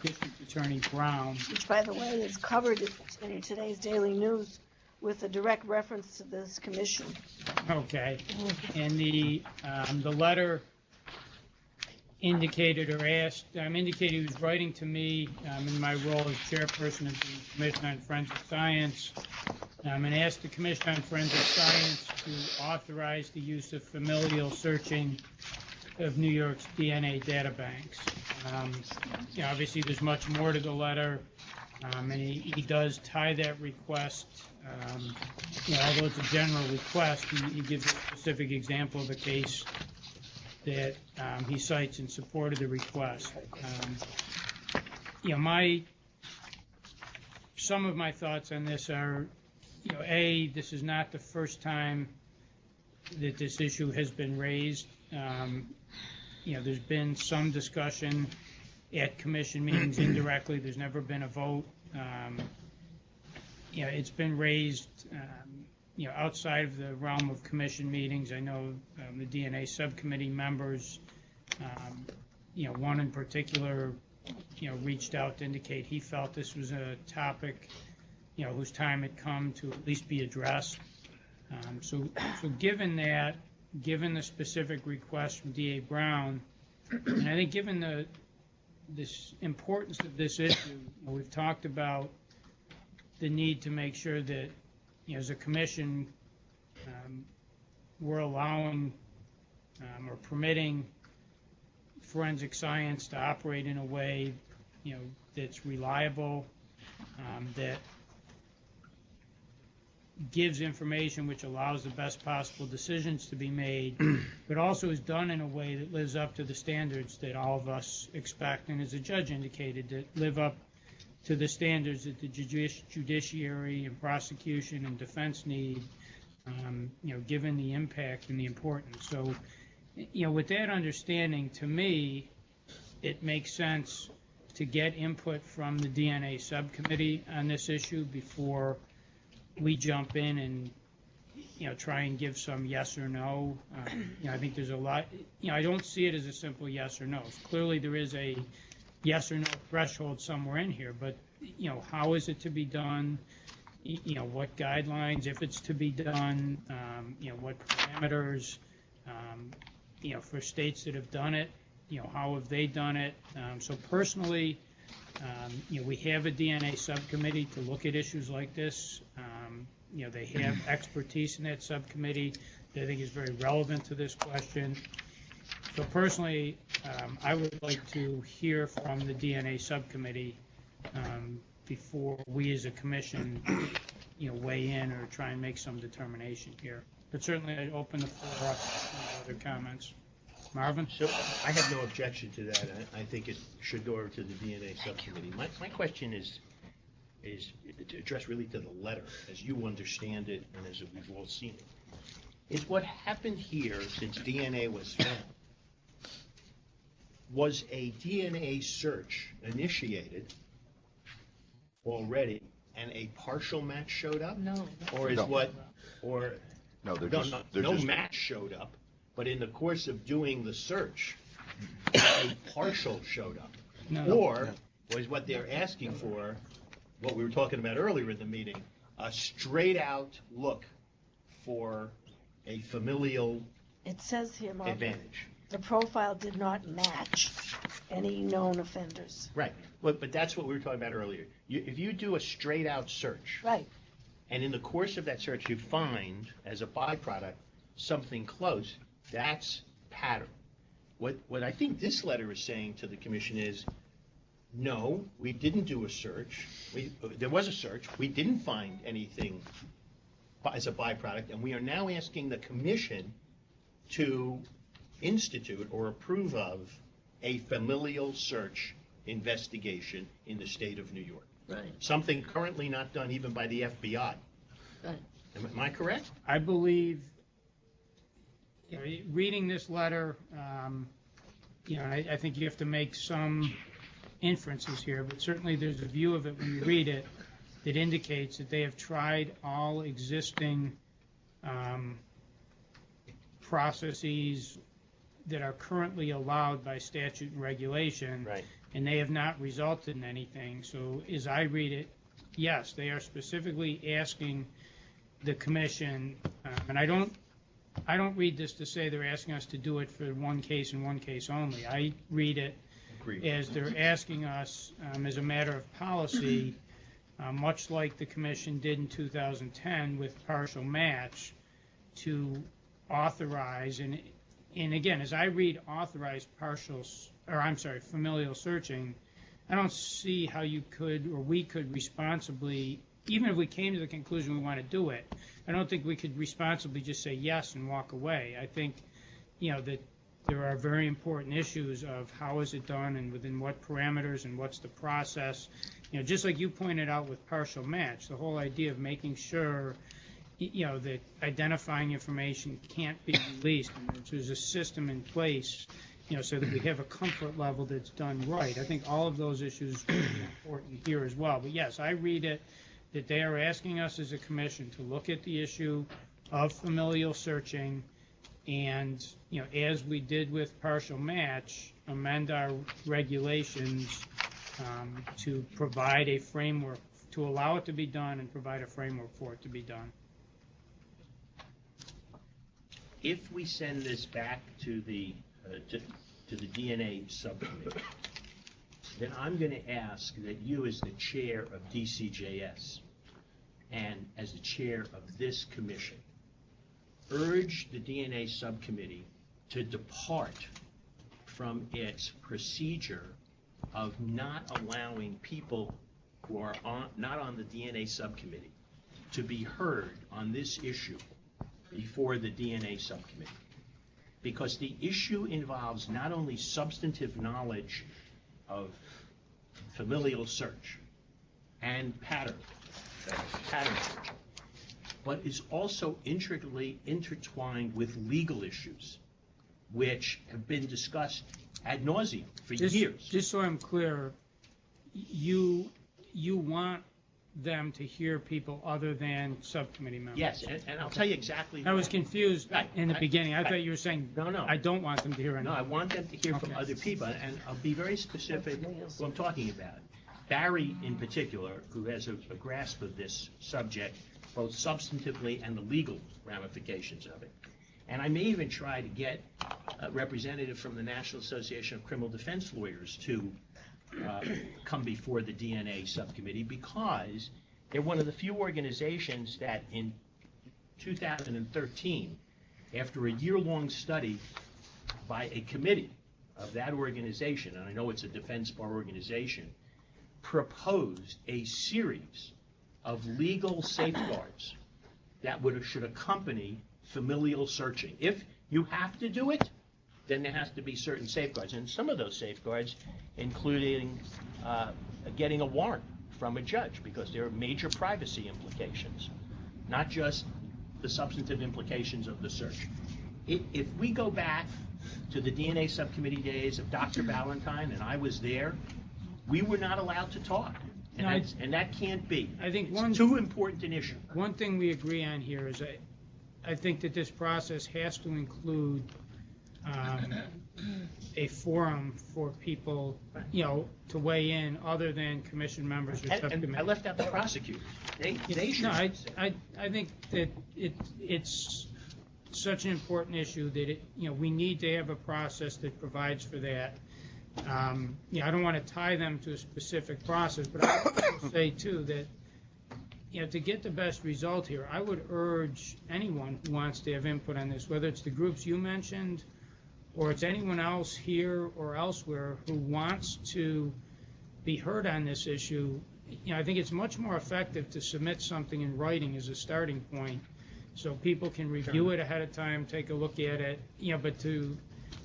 District Attorney Brown. Which, by the way, is covered in today's Daily News with a direct reference to this commission. Okay, and the letter indicated or asked, indicated he was writing to me in my role as chairperson of the Commission on Forensic Science, and asked the Commission on Forensic Science to authorize the use of familial searching of New York's DNA data banks. Obviously, there's much more to the letter And he does tie that request, although it's a general request, he gives a specific example of a case that he cites in support of the request. Some of my thoughts on this are, this is not the first time that this issue has been raised. There's been some discussion at commission meetings indirectly. There's never been a vote. It's been raised, outside of the realm of commission meetings. I know the DNA subcommittee members, one in particular, reached out to indicate he felt this was a topic, whose time had come to at least be addressed. So given that, given the specific request from D.A. Brown, and I think given this importance of this issue, we've talked about the need to make sure that, as a commission, we're allowing or permitting forensic science to operate in a way, that's reliable, that gives information which allows the best possible decisions to be made, but also is done in a way that lives up to the standards that all of us expect, and as the judge indicated, that live up to the standards that the judiciary and prosecution and defense need, given the impact and the importance. So, with that understanding, to me, it makes sense to get input from the DNA subcommittee on this issue before we jump in and, try and give some yes or no. I think there's a lot, I don't see it as a simple yes or no. Clearly there is a yes or no threshold somewhere in here, but, how is it to be done? What guidelines, if it's to be done, what parameters, for states that have done it, how have they done it? So personally, we have a DNA subcommittee to look at issues like this. They have expertise in that subcommittee that I think is very relevant to this question. So personally, I would like to hear from the DNA subcommittee before we as a commission, weigh in or try and make some determination here. But certainly I'd open the floor up to other comments. Marvin? So I have no objection to that. I think it should go over to the DNA subcommittee. My question is addressed really to the letter, as you understand it and as we've all seen it. Is what happened here since DNA was found, was a DNA search initiated already and a partial match showed up? No. Or is No. what, or No, they're no, just, no, they're no just, match showed up, but in the course of doing the search, a partial showed up. No. Or was what they're asking for, what we were talking about earlier in the meeting, a straight out look for a familial It says here, Mark, advantage. the profile did not match any known offenders. Right, but that's what we were talking about earlier. If you do a straight out search, Right. and in the course of that search you find, as a byproduct, something close, that's pattern. What I think this letter is saying to the commission is, no, we didn't do a search. There was a search. We didn't find anything as a byproduct, and we are now asking the commission to institute or approve of a familial search investigation in the state of New York. Right. Something currently not done even by the FBI. Right. Am I correct? I believe, reading this letter, I think you have to make some inferences here, but certainly there's a view of it when you read it that indicates that they have tried all existing processes that are currently allowed by statute and regulation, Right. and they have not resulted in anything. So as I read it, yes, they are specifically asking the commission, and I don't read this to say they're asking us to do it for one case and one case only. I read it Agreed. as they're asking us, as a matter of policy, much like the commission did in 2010 with partial match, to authorize, and again, as I read authorized familial searching, I don't see how you could, or we could responsibly, even if we came to the conclusion we want to do it, I don't think we could responsibly just say yes and walk away. I think, that there are very important issues of how is it done and within what parameters and what's the process. Just like you pointed out with partial match, the whole idea of making sure, that identifying information can't be released, and that there's a system in place, so that we have a comfort level that's done right. I think all of those issues are important here as well. But yes, I read it that they are asking us as a commission to look at the issue of familial searching and, as we did with partial match, amend our regulations to provide a framework, to allow it to be done and provide a framework for it to be done. If we send this back to the DNA subcommittee, then I'm going to ask that you, as the chair of DCJS and as the chair of this commission, urge the DNA subcommittee to depart from its procedure of not allowing people who are not on the DNA subcommittee to be heard on this issue before the DNA subcommittee. Because the issue involves not only substantive knowledge of familial search and pattern search, but is also intricately intertwined with legal issues, which have been discussed ad nauseum for years. Just so I'm clear, you want them to hear people other than subcommittee members? Yes, and I'll tell you exactly. I was confused in the beginning. I thought you were saying, no, I don't want them to hear anything. No, I want them to hear from other people, and I'll be very specific what I'm talking about. Barry, in particular, who has a grasp of this subject, both substantively and the legal ramifications of it. And I may even try to get a representative from the National Association of Criminal Defense Lawyers to come before the DNA subcommittee, because they're one of the few organizations that in 2013, after a year-long study by a committee of that organization, and I know it's a defense bar organization, proposed a series of legal safeguards that should accompany familial searching. If you have to do it, then there has to be certain safeguards. And some of those safeguards, including getting a warrant from a judge, because there are major privacy implications, not just the substantive implications of the search. If we go back to the DNA subcommittee days of Dr. Valentine, and I was there, we were not allowed to talk. And that can't be. I think it's too important an issue. One thing we agree on here is I think that this process has to include a forum for people, to weigh in other than commission members or subcommittee. And I left out the prosecutors. They should. No, I think that it's such an important issue that we need to have a process that provides for that. I don't want to tie them to a specific process, but I would say too that to get the best result here, I would urge anyone who wants to have input on this, whether it's the groups you mentioned or it's anyone else here or elsewhere who wants to be heard on this issue. I think it's much more effective to submit something in writing as a starting point so people can review it ahead of time, take a look at it, but to,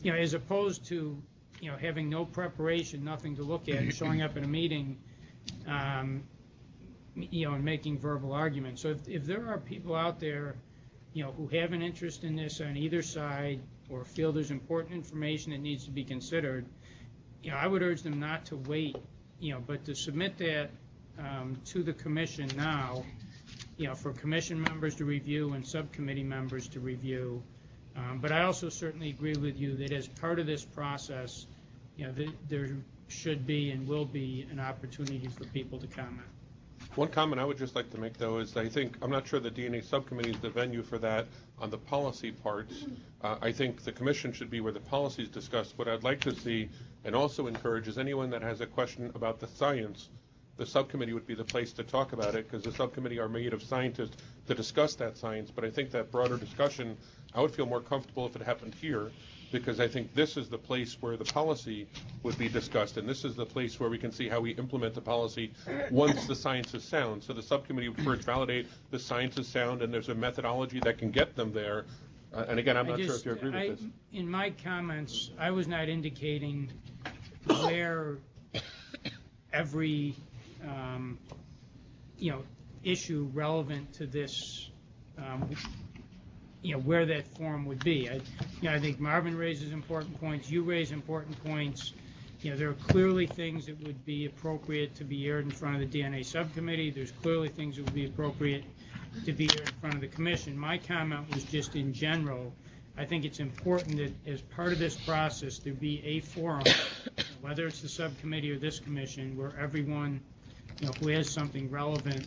as opposed to having no preparation, nothing to look at, and showing up at a meeting, and making verbal arguments. So if there are people out there, who have an interest in this on either side or feel there's important information that needs to be considered, I would urge them not to wait, but to submit that to the commission now, for commission members to review and subcommittee members to review. But I also certainly agree with you that as part of this process, there should be and will be an opportunity for people to comment. One comment I would just like to make, though, is I'm not sure the DNA subcommittee is the venue for that on the policy parts. I think the commission should be where the policy is discussed. What I'd like to see and also encourage is anyone that has a question about the science, the subcommittee would be the place to talk about it, because the subcommittee are made of scientists to discuss that science. But I think that broader discussion, I would feel more comfortable if it happened here, because I think this is the place where the policy would be discussed, and this is the place where we can see how we implement the policy once the science is sound. So the subcommittee would first validate the science is sound, and there's a methodology that can get them there. And again, I'm not sure if you agree with this. In my comments, I was not indicating where every issue relevant to this, where that forum would be. I think Marvin raises important points. You raise important points. There are clearly things that would be appropriate to be aired in front of the DNA subcommittee. There's clearly things that would be appropriate to be aired in front of the commission. My comment was just in general. I think it's important that as part of this process there be a forum, whether it's the subcommittee or this commission, where everyone who has something relevant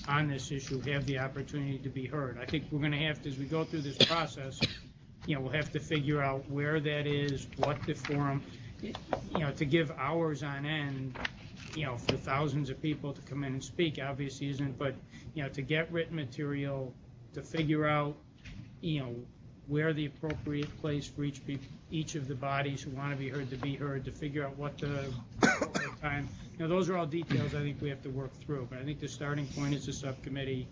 on this issue have the opportunity to be heard. I think we're going to have to, as we go through this process, we'll have to figure out where that is, what the forum, to give hours on end, for thousands of people to come in and speak obviously isn't, but, to get written material, to figure out, where the appropriate place for each of the bodies who want to be heard, to figure out what the time, those are all details I think we have to work through. But I think the starting point is the subcommittee,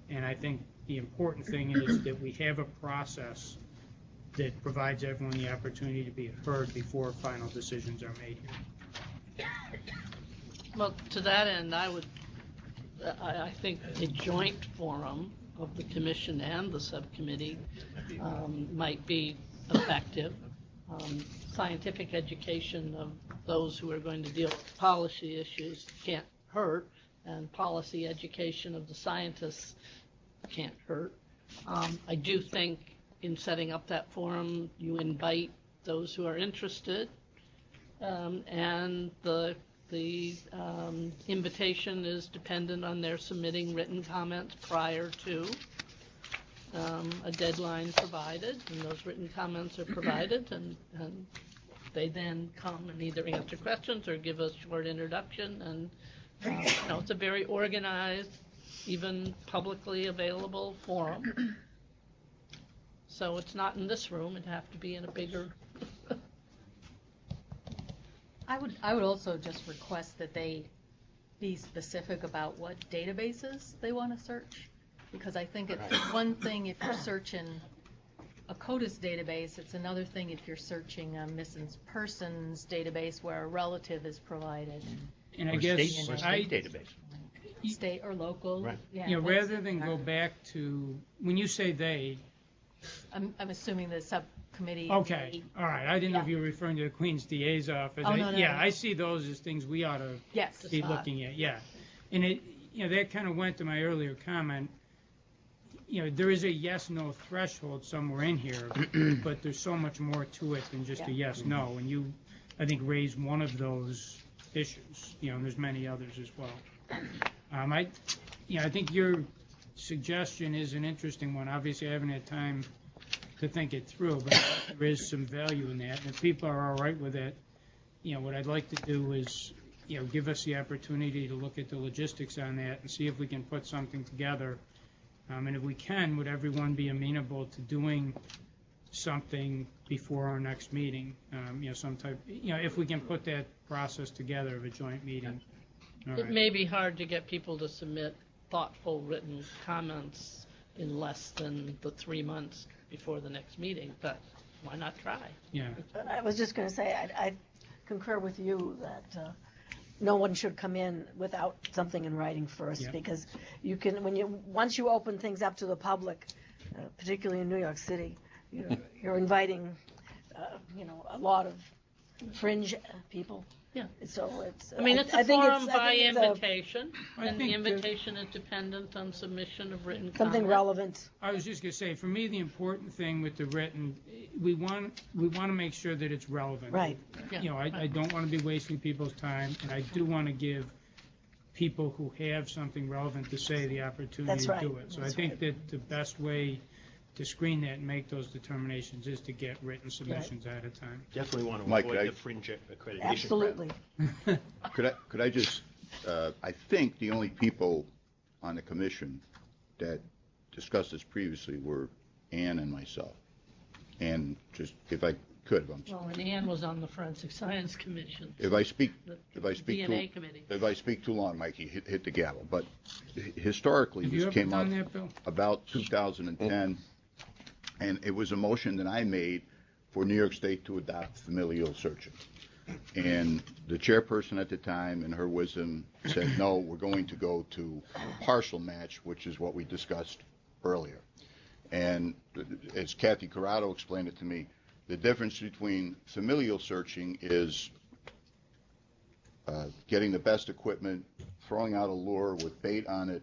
and I think the important thing is that we have a process that provides everyone the opportunity to be heard before final decisions are made here. Well, to that end, I think a joint forum of the commission and the subcommittee might be effective. Scientific education of those who are going to deal with policy issues can't hurt, and policy education of the scientists can't hurt. I do think in setting up that forum, you invite those who are interested, and the invitation is dependent on their submitting written comments prior to a deadline provided, and those written comments are provided, and they then come and either answer questions or give a short introduction, and it's a very organized, even publicly available forum. So it's not in this room, it'd have to be in a bigger. I would also just request that they be specific about what databases they want to search, because I think it's one thing if you're searching a CODIS database, it's another thing if you're searching a missing persons database where a relative is provided. And I guess state database. State or local. Right. Yeah, rather than go back to, when you say they. I'm assuming the subcommittee. Okay, all right. I didn't know if you were referring to the Queen's DA's office. Oh, no, yeah, I see those as things we ought to be looking at. Yeah, and it, that kind of went to my earlier comment. There is a yes/no threshold somewhere in here, but there's so much more to it than just a yes/no. And you, I think, raised one of those issues. And there's many others as well. I think your suggestion is an interesting one. Obviously, I haven't had time to think it through, but there is some value in that. And if people are all right with it, what I'd like to do is, give us the opportunity to look at the logistics on that and see if we can put something together. And if we can, would everyone be amenable to doing something before our next meeting? Some type, if we can put that process together of a joint meeting. It may be hard to get people to submit thoughtful written comments in less than the 3 months before the next meeting, but why not try? Yeah. I was just going to say, I concur with you that no one should come in without something in writing first, because you can, once you open things up to the public, particularly in New York City, you're inviting, a lot of fringe people. Yeah. So it's. I mean, it's a forum by invitation, and the invitation is dependent on submission of written something relevant. I was just going to say, for me, the important thing with the written, we want to make sure that it's relevant. Right. I don't want to be wasting people's time, and I do want to give people who have something relevant to say the opportunity to do it. So I think that the best way to screen that and make those determinations is to get written submissions at a time. Definitely want to Mike, avoid the fringe accreditation. Absolutely. Could I just, I think the only people on the commission that discussed this previously were Ann and myself. And just, if I could. Well, and Ann was on the Forensic Science Commission. If I speak DNA committee. If I speak too long, Mikey, hit the gavel. But historically, Have you this ever came up done that, Bill? about 2010, and it was a motion that I made for New York State to adopt familial searching. And the chairperson at the time, in her wisdom, said, no, we're going to go to partial match, which is what we discussed earlier. And as Kathy Corrado explained it to me, the difference between familial searching is getting the best equipment, throwing out a lure with bait on it,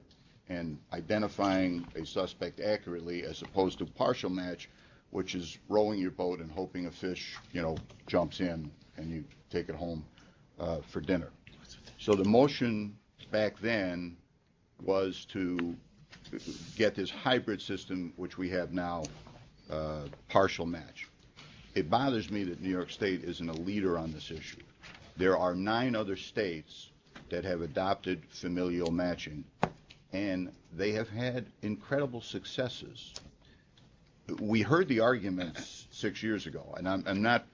and identifying a suspect accurately, as opposed to partial match, which is rowing your boat and hoping a fish, jumps in and you take it home for dinner. So the motion back then was to get this hybrid system, which we have now, partial match. It bothers me that New York State isn't a leader on this issue. There are 9 other states that have adopted familial matching, and they have had incredible successes. We heard the arguments 6 years ago, and I'm not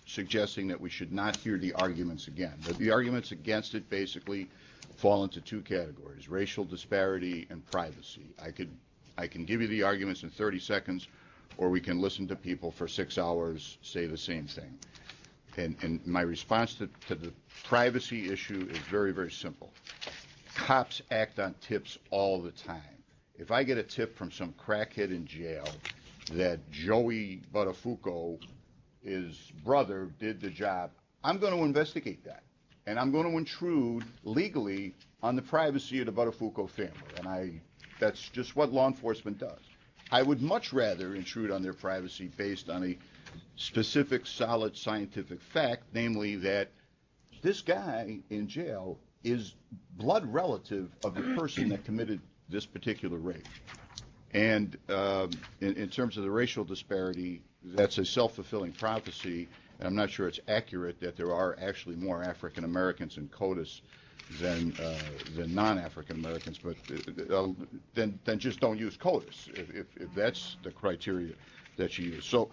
suggesting that we should not hear the arguments again. But the arguments against it basically fall into 2 categories: racial disparity and privacy. I can give you the arguments in 30 seconds, or we can listen to people for 6 hours say the same thing. And my response to the privacy issue is very, very simple. Cops act on tips all the time. If I get a tip from some crackhead in jail that Joey Buttafuoco, his brother, did the job, I'm going to investigate that. And I'm going to intrude legally on the privacy of the Buttafuoco family. And that's just what law enforcement does. I would much rather intrude on their privacy based on a specific, solid scientific fact, namely that this guy in jail is blood relative of the person that committed this particular rape. And in terms of the racial disparity, that's a self-fulfilling prophecy, and I'm not sure it's accurate that there are actually more African Americans in CODIS than non-African Americans, but then just don't use CODIS if that's the criteria that you use. So,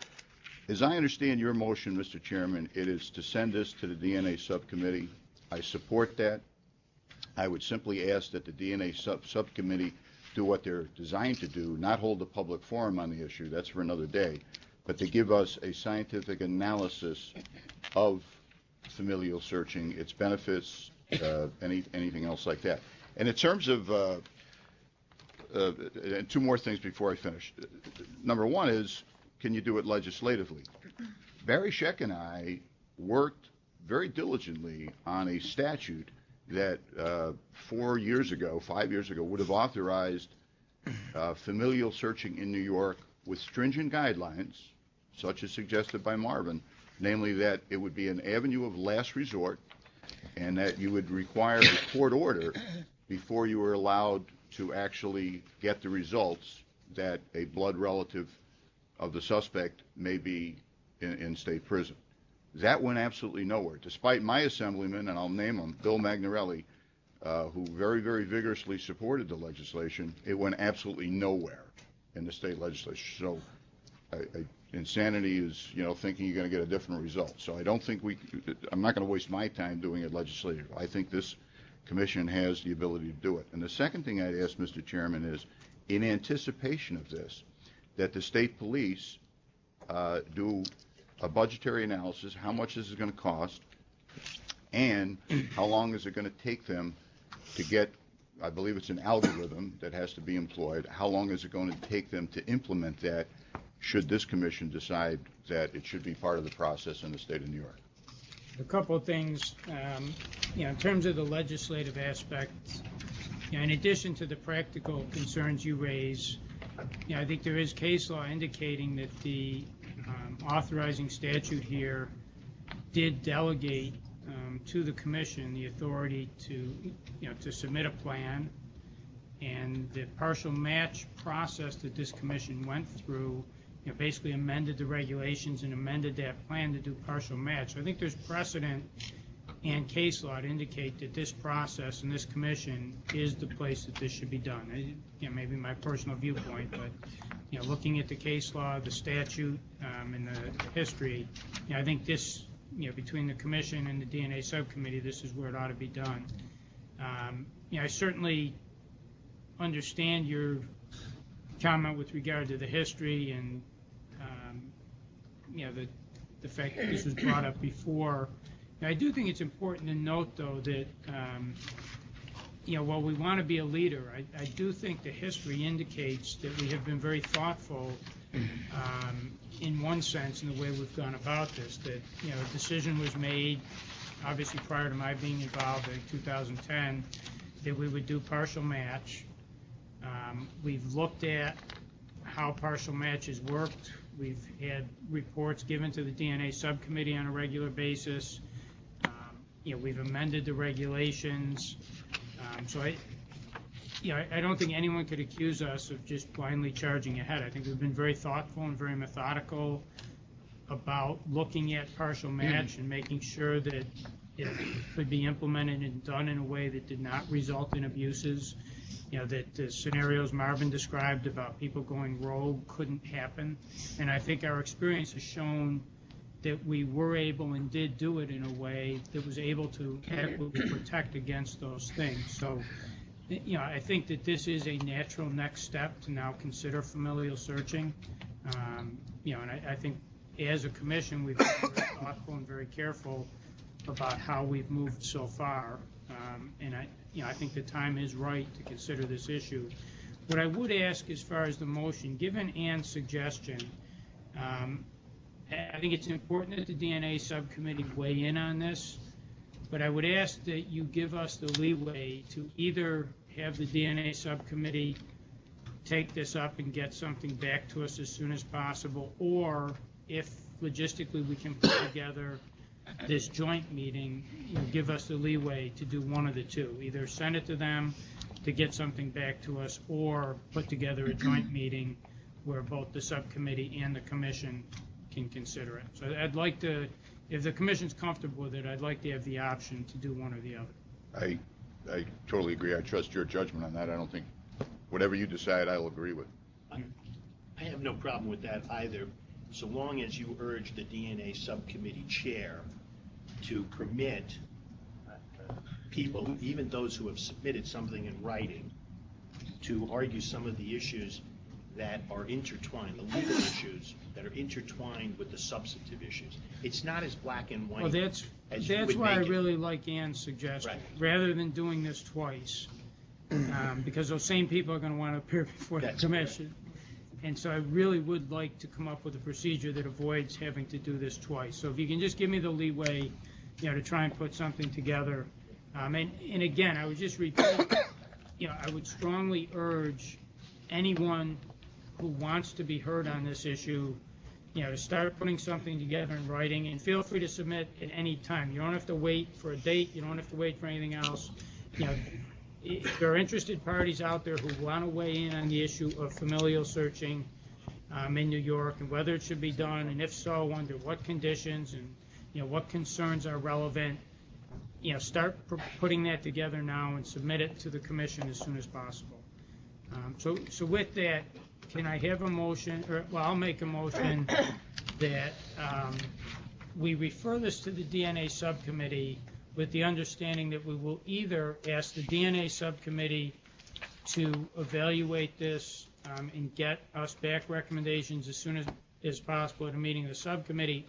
as I understand your motion, Mr. Chairman, it is to send this to the DNA subcommittee. I support that. I would simply ask that the DNA subcommittee do what they're designed to do, not hold a public forum on the issue, that's for another day, but to give us a scientific analysis of familial searching, its benefits, anything else like that. And in terms of, and 2 more things before I finish. Number 1 is, can you do it legislatively? Barry Scheck and I worked very diligently on a statute that 5 years ago, would have authorized familial searching in New York with stringent guidelines, such as suggested by Marvin, namely that it would be an avenue of last resort and that you would require a court order before you were allowed to actually get the results that a blood relative of the suspect may be in state prison. That went absolutely nowhere, despite my assemblyman, and I'll name him, Bill Magnarelli, who very, very vigorously supported the legislation. It went absolutely nowhere in the state legislature. So insanity is, thinking you're going to get a different result. So I don't think I'm not going to waste my time doing it legislatively. I think this commission has the ability to do it. And the second thing I'd ask, Mr. Chairman, is in anticipation of this, that the state police do a budgetary analysis, how much this is going to cost, and how long is it going to take them to get, I believe it's an algorithm that has to be employed, how long is it going to take them to implement that, should this commission decide that it should be part of the process in the state of New York? A couple of things, in terms of the legislative aspects, in addition to the practical concerns you raise, I think there is case law indicating that the authorizing statute here did delegate to the commission the authority to submit a plan, and the partial match process that this commission went through basically amended the regulations and amended that plan to do partial match. I think there's precedent and case law to indicate that this process and this commission is the place that this should be done. Maybe my personal viewpoint, but looking at the case law, the statute, and the history, I think this, between the commission and the DNA subcommittee, this is where it ought to be done. I certainly understand your comment with regard to the history and the fact that this was brought up before. I do think it's important to note, though, that while we want to be a leader, I do think the history indicates that we have been very thoughtful in one sense in the way we've gone about this. That a decision was made, obviously prior to my being involved in 2010, that we would do partial match. We've looked at how partial matches worked. We've had reports given to the DNA subcommittee on a regular basis. We've amended the regulations. So I don't think anyone could accuse us of just blindly charging ahead. I think we've been very thoughtful and very methodical about looking at partial match and making sure that it could be implemented and done in a way that did not result in abuses. That the scenarios Marvin described about people going rogue couldn't happen. And I think our experience has shown that we were able and did do it in a way that was able to adequately protect against those things. So, I think that this is a natural next step to now consider familial searching. And I think as a commission, we've been very thoughtful and very careful about how we've moved so far. And I think the time is right to consider this issue. What I would ask as far as the motion, given Ann's suggestion, I think it's important that the DNA subcommittee weigh in on this, but I would ask that you give us the leeway to either have the DNA subcommittee take this up and get something back to us as soon as possible, or if logistically we can put together this joint meeting, give us the leeway to do one of the two. Either send it to them to get something back to us, or put together a joint meeting where both the subcommittee and the commission can consider it. So I'd like to, if the commission's comfortable with it, I'd like to have the option to do one or the other. I totally agree. I trust your judgment on that. I don't think, whatever you decide, I'll agree with. I have no problem with that either, so long as you urge the DNA subcommittee chair to permit people, even those who have submitted something in writing, to argue some of the issues that are intertwined, the legal issues that are intertwined with the substantive issues. It's not as black and white. Well, that's why I really like Ann's suggestion, right, rather than doing this twice, because those same people are going to want to appear before the commission. Correct. And so I really would like to come up with a procedure that avoids having to do this twice. So if you can just give me the leeway, to try and put something together. And again, I would just repeat, I would strongly urge anyone who wants to be heard on this issue, to start putting something together in writing, and feel free to submit at any time. You don't have to wait for a date. You don't have to wait for anything else. If there are interested parties out there who want to weigh in on the issue of familial searching in New York, and whether it should be done, and if so, under what conditions, and what concerns are relevant, start putting that together now and submit it to the commission as soon as possible. So with that, can I have a motion, I'll make a motion that we refer this to the DNA subcommittee with the understanding that we will either ask the DNA subcommittee to evaluate this and get us back recommendations as soon as possible at a meeting of the subcommittee,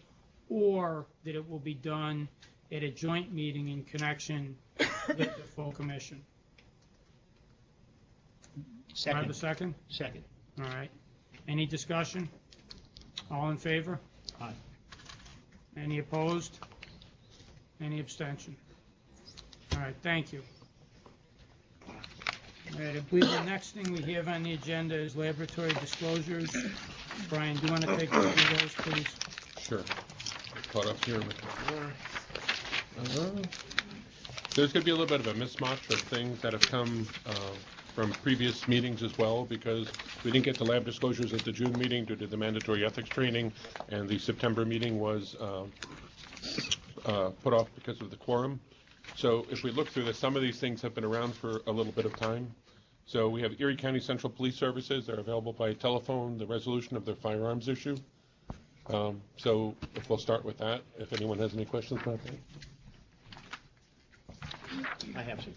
or that it will be done at a joint meeting in connection with the full commission. Second. Do I have a second? Second. All right. Any discussion? All in favor? Aye. Any opposed? Any abstention? All right, thank you. All right, I believe the next thing we have on the agenda is laboratory disclosures. Brian, do you want to take those, please? Sure. Caught up here with there's going to be a little bit of a mismatch of things that have come from previous meetings as well, because we didn't get the lab disclosures at the June meeting due to the mandatory ethics training, and the September meeting was put off because of the quorum. So if we look through this, some of these things have been around for a little bit of time. So we have Erie County Central Police Services. They're available by telephone, the resolution of their firearms issue. So if we'll start with that, if anyone has any questions about that. I have some.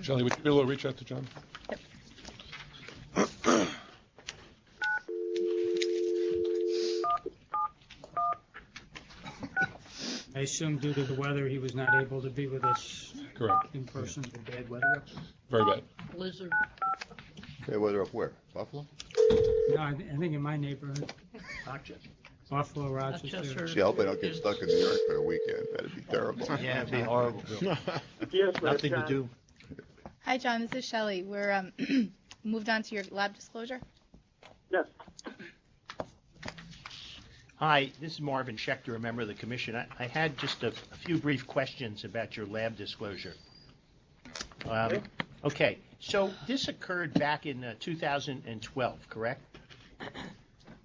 Shelley, would you be able to reach out to John? I assume due to the weather, he was not able to be with us. Correct. In person. Bad weather up? Very bad. Blizzard. Okay, weather up where? Buffalo? No, I think in my neighborhood. Rochester. Buffalo, Rochester. See, I hope I don't get stuck in New York for a weekend. That'd be terrible. Yeah, it'd be horrible. Yes, Nothing to do. Hi, John. This is Shelley. We're moved on to your lab disclosure. Yes. Hi, this is Marvin Schechter, a member of the commission. I had just a few brief questions about your lab disclosure. Okay, so this occurred back in 2012, correct?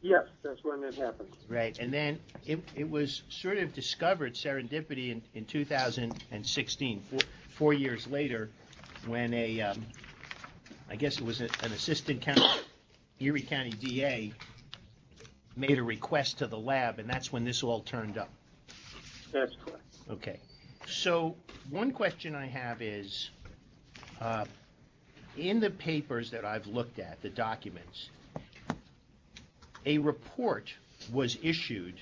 Yes, that's when it happened. Right, and then it was sort of discovered serendipity in 2016, 4 years later, when I guess it was an assistant Erie County DA made a request to the lab, and that's when this all turned up. That's correct. Okay. So one question I have is, in the papers that I've looked at, the documents, a report was issued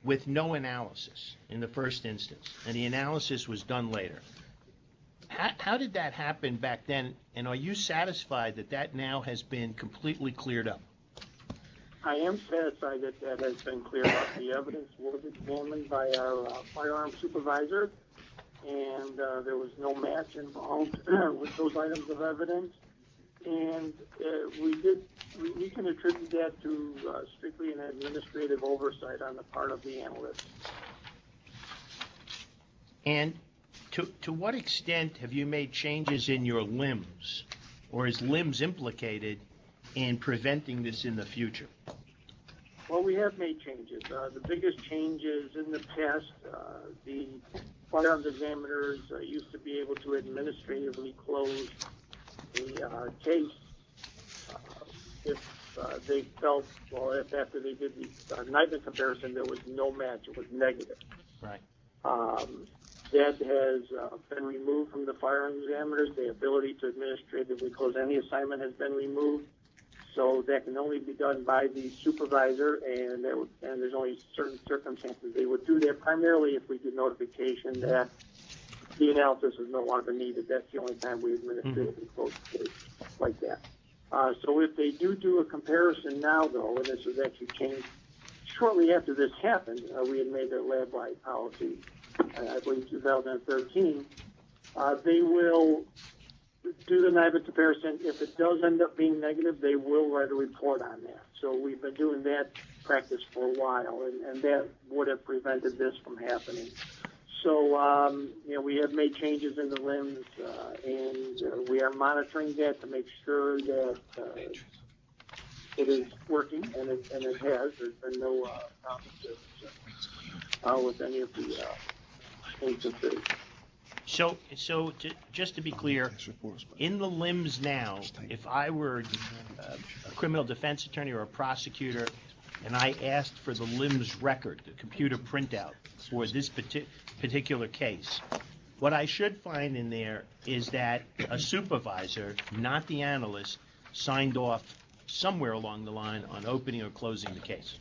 with no analysis in the first instance, and the analysis was done later. How did that happen back then, and are you satisfied that that now has been completely cleared up? I am satisfied that that has been cleared up. The evidence was examined by our firearm supervisor, and there was no match involved with those items of evidence. And we can attribute that to strictly an administrative oversight on the part of the analyst. And to what extent have you made changes in your limbs, or is limbs implicated in preventing this in the future? Well, we have made changes. The biggest changes in the past, the firearms examiners used to be able to administratively close a case if they felt, well, if after they did the Nightman comparison, there was no match, it was negative. Right. That has been removed from the firearms examiners. The ability to administratively close any assignment has been removed. So that can only be done by the supervisor, and there's only certain circumstances they would do that, primarily if we get notification that the analysis is no longer needed. That's the only time we administratively close the case like that. So if they do a comparison now, though, and this was actually changed shortly after this happened, we had made that lab-wide policy, I believe 2013, they will do the NIBA comparison. If it does end up being negative, they will write a report on that. So we've been doing that practice for a while, and that would have prevented this from happening. So, we have made changes in the limbs, and we are monitoring that to make sure that it is working, and it has. There's been no problems with any of the instances. So just to be clear, in the limbs now, if I were a criminal defense attorney or a prosecutor, and I asked for the limbs record, the computer printout for this particular case, what I should find in there is that a supervisor, not the analyst, signed off somewhere along the line on opening or closing the case.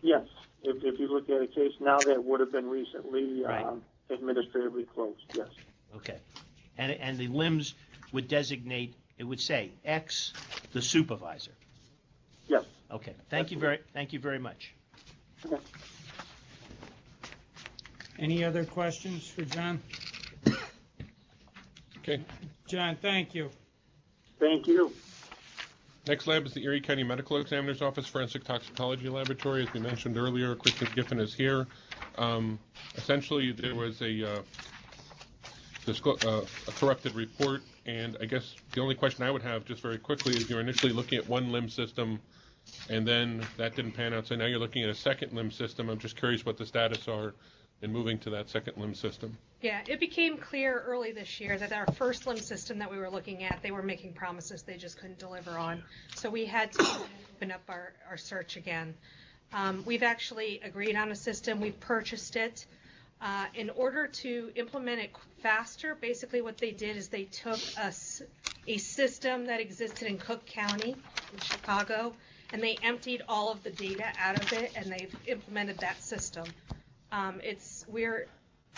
Yes. If you look at a case now that would have been recently Right. Administratively closed, yes. Okay. And the limbs would designate, it would say X, the supervisor. Yes. Okay. Thank you very much. Okay. Any other questions for John? Okay. John, thank you. Thank you. Next lab is the Erie County Medical Examiner's Office Forensic Toxicology Laboratory. As we mentioned earlier, Kristen Giffen is here. Essentially, there was a corrected report, and I guess the only question I would have, just very quickly, is you're initially looking at one limb system and then that didn't pan out. So now you're looking at a second limb system. I'm just curious what the status are in moving to that second limb system. Yeah, it became clear early this year that our first limb system that we were looking at, they were making promises they just couldn't deliver on. So we had to open up our search again. We've actually agreed on a system. We've purchased it. In order to implement it faster, basically what they did is they took a system that existed in Cook County in Chicago, and they emptied all of the data out of it, and they've implemented that system.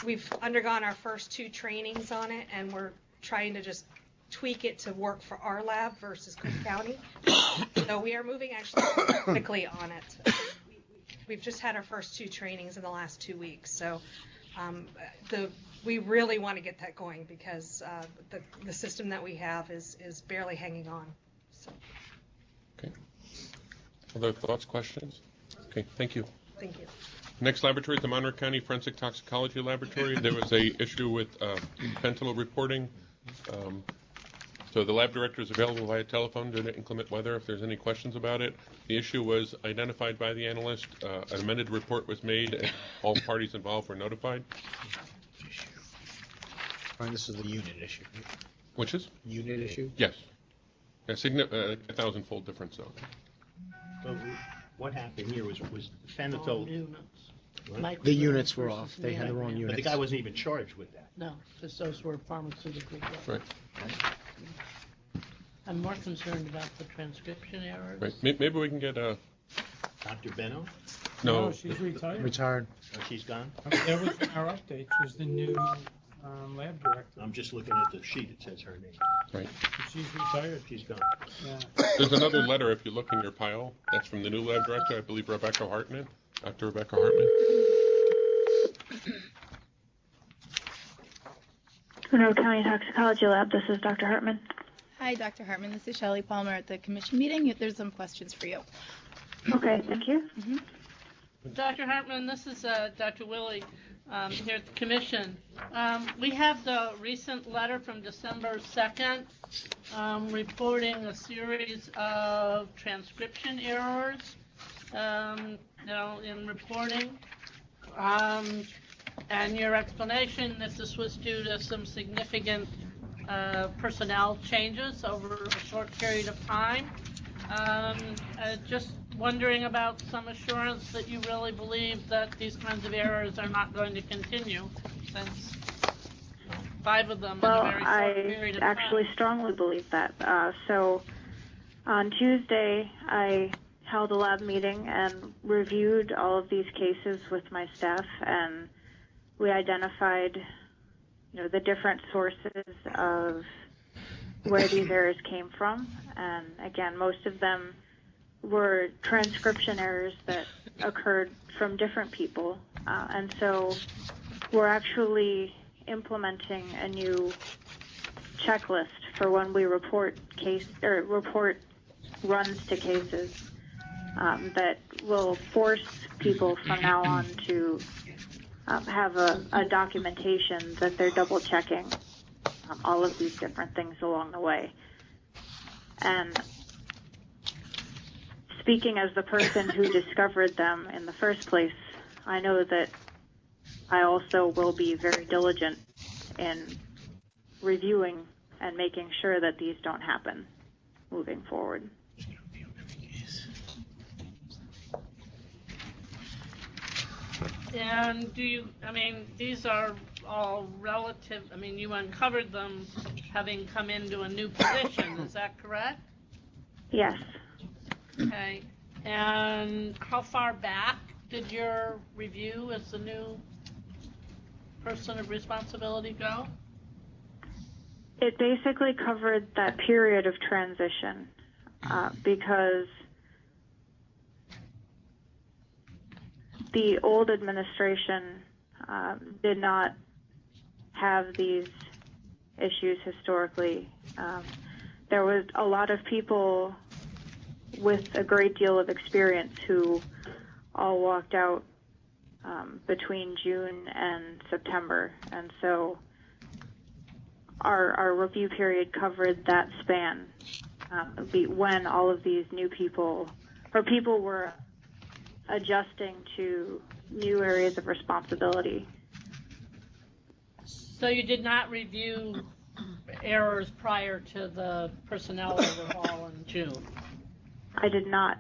We've undergone our first 2 trainings on it, and we're trying to just tweak it to work for our lab versus Cook County. So we are moving actually quickly on it. We've just had our first 2 trainings in the last 2 weeks. So we really want to get that going because the system that we have is barely hanging on. So. Okay. Other thoughts, questions? Okay, thank you. Thank you. Next laboratory is the Monroe County Forensic Toxicology Laboratory. There was a issue with fentanyl reporting. So the lab director is available via telephone due to inclement weather if there's any questions about it. The issue was identified by the analyst. An amended report was made, and all parties involved were notified. This is the unit issue. Which is? Unit issue? Yes. A 1,000-fold difference, though. So what happened here was phenytold. The units were off. They had the wrong units. But the guy wasn't even charged with that. No, because those were pharmaceutical drugs. Right. I'm more concerned about the transcription errors. Right. Maybe we can get Dr. Benno? No, she's retired. Retired. Oh, she's gone? That was our update. She's the new lab director. I'm just looking at the sheet. It says her name. Right. She's retired. She's gone. Yeah. There's another letter if you look in your pile. That's from the new lab director, I believe Rebecca Hartman. Dr. Rebecca Hartman. Monroe County Toxicology Lab, this is Dr. Hartman. Hi, Dr. Hartman. This is Shelley Palmer at the commission meeting. There's some questions for you. Okay, thank you. Dr. Hartman, this is Dr. Willie here at the commission. We have the recent letter from December 2nd reporting a series of transcription errors in reporting. And your explanation that this was due to some significant personnel changes over a short period of time. Just wondering about some assurance that you really believe that these kinds of errors are not going to continue, since 5 of them in a very short period of time. I actually strongly believe that. So on Tuesday, I held a lab meeting and reviewed all of these cases with my staff, and we identified, the different sources of where these errors came from. And again, most of them were transcription errors that occurred from different people. And so we're actually implementing a new checklist for when we report runs to cases that will force people from now on to have a documentation that they're double checking all of these different things along the way. And speaking as the person who discovered them in the first place, I know that I also will be very diligent in reviewing and making sure that these don't happen moving forward. And these are all relative, you uncovered them having come into a new position, is that correct? Yes. Okay. And how far back did your review as the new person of responsibility go? It basically covered that period of transition because the old administration did not have these issues historically. There was a lot of people with a great deal of experience who all walked out between June and September, and so our review period covered that span when all of these new people or people were adjusting to new areas of responsibility. So you did not review errors prior to the personnel overhaul in June? I did not.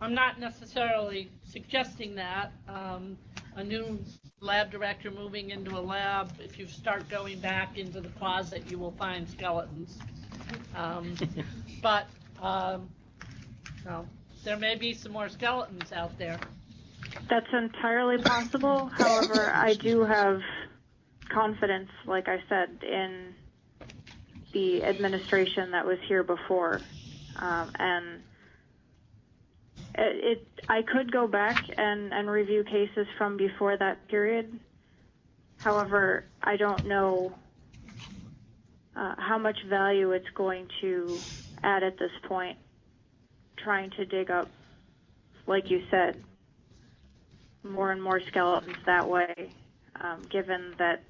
I'm not necessarily suggesting that. A new lab director moving into a lab, if you start going back into the closet, you will find skeletons. But no, there may be some more skeletons out there. That's entirely possible. However, I do have confidence, like I said, in the administration that was here before. And I could go back and review cases from before that period. However, I don't know how much value it's going to add at this point, trying to dig up, like you said, more and more skeletons that way, given that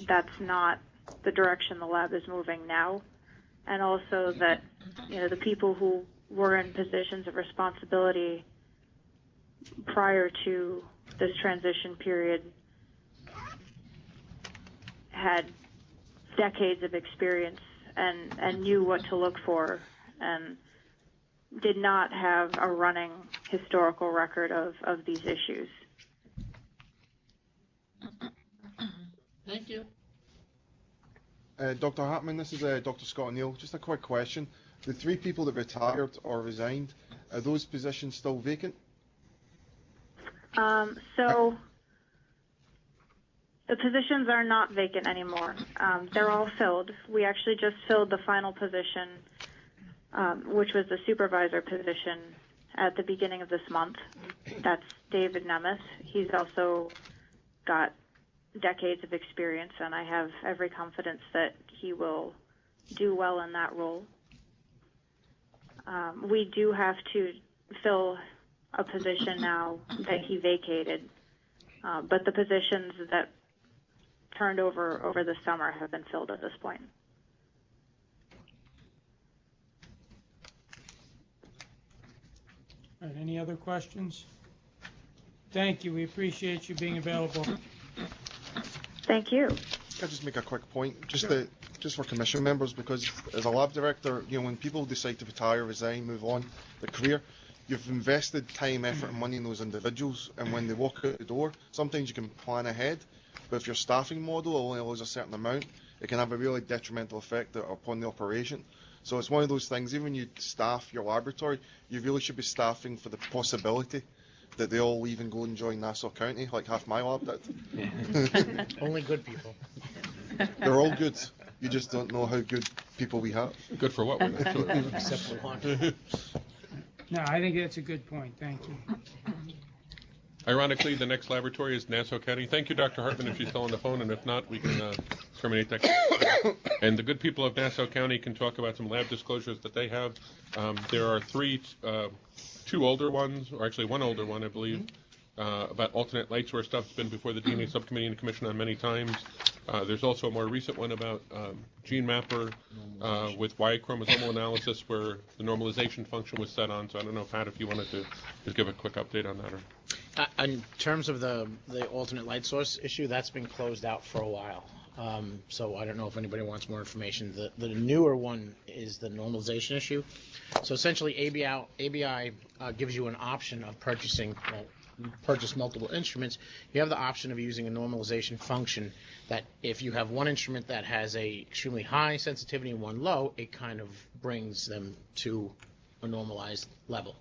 that's not the direction the lab is moving now, and also that, you know, the people who were in positions of responsibility prior to this transition period had decades of experience and knew what to look for and did not have a running historical record of these issues. Thank you. Dr. Hartman, this is Dr. Scott O'Neill. Just a quick question. The 3 people that retired or resigned, are those positions still vacant? So the positions are not vacant anymore. They're all filled. We actually just filled the final position, which was the supervisor position, at the beginning of this month. That's David Nemeth. He's also got decades of experience, and I have every confidence that he will do well in that role. We do have to fill a position now that he vacated, but the positions that turned over the summer have been filled at this point. All right, any other questions? Thank you. We appreciate you being available. Thank you. Can I just make a quick point? Just for commission members, because as a lab director, you know, when people decide to retire, resign, move on their career, you've invested time, effort, and money in those individuals, and when they walk out the door, sometimes you can plan ahead, but if your staffing model only allows a certain amount, it can have a really detrimental effect upon the operation. So it's one of those things, even when you staff your laboratory, you really should be staffing for the possibility that they all leave and go and join Nassau County, like half my lab did. Only good people. They're all good. You just don't know how good people we have. Good for what we're not. Except for one. No, I think that's a good point. Thank you. Ironically, the next laboratory is Nassau County. Thank you, Dr. Hartman, if she's still on the phone, and if not, we can terminate that. And the good people of Nassau County can talk about some lab disclosures that they have. There are 2 older ones, or actually 1 older one, I believe, about alternate light source stuff. It's been before the DNA subcommittee and commission on many times. There's also a more recent one about gene mapper with Y chromosomal analysis where the normalization function was set on. So I don't know, Pat, if you wanted to just give a quick update on that. Or... In terms of the alternate light source issue, that's been closed out for a while. So I don't know if anybody wants more information. The newer one is the normalization issue. So essentially, ABI gives you an option of purchasing. You purchase multiple instruments, you have the option of using a normalization function that if you have one instrument that has a extremely high sensitivity and one low, it kind of brings them to a normalized level.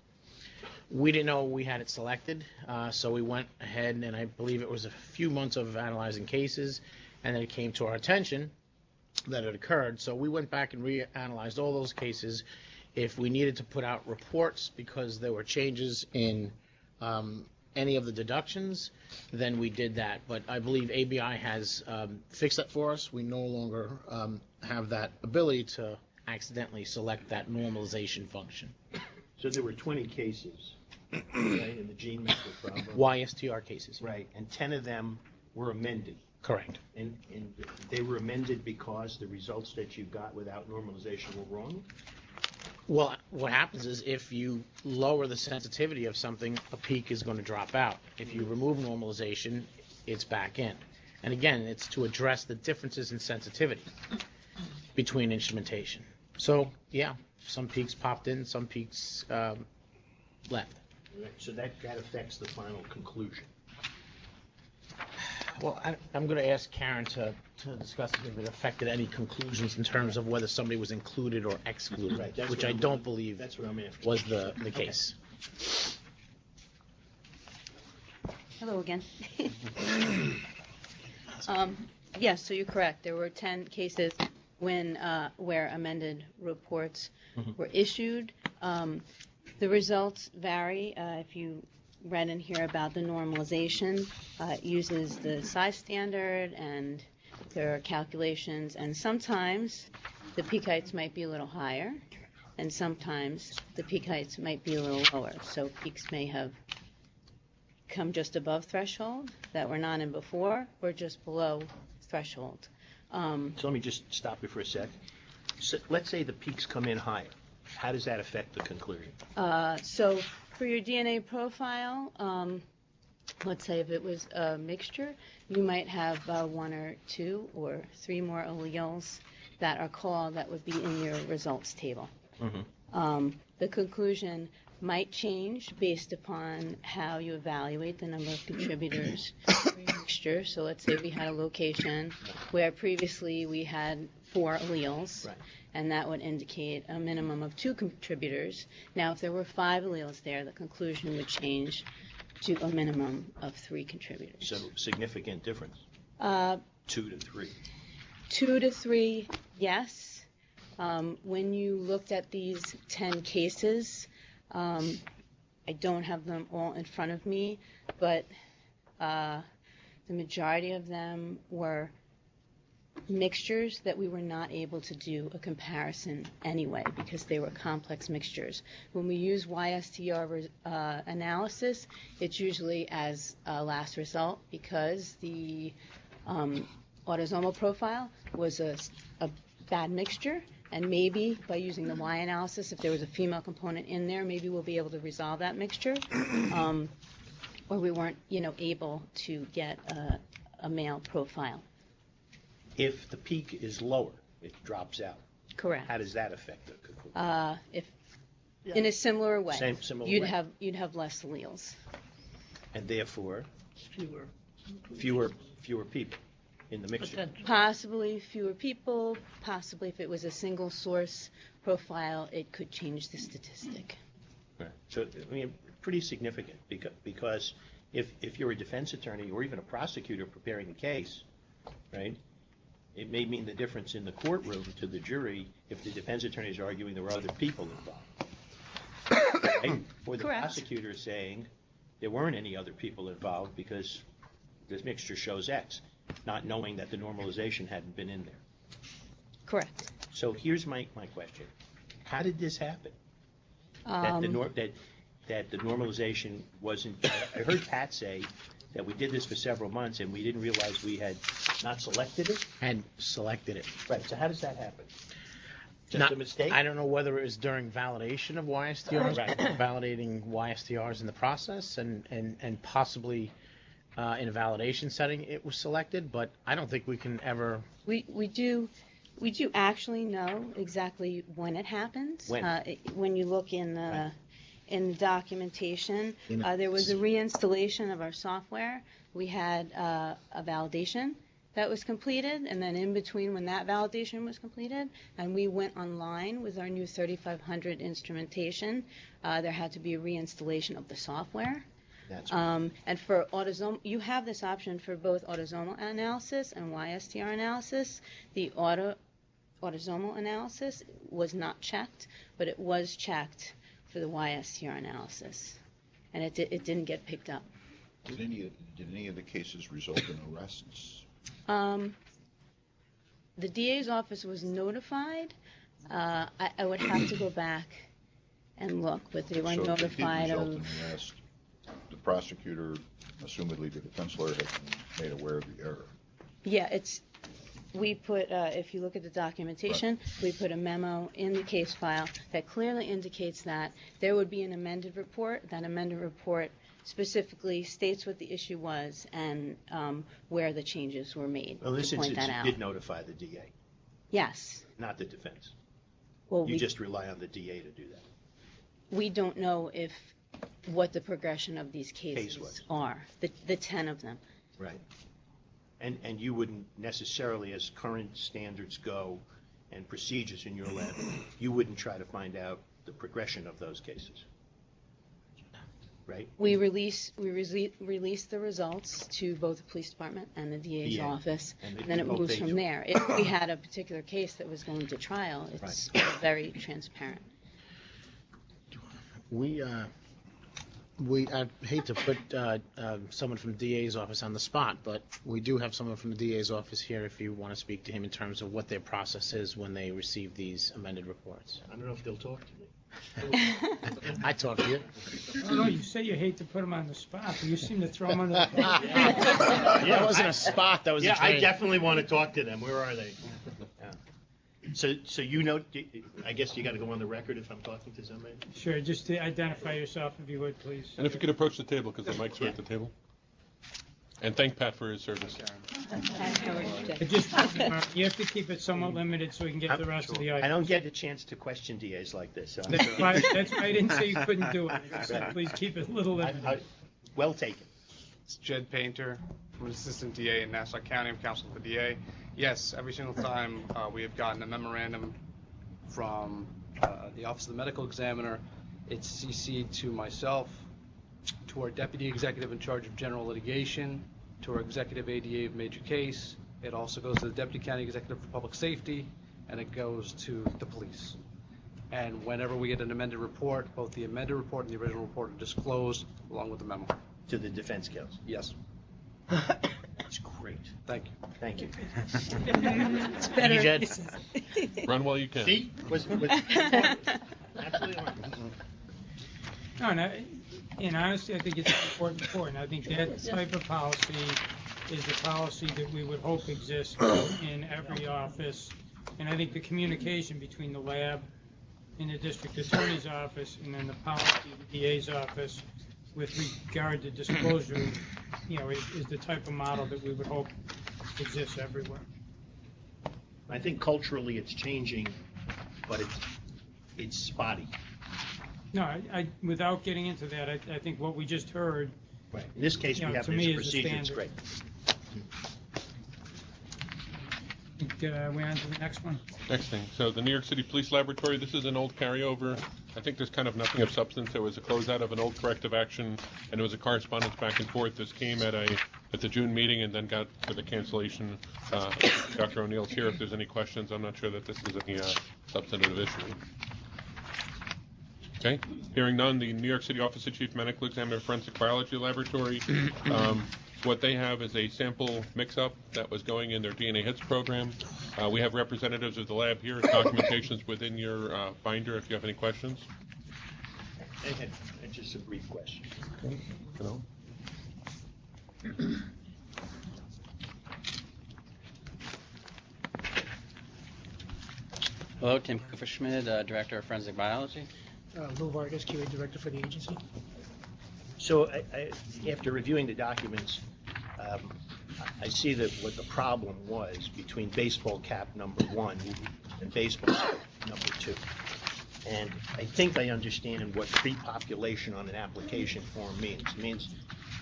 We didn't know we had it selected, so we went ahead, and I believe it was a few months of analyzing cases, and then it came to our attention that it occurred. So we went back and reanalyzed all those cases. If we needed to put out reports because there were changes in any of the deductions, then we did that. But I believe ABI has fixed that for us. We no longer have that ability to accidentally select that normalization function. So there were 20 cases, right, in the gene mapper problem? YSTR cases. Right, and 10 of them were amended. Correct. And they were amended because the results that you got without normalization were wrong? Well, what happens is if you lower the sensitivity of something, a peak is going to drop out. If you remove normalization, it's back in. And again, it's to address the differences in sensitivity between instrumentation. So, yeah, some peaks popped in, some peaks left. So that affects the final conclusion. Well, I'm going to ask Karen to discuss if it affected any conclusions in terms of whether somebody was included or excluded, Right, which I don't believe That's what I'm after. was the case. Hello again. Yes, so you're correct. There were 10 cases where amended reports were issued. The results vary. If you read in here about the normalization, it uses the size standard, and there are calculations, and sometimes the peak heights might be a little higher, and sometimes the peak heights might be a little lower. So peaks may have come just above threshold that were not in before, or just below threshold. So let me just stop you for a sec. So let's say the peaks come in higher. How does that affect the conclusion? So for your DNA profile, let's say if it was a mixture, you might have 1 or 2 or 3 more alleles that are called that would be in your results table. The conclusion might change based upon how you evaluate the number of contributors for your mixture. So let's say we had a location where previously we had 4 alleles, and that would indicate a minimum of 2 contributors. Now, if there were 5 alleles there, the conclusion would change to a minimum of 3 contributors. So significant difference. 2 to 3. 2 to 3, yes. When you looked at these 10 cases, I don't have them all in front of me, but the majority of them were mixtures that we were not able to do a comparison anyway because they were complex mixtures. When we use YSTR analysis, it's usually as a last result because the autosomal profile was a bad mixture, and maybe by using the Y analysis, if there was a female component in there, maybe we'll be able to resolve that mixture, or we weren't, able to get a male profile. If the peak is lower, it drops out. Correct. How does that affect the conclusion? If in a similar way, Similar you'd way. you'd have less alleles. And therefore, fewer people in the mixture. Possibly fewer people. Possibly, if it was a single source profile, it could change the statistic. Right. So, pretty significant because if you're a defense attorney or even a prosecutor preparing a case, right, it may mean the difference in the courtroom to the jury if the defense attorney is arguing there were other people involved. Right? Or the prosecutor is saying there weren't any other people involved because this mixture shows X, not knowing that the normalization hadn't been in there. Correct. So here's my question. How did this happen? That the normalization wasn't... I heard Pat say that we did this for several months and we didn't realize we had not selected it? Had selected it. Right, so how does that happen? Just a mistake? I don't know whether it was during validation of YSTRs, validating YSTRs in the process, and possibly in a validation setting it was selected, but I don't think we can ever... We do actually know exactly when it happened. When you look in the documentation, there was a reinstallation of our software. We had a validation that was completed, and then in between when that validation was completed, and we went online with our new 3500 instrumentation, there had to be a reinstallation of the software. That's right. And for autosomal, you have this option for both autosomal analysis and YSTR analysis. The autosomal analysis was not checked, but it was checked for the YSTR analysis, and it didn't get picked up. Did any of the cases result in arrests? The DA's office was notified. I would have to go back and look, but they were notified So it did result of... in arrest. The prosecutor, assumedly the defense lawyer, had been made aware of the error. Yeah, We put, if you look at the documentation, we put a memo in the case file that clearly indicates that there would be an amended report. That amended report specifically states what the issue was and where the changes were made. Well, in this to point instance, that you out. did notify the DA, Yes. not the defense. Well, You we, just rely on the DA to do that. we don't know what the progression of these cases was. are, the 10 of them. Right. And you wouldn't necessarily, as current standards go and procedures in your lab, you wouldn't try to find out the progression of those cases, right? We release the results to both the police department and the DA's DA. office, And and then it both moves they from do. there. If we had a particular case that was going to trial, it's very transparent. I hate to put someone from the DA's office on the spot, but we do have someone from the DA's office here if you want to speak to him in terms of what their process is when they receive these amended reports. I don't know if they'll talk to me. I talk to you. I don't know, you say you hate to put them on the spot, but you seem to throw them under the bus. Yeah, that wasn't a spot, that was a Yeah, I train. definitely want to talk to them. Where are they? Yeah. So you know, I guess you got to go on the record if I'm talking to somebody? Sure, just to identify yourself if you would, please. And if you could approach the table, because the mics are at the table. And thank Pat for his service. Just, you have to keep it somewhat limited so we can get the rest of the items. I don't get a chance to question DAs like this. So That's why I didn't say you couldn't do it. I said, please keep it a little limited. Well taken. It's Jed Painter, I'm an assistant DA in Nassau County. I'm counsel for the DA. Yes, every single time we have gotten a memorandum from the Office of the Medical Examiner, it's CC'd to myself, to our Deputy Executive in charge of General Litigation, to our Executive ADA of Major Case. It also goes to the Deputy County Executive for Public Safety, and it goes to the police. And whenever we get an amended report, both the amended report and the original report are disclosed along with the memo. To the defense counsel? Yes. That's great. Thank you. Thank you. It's better. Jed. Run while you can. See? Absolutely on. No, and honestly, I think it's an important point. I think that type of policy is the policy that we would hope exists in every office. And I think the communication between the lab and the district attorney's office and then the policy of the DA's office with regard to disclosure, is the type of model that we would hope exists everywhere. I think culturally it's changing, but it's spotty. No, I without getting into that, I think what we just heard. Right. In this case, we have to this me is the procedure. It's standard. great. We're on to the next one. Next thing, so the New York City Police Laboratory, this is an old carryover. I think there's kind of nothing of substance. There was a closeout of an old corrective action, and it was a correspondence back and forth. This came at the June meeting and then got to the cancellation. Dr. O'Neill's here if there's any questions. I'm not sure that this is any substantive issue. Okay, hearing none, the New York City Office of Chief Medical Examiner Forensic Biology Laboratory, what they have is a sample mix-up that was going in their DNA hits program. We have representatives of the lab here. Documentation's within your binder if you have any questions. I had just a brief question. Okay. Hello. Hello, Tim Kupferschmidt, Director of Forensic Biology. Lou Vargas, QA Director for the agency. So after reviewing the documents, I see that what the problem was between baseball cap number 1 and baseball cap number 2. And I think I understand what pre-population on an application form means. It means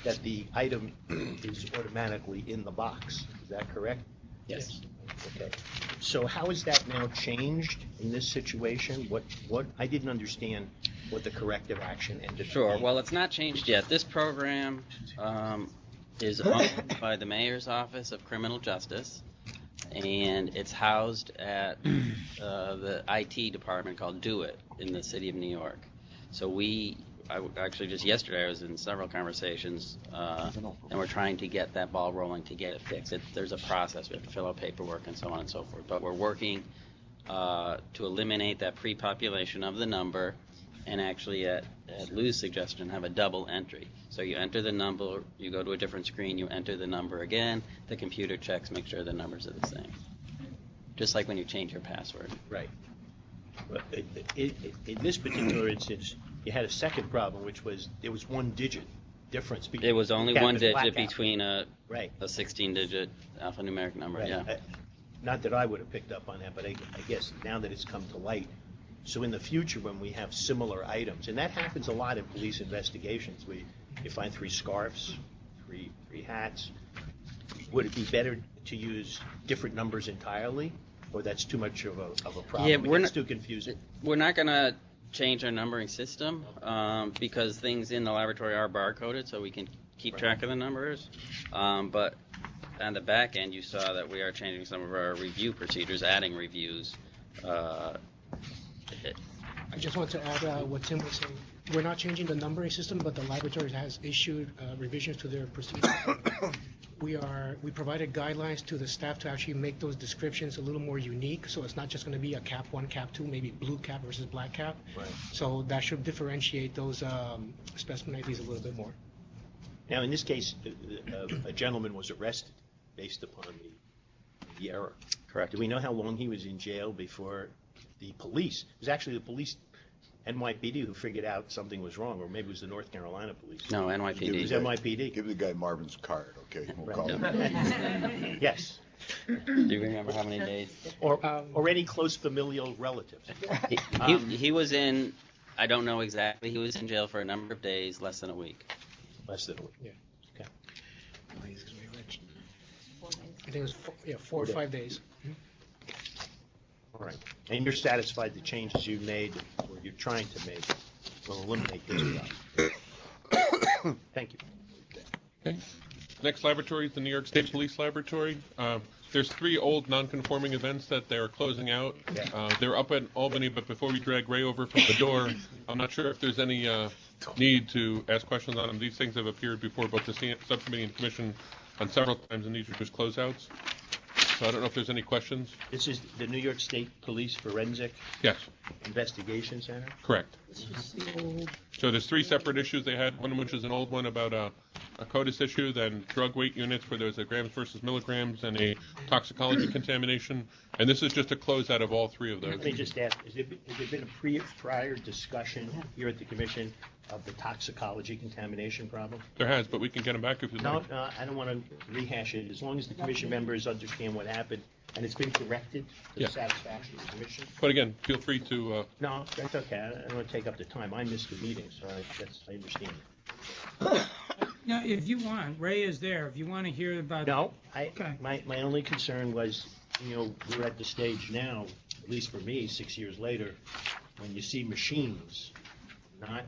that the item is automatically in the box. Is that correct? Yes. Okay. So how is that now changed in this situation? What I didn't understand what the corrective action ended up Sure. being. Well, it's not changed yet. This program is owned by the Mayor's Office of Criminal Justice, and it's housed at the IT department called Do It in the city of New York. So actually just yesterday I was in several conversations, and we're trying to get that ball rolling to get it fixed. There's a process. We have to fill out paperwork and so on and so forth. But we're working to eliminate that pre-population of the number and actually, at Lou's suggestion, have a double entry. So you enter the number, you go to a different screen, you enter the number again, the computer checks, make sure the numbers are the same. just like when you change your password. Right. But in this particular instance, you had a second problem, which was there was one digit difference. It was only Cap one and digit blackout. between a Right. 16-digit alphanumeric number. Right. Yeah. Not that I would have picked up on that, but I guess now that it's come to light. So in the future, when we have similar items, and that happens a lot in police investigations, you find 3 scarves, three hats. Would it be better to use different numbers entirely, or that's too much of a problem? Yeah, It's too confusing. We're not going to change our numbering system because things in the laboratory are barcoded, so we can keep track of the numbers. But on the back end, you saw that we are changing some of our review procedures, adding reviews. I just want to add what Tim was saying. We're not changing the numbering system, but the laboratory has issued revisions to their procedures. We provided guidelines to the staff to actually make those descriptions a little more unique, so it's not just going to be a cap 1, cap 2, maybe blue cap versus black cap. Right. So that should differentiate those specimen IDs a little bit more. Now, in this case, a gentleman was arrested based upon the error. Correct. Do we know how long he was in jail before the police? It was actually the police, NYPD, who figured out something was wrong, or maybe it was the North Carolina police. No, NYPD. It was NYPD. Give the guy Marvin's card, okay? We'll call him. Yes. Do you remember how many days? Or any close familial relatives. He was in, I don't know exactly, he was in jail for a number of days, less than a week. Less than a week. Yeah. Okay. I think it was 4 or 5 days. All right. And you're satisfied the changes you've made, or you're trying to make, will eliminate this problem? Thank you. Okay. Next laboratory is the New York State Police Laboratory. There's 3 old non-conforming events that they're closing out. They're up at Albany, but before we drag Ray over from the door, I'm not sure if there's any need to ask questions on them. These things have appeared before both the subcommittee and commission on several times, and these are just closeouts. So I don't know if there's any questions. This is the New York State Police Forensic Yes. Investigation Center? Correct. So there's 3 separate issues they had, one of which is an old one about a CODIS issue, then drug weight units where there's a grams versus milligrams, and a toxicology contamination. And this is just a closeout of all 3 of those. Let me just ask, has there been a prior discussion here at the commission of the toxicology contamination problem? There has, but we can get them back if you'd like. No, I don't want to rehash it. As long as the commission members understand what happened and it's been corrected to the satisfaction of the commission. But again, feel free to... No, that's okay. I don't want to take up the time. I missed the meeting, so I understand. Now, if you want, Ray is there. If you want to hear about... No, my only concern was, we're at the stage now, at least for me, 6 years later, when you see machines not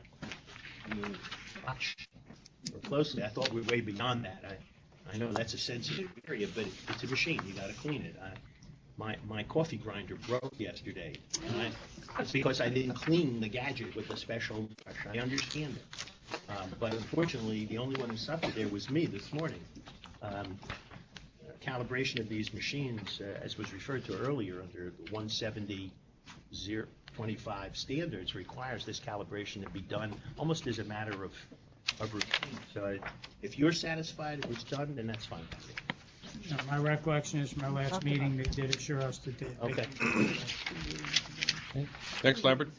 being watched or closely. I thought we were way beyond that. I know that's a sensitive area, but it's a machine. You got to clean it. My coffee grinder broke yesterday. And it's because I didn't clean the gadget with a special brush. I understand it. But unfortunately, the only one who suffered there was me this morning. Calibration of these machines, as was referred to earlier under the 170-25 standards, requires this calibration to be done almost as a matter of routine. So if you're satisfied it was done, then that's fine. No, my recollection is from our last meeting, they did assure us that they... Okay. Next laboratory?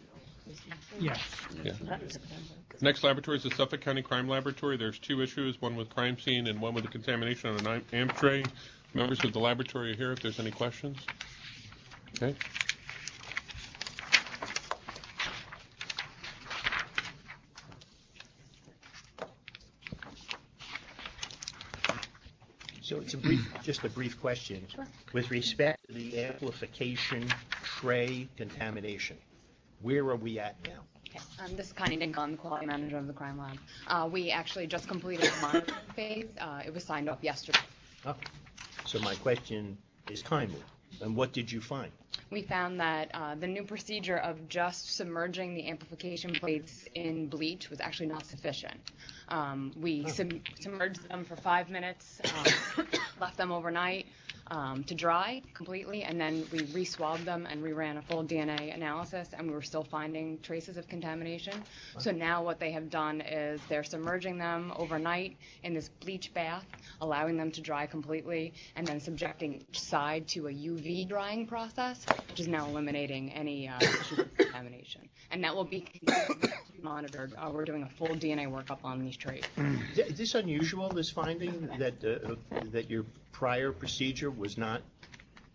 Yes. Yeah. Next laboratory is the Suffolk County Crime Laboratory. There's 2 issues, one with crime scene and one with the contamination on an amp tray. Members of the laboratory are here if there's any questions. Okay. So it's just a brief question. Sure. With respect to the amplification tray contamination, where are we at now? Okay. This is Connie Dinkel, the quality manager of the crime lab. We actually just completed the monitoring phase. It was signed off yesterday. Okay. So my question is timely. And what did you find? We found that the new procedure of just submerging the amplification plates in bleach was actually not sufficient. We submerged them for 5 minutes, left them overnight. to dry completely, and then we re-swabbed them and reran a full DNA analysis, and we were still finding traces of contamination. So now what they have done is they're submerging them overnight in this bleach bath, allowing them to dry completely, and then subjecting each side to a UV drying process, which is now eliminating any issues of contamination. And that will be monitored. We're doing a full DNA workup on these trays. Is this unusual, this finding, that your prior procedure was not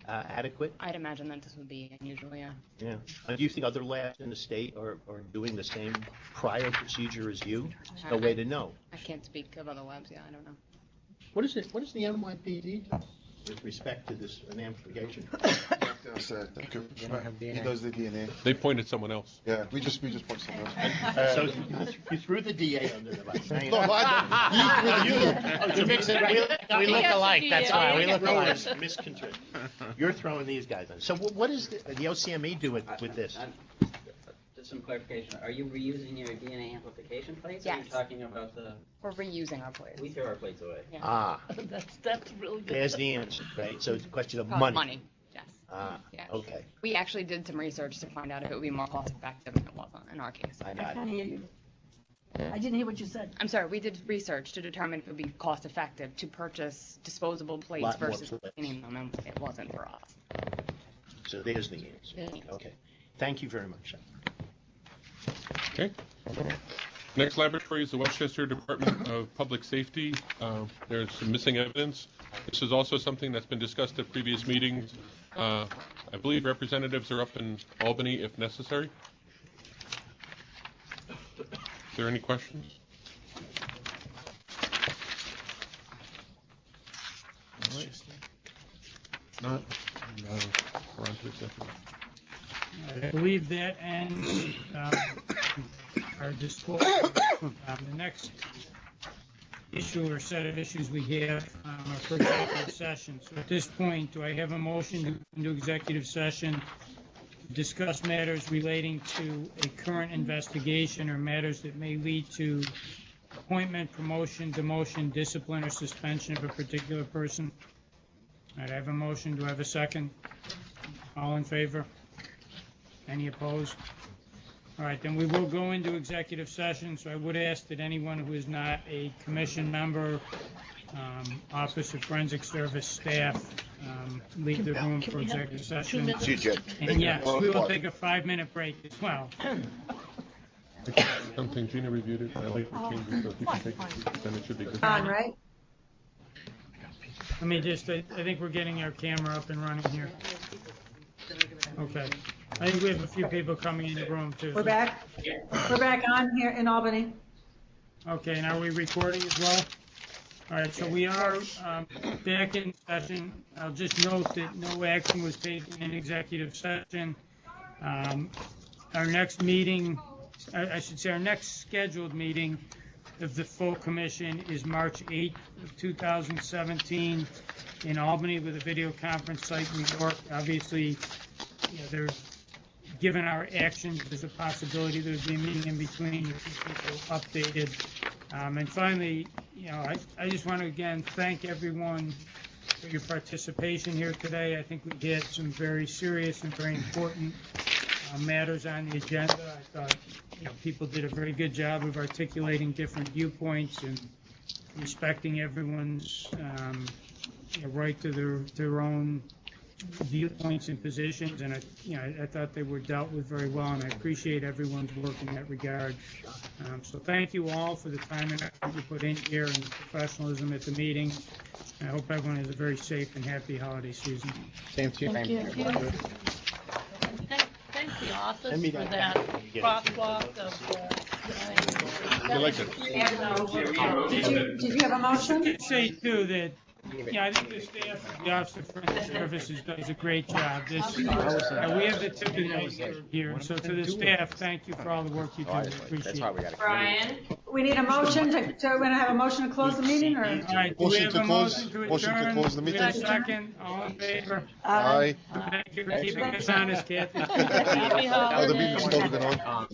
adequate? I'd imagine that this would be unusual, yeah. Yeah. Do you think other labs in the state are doing the same prior procedure as you? No way to know. I can't speak of other labs, yeah, I don't know. What is it? What does the NYPD do with respect to this an amplification? He does the DNA. They pointed someone else. Yeah, we just point someone else. So you threw the DA under the bus. No, I didn't. We look alike, that's why, we look alike. Misconstrued. You're throwing these guys under. So what does the OCME do with this? Just some clarification. Are you reusing your DNA amplification plates? Or are you Yes. talking about the... We're reusing our plates. We throw our plates away. Yeah. Ah, That's really good. there's the answer, right? So it's a question of Probably money. Money, yes. Ah, Yeah. okay. We actually did some research to find out if it would be more cost effective, and it wasn't in our case. I got I hear you. I didn't hear what you said. I'm sorry, we did research to determine if it would be cost effective to purchase disposable plates Lot more versus plates. cleaning them, and it wasn't for us. So there's the answer. Yeah. Okay. Thank you very much. Okay. Next laboratory is the Westchester Department of Public Safety. There's some missing evidence. This is also something that's been discussed at previous meetings. I believe representatives are up in Albany if necessary. Is there any questions? All right. Not? No. We're on to executive. I believe that ends our disclosure. The next issue or set of issues we have are for executive session. So at this point, do I have a motion to go into executive session to discuss matters relating to a current investigation or matters that may lead to appointment, promotion, demotion, discipline, or suspension of a particular person? All right, I have a motion. Do I have a second? All in favor? Any opposed? All right, then we will go into executive session, so I would ask that anyone who is not a commission member, Office of Forensic Service staff, leave the room for executive session. And yes, we will take a 5-minute break as well. I don't think Gina reviewed it. I like the changes, so if you can take it, then it should be good. On, right? Let me just, I think we're getting our camera up and running here. Okay. I think we have a few people coming in the room too. We're back? We're back on here in Albany. Okay, and are we recording as well? All right, so we are back in session. I'll just note that no action was taken in executive session. Our next meeting, I should say our next scheduled meeting of the full commission is March 8th of 2017 in Albany with a video conference site in New York. Obviously, given our actions, there's a possibility there'll be a meeting in between to keep people updated. And finally, I just want to again thank everyone for your participation here today. I think we had some very serious and very important matters on the agenda. I thought people did a very good job of articulating different viewpoints and respecting everyone's right to their own viewpoints and positions, and I thought they were dealt with very well, and I appreciate everyone's work in that regard. So thank you all for the time and effort you put in here and the professionalism at the meeting. I hope everyone has a very safe and happy holiday season. Same to you. Thank you. Thank the office Send me for that. that crosswalk of I like it. Did you have a motion? I'd say too that, I think the staff of the Office of Forensic Services does a great job. We have the tip of the iceberg here, so to the staff, thank you for all the work you do. Appreciate it. Brian? We need a motion we're going to have a motion to close the meeting, or? All right, do we Motion have to a close. motion to Motion to adjourn? close the Do we have a meeting. second? All in favor? Aye. Thank you for keeping us honest, Kathy. Happy Oh, the holidays. meeting's still going on.